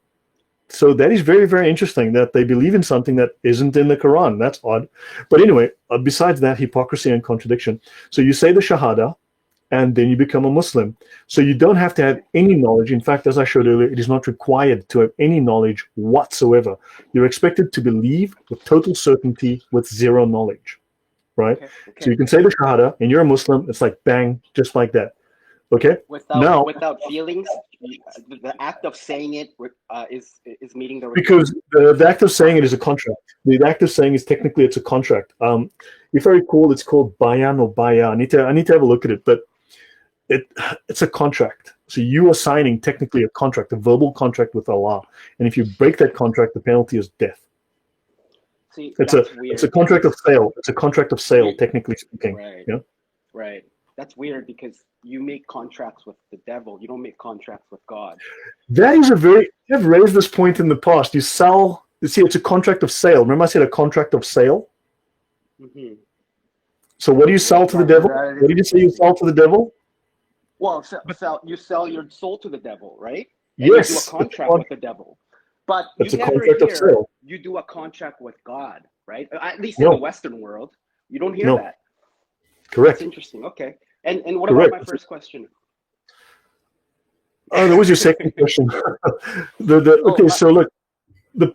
So that is very, very interesting that they believe in something that isn't in the Quran. That's odd. But anyway, besides that, hypocrisy and contradiction. So you say the Shahada, and then you become a Muslim. So you don't have to have any knowledge. In fact, as I showed earlier, it is not required to have any knowledge whatsoever. You're expected to believe with total certainty with zero knowledge, right? Okay. So you can say the Shahada, and you're a Muslim. It's like bang, just like that. Okay. Without feelings, the act of saying it is meeting the because the act of saying it is a contract. The act of saying is technically it's a contract. If I recall, it's called bayan or baya. I need to have a look at it, but it's a contract. So you are signing technically a contract, a verbal contract with Allah, and if you break that contract, the penalty is death. See, It's that's a weird contract of because sale. It's a contract of sale, you, technically speaking. right, Yeah. right. That's weird because you make contracts with the devil. You don't make contracts with God. That is a very. I've raised this point in the past. You sell. You see, it's a contract of sale. Remember, I said a contract of sale. Hmm. So, what do you sell to the devil? That What is did you say you sell to the devil? Well, you sell your soul to the devil, right? And you do a Yes, contract with the devil. But you it's a never contract of hear sale. you do a contract with God, right? At least in the No, Western world, you don't hear no, that. That's correct, interesting. Okay. And what about correct. my first question? Oh, that was your second question. Oh, Okay, so look,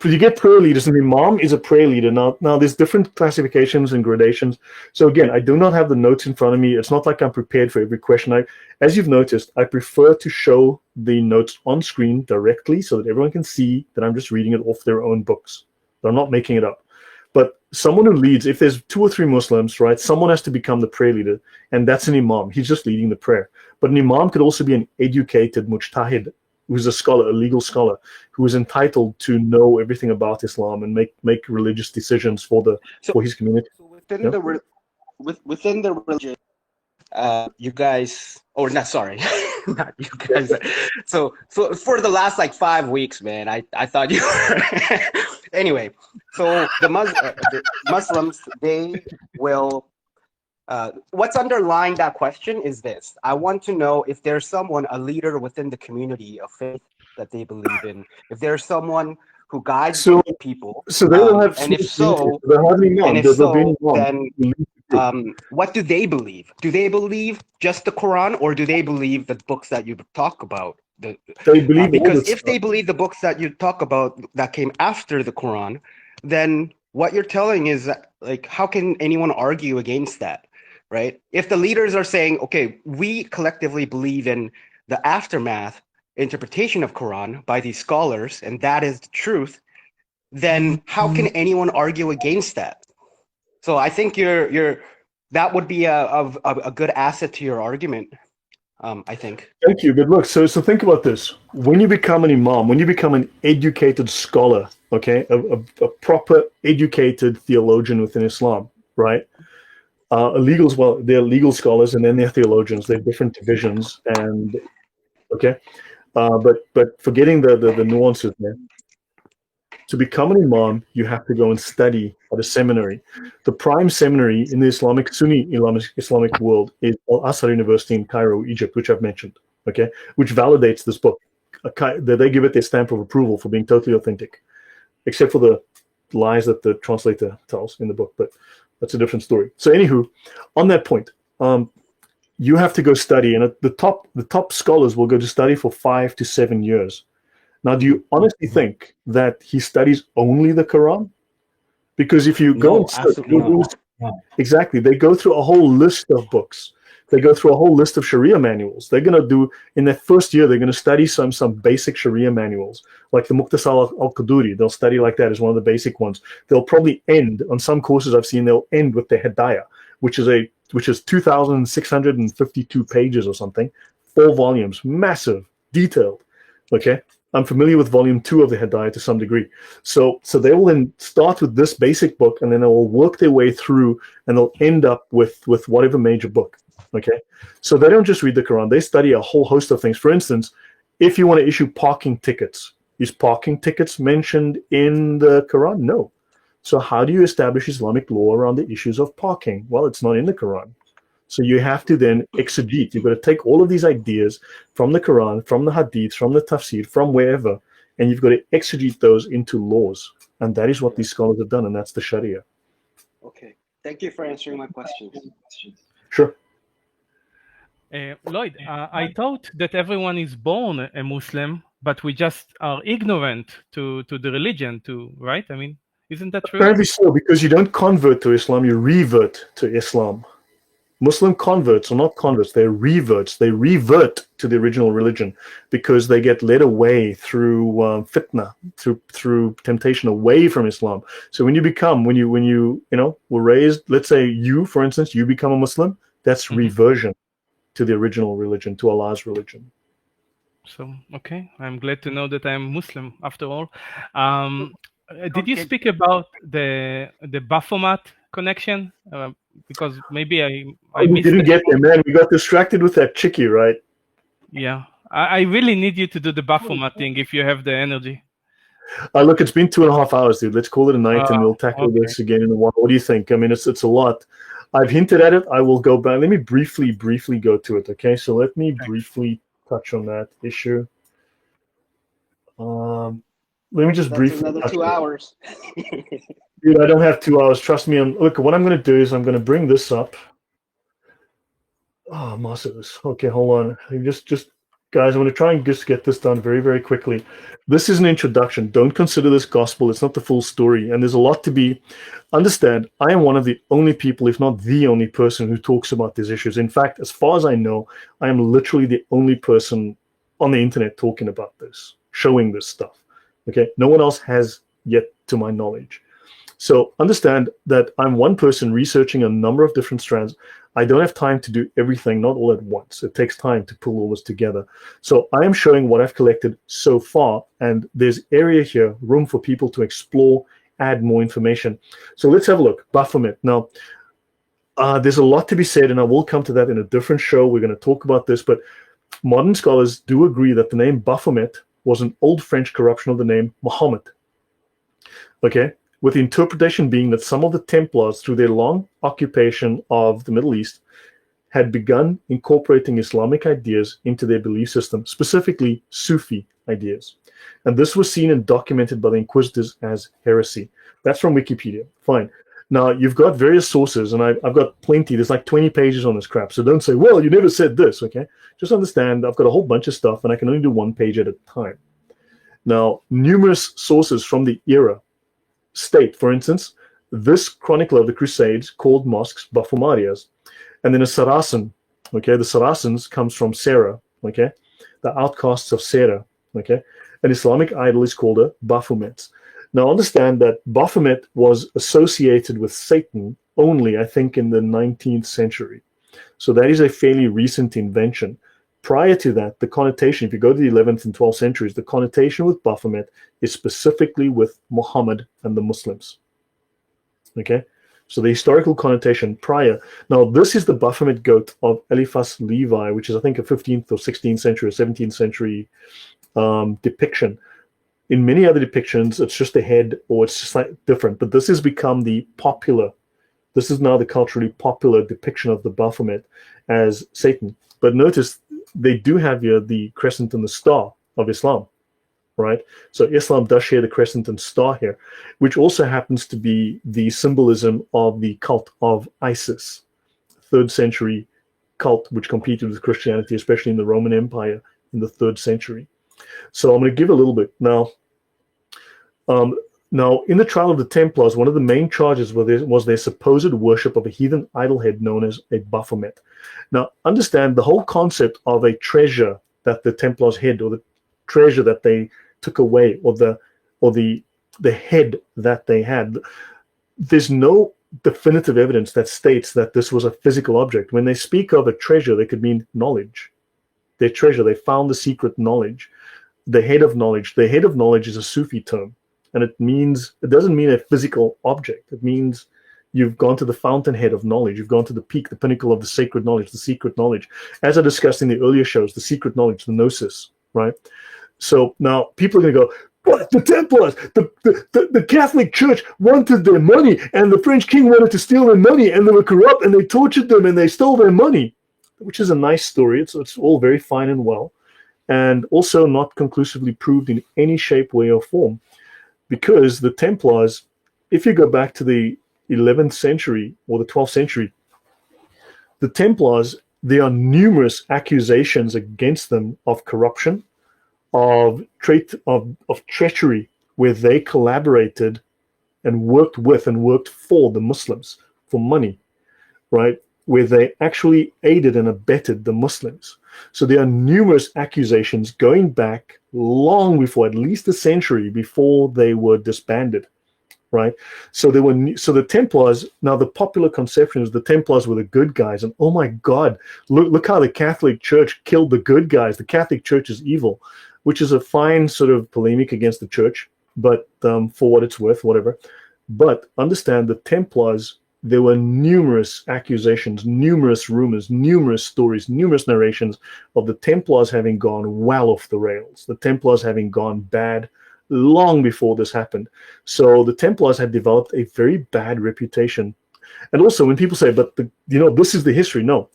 you get prayer leaders, and imam is a prayer leader. Now there's different classifications and gradations. So again, I do not have the notes in front of me. It's not like I'm prepared for every question. As you've noticed, I prefer to show the notes on screen directly so that everyone can see that I'm just reading it off their own books. I'm not making it up. But someone who leads, if there's 2 or 3 Muslims, right, someone has to become the prayer leader, and that's an imam. He's just leading the prayer. But an imam could also be an educated mujtahid, who's a scholar, a legal scholar, who is entitled to know everything about Islam and make religious decisions for his community. So within Yeah? within the religion, you guys, or not, sorry, not you guys. So for the last like 5 weeks, man, I thought you were. Anyway, so the Muslims, they will. What's underlying that question is this: I want to know if there's someone, a leader within the community of faith that they believe in, if there's someone who guides people, So they will have, and if so, then what do they believe? Do they believe just the Quran, or do they believe the books that you talk about? They believe because if they believe the books that you talk about that came after the Quran, then what you're telling is that, like, how can anyone argue against that, right? If the leaders are saying, okay, we collectively believe in the aftermath interpretation of Quran by these scholars, and that is the truth, then how can anyone argue against that? So I think that would be a good asset to your argument. I think. Thank you. But look, so think about this. When you become an imam, when you become an educated scholar, okay, a proper educated theologian within Islam, right? Illegals, well, they're legal scholars, and then they're theologians. They're different divisions, and okay. But forgetting the nuances there. To become an imam, you have to go and study at a seminary. The prime seminary in the Sunni Islamic world is Al-Azhar University in Cairo, Egypt, which I've mentioned, okay, which validates this book. They give it their stamp of approval for being totally authentic, except for the lies that the translator tells in the book, but that's a different story. So anywho, on that point, you have to go study, and the top scholars will go to study for 5 to 7 years. Now, do you honestly think that he studies only the Quran? Because if you go exactly, they go through a whole list of books. They go through a whole list of Sharia manuals. They're going to do, in their first year, they're going to study some basic Sharia manuals, like the Muqtasar al-Quduri. They'll study like that as one of the basic ones. They'll probably end, on some courses I've seen, they'll end with the Hedaya, which is 2,652 pages or something, 4 volumes, massive, detailed, okay? I'm familiar with volume 2 of the Hedaya to some degree. So they will then start with this basic book, and then they will work their way through, and they'll end up with whatever major book. Okay. So they don't just read the Quran, they study a whole host of things. For instance, if you want to issue parking tickets, is parking tickets mentioned in the Quran? No. So how do you establish Islamic law around the issues of parking? Well, it's not in the Quran. So you have to then exegete. You've got to take all of these ideas from the Quran, from the Hadith, from the Tafsir, from wherever, and you've got to exegete those into laws. And that is what these scholars have done, and that's the Sharia. Okay. Thank you for answering my questions. Sure. Lloyd, I thought that everyone is born a Muslim, but we just are ignorant to the religion, right? I mean, isn't that true? Apparently so, because you don't convert to Islam, you revert to Islam. Muslim converts are not converts, they're reverts. They revert to the original religion because they get led away through fitna, through temptation away from Islam. So when you were raised, let's say you, for instance, you become a Muslim, that's reversion to the original religion, to Allah's religion. So, okay, I'm glad to know that I'm Muslim after all. Did you speak about the Baphomet connection? Because maybe I We missed didn't it. get there, man. We got distracted with that chickie, right? Yeah, I really need you to do the Baphomet thing if you have the energy. Look, it's been 2.5 hours, dude. Let's call it a night, and we'll tackle this again in a while. What do you think? I mean, it's a lot. I've hinted at it. I will go back. Let me briefly go to it. Okay, so let me briefly touch on that issue. Let me just That's briefly. another 2 hours. Dude, I don't have 2 hours. Trust me. Look, what I'm going to do is I'm going to bring this up. Oh, Mossos. Okay, hold on. Just guys, I'm going to try and just get this done very, very quickly. This is an introduction. Don't consider this gospel. It's not the full story. And there's a lot to be. Understand, I am one of the only people, if not the only person, who talks about these issues. In fact, as far as I know, I am literally the only person on the internet talking about this, showing this stuff. Okay, no one else has yet, to my knowledge. So understand that I'm one person researching a number of different strands. I don't have time to do everything, not all at once. It takes time to pull all this together. So I am showing what I've collected so far, and there's area here, room for people to explore, add more information. So let's have a look. Baphomet. Now, there's a lot to be said, and I will come to that in a different show. We're going to talk about this, but modern scholars do agree that the name Baphomet was an old French corruption of the name Mohammed. Okay? With the interpretation being that some of the Templars, through their long occupation of the Middle East, had begun incorporating Islamic ideas into their belief system, specifically Sufi ideas. And this was seen and documented by the Inquisitors as heresy. That's from Wikipedia. Fine. Now, you've got various sources, and I've got plenty. There's like 20 pages on this crap. So don't say, well, you never said this, okay? Just understand I've got a whole bunch of stuff, and I can only do one page at a time. Now, numerous sources from the era state, for instance, this chronicler of the Crusades called mosques Baphomarias. And then a Saracen, okay, the Saracens comes from Sarah, okay, the outcasts of Sarah, okay. An Islamic idol is called a Baphomet. Now understand that Baphomet was associated with Satan only, I think, in the 19th century. So that is a fairly recent invention. Prior to that, the connotation, if you go to the 11th and 12th centuries, the connotation with Baphomet is specifically with Muhammad and the Muslims. Okay? So the historical connotation prior. Now, this is the Baphomet goat of Eliphas Levi, which is, I think, a 15th or 16th century or 17th century depiction. In many other depictions, it's just a head or it's just like different. But this has become the popular, this is now the culturally popular depiction of the Baphomet as Satan. But notice they do have here the crescent and the star of Islam, right? So Islam does share the crescent and star here, which also happens to be the symbolism of the cult of Isis, 3rd century cult, which competed with Christianity, especially in the Roman Empire in the 3rd century. So I'm going to give a little bit. Now, in the trial of the Templars, one of the main charges was their supposed worship of a heathen idol head known as a Baphomet. Now, understand the whole concept of a treasure that the Templars had, or the treasure that they took away, or the head that they had. There's no definitive evidence that states that this was a physical object. When they speak of a treasure, they could mean knowledge. Their treasure, they found the secret knowledge, the head of knowledge. The head of knowledge is a Sufi term, and it doesn't mean a physical object. It means you've gone to the fountainhead of knowledge. You've gone to the peak, the pinnacle of the sacred knowledge, the secret knowledge. As I discussed in the earlier shows, the secret knowledge, the gnosis, right? So now people are going to go, what? The Templars, the Catholic Church wanted their money, and the French king wanted to steal their money, and they were corrupt, and they tortured them, and they stole their money, which is a nice story. It's all very fine and well, and also not conclusively proved in any shape, way, or form, because the Templars, if you go back to the 11th century or the 12th century, the Templars, there are numerous accusations against them of corruption, of treachery, where they collaborated and worked with and worked for the Muslims for money, right? Where they actually aided and abetted the Muslims. So there are numerous accusations going back long before, at least a century before they were disbanded, right? So the Templars, now the popular conception is the Templars were the good guys, and oh my God, look how the Catholic Church killed the good guys. The Catholic Church is evil, which is a fine sort of polemic against the church. but for what it's worth, whatever. But understand the Templars, there were numerous accusations, numerous rumors, numerous stories, numerous narrations of the Templars having gone well off the rails, the Templars having gone bad long before this happened. So the Templars had developed a very bad reputation. And also when people say, but this is the history, no.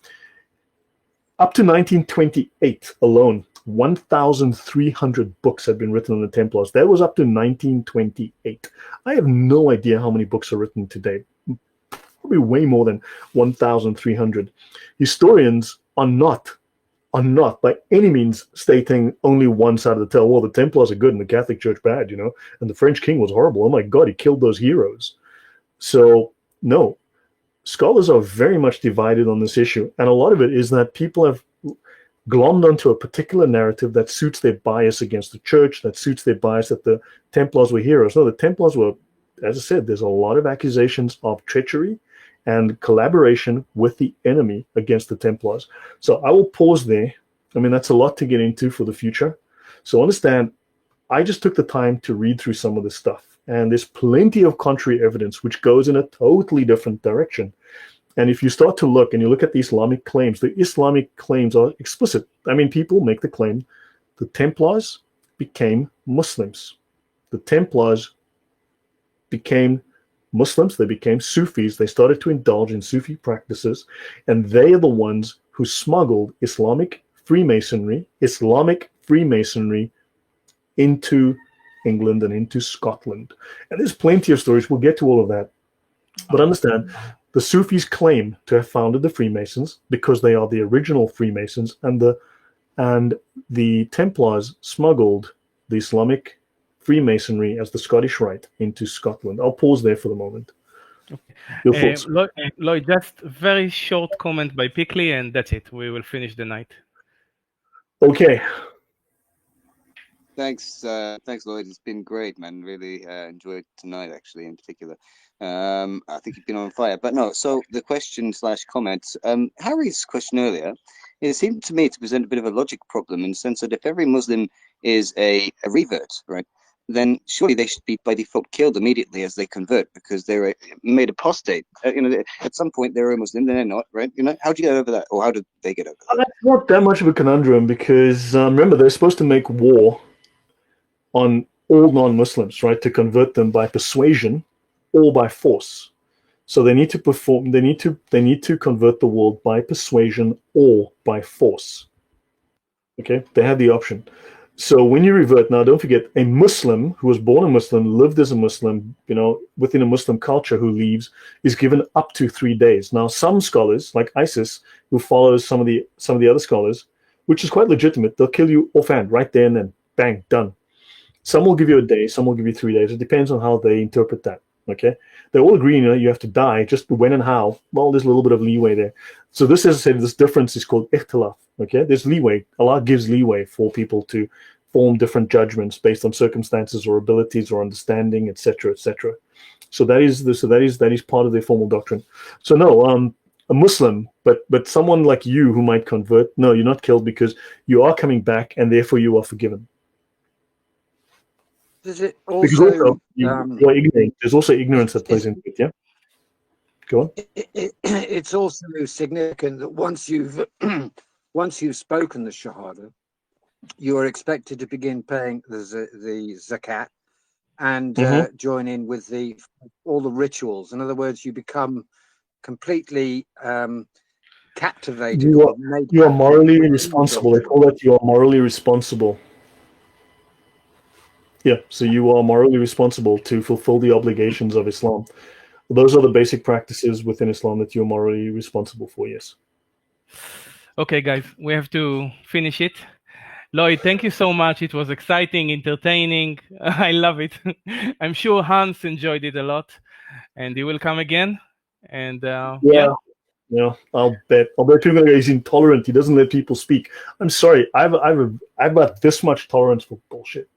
Up to 1928 alone, 1,300 books had been written on the Templars. That was up to 1928. I have no idea how many books are written today. Probably way more than 1,300. Historians are not by any means stating only one side of the tale. Well, the Templars are good and the Catholic Church bad, and the French king was horrible. Oh my God, he killed those heroes. So no, scholars are very much divided on this issue. And a lot of it is that people have glommed onto a particular narrative that suits their bias against the church, that suits their bias that the Templars were heroes. No, the Templars were, as I said, there's a lot of accusations of treachery and collaboration with the enemy against the Templars. So I will pause there. I mean, that's a lot to get into for the future. So understand, I just took the time to read through some of this stuff. And there's plenty of contrary evidence which goes in a totally different direction. And if you start to look and you look at the Islamic claims are explicit. I mean, people make the claim the Templars became Muslims. The Templars became Muslims, they became Sufis, they started to indulge in Sufi practices, and they are the ones who smuggled Islamic Freemasonry into England and into Scotland. And there's plenty of stories, we'll get to all of that. But understand, the Sufis claim to have founded the Freemasons because they are the original Freemasons, and the Templars smuggled the Islamic Freemasonry as the Scottish Rite into Scotland. I'll pause there for the moment. Your thoughts? Lloyd, just a very short comment by Pickley, and that's it. We will finish the night. Okay. Thanks, Lloyd. It's been great, man. Really enjoyed tonight, actually, in particular. I think you've been on fire. But no, so the question/comments. Harry's question earlier, it seemed to me to present a bit of a logic problem in the sense that if every Muslim is a revert, right, then surely they should be by default killed immediately as they convert because they're made apostate. At some point they're a Muslim, then they're not, right? How do you get over that, or how did they get over that? That's not that much of a conundrum because remember, they're supposed to make war on all non-Muslims, right, to convert them by persuasion or by force. So they need to convert the world by persuasion or by force. Okay, they have the option. So when you revert, now don't forget, a Muslim who was born a Muslim, lived as a Muslim, within a Muslim culture, who leaves, is given up to 3 days. Now some scholars, like ISIS, who follows some of the other scholars, which is quite legitimate, they'll kill you offhand right there and then, bang, done. Some will give you a day, some will give you 3 days. It depends on how they interpret that. Okay, they all agree, you have to die. Just when and how, well, there's a little bit of leeway there. So this, as I said, this difference is called ikhtilaf. Okay, there's leeway. Allah gives leeway for people to form different judgments based on circumstances or abilities or understanding, etc., etc. So that is part of their formal doctrine. So no, a Muslim, but someone like you who might convert, no, you're not killed because you are coming back and therefore you are forgiven. Does it also, because also you are ignorant. There's also ignorance that plays into it. Yeah. Go on. It's also significant that once you've spoken the Shahada, you are expected to begin paying the zakat and join in with all the rituals. In other words, you become completely captivated. You are morally responsible. They call that you are morally responsible. Yeah, so you are morally responsible to fulfill the obligations of Islam. Those are the basic practices within Islam that you're morally responsible for, yes. Okay, guys, we have to finish it. Lloyd, thank you so much. It was exciting, entertaining. I love it. I'm sure Hans enjoyed it a lot, and he will come again. And yeah, I'll bet people he's intolerant. He doesn't let people speak. I'm sorry. I've got this much tolerance for bullshit.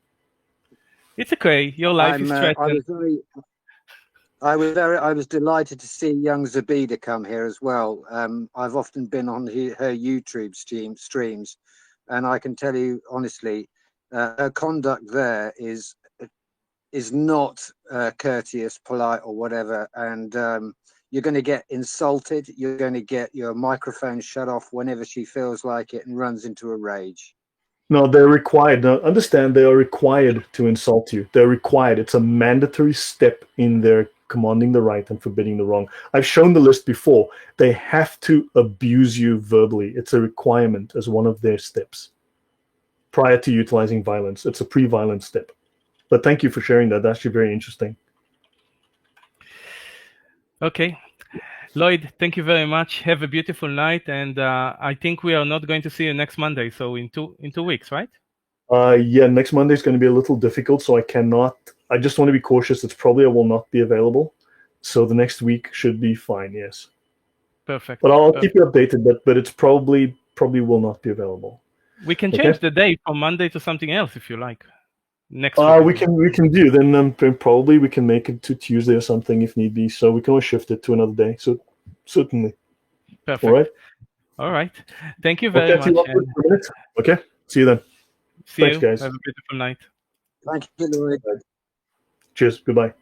It's okay. Your life is threatened. I was delighted to see young Zabida come here as well. I've often been on her YouTube streams, and I can tell you honestly, her conduct there is is not courteous, polite, or whatever, and you're going to get insulted. You're going to get your microphone shut off whenever she feels like it and runs into a rage. No, they're required. Now, understand, they are required to insult you. They're required. It's a mandatory step in their commanding the right and forbidding the wrong. I've shown the list before. They have to abuse you verbally. It's a requirement as one of their steps prior to utilizing violence. It's a pre-violence step. But thank you for sharing that. That's actually very interesting. Okay. Lloyd, thank you very much. Have a beautiful night. And I think we are not going to see you next Monday. So in two weeks, right? Yeah, next Monday is going to be a little difficult, so I cannot. I just want to be cautious. It's probably I will not be available. So the next week should be fine, yes. Perfect. But I'll keep you updated, but it's probably will not be available. We can change the day from Monday to something else if you like. Next week. We can do. Then probably we can make it to Tuesday or something if need be. So we can always shift it to another day. So certainly. Perfect. All right. All right. Thank you very much. Okay. See you then. See Thanks, you. guys. Have a beautiful night. Thank you, Lloyd. Cheers. Goodbye.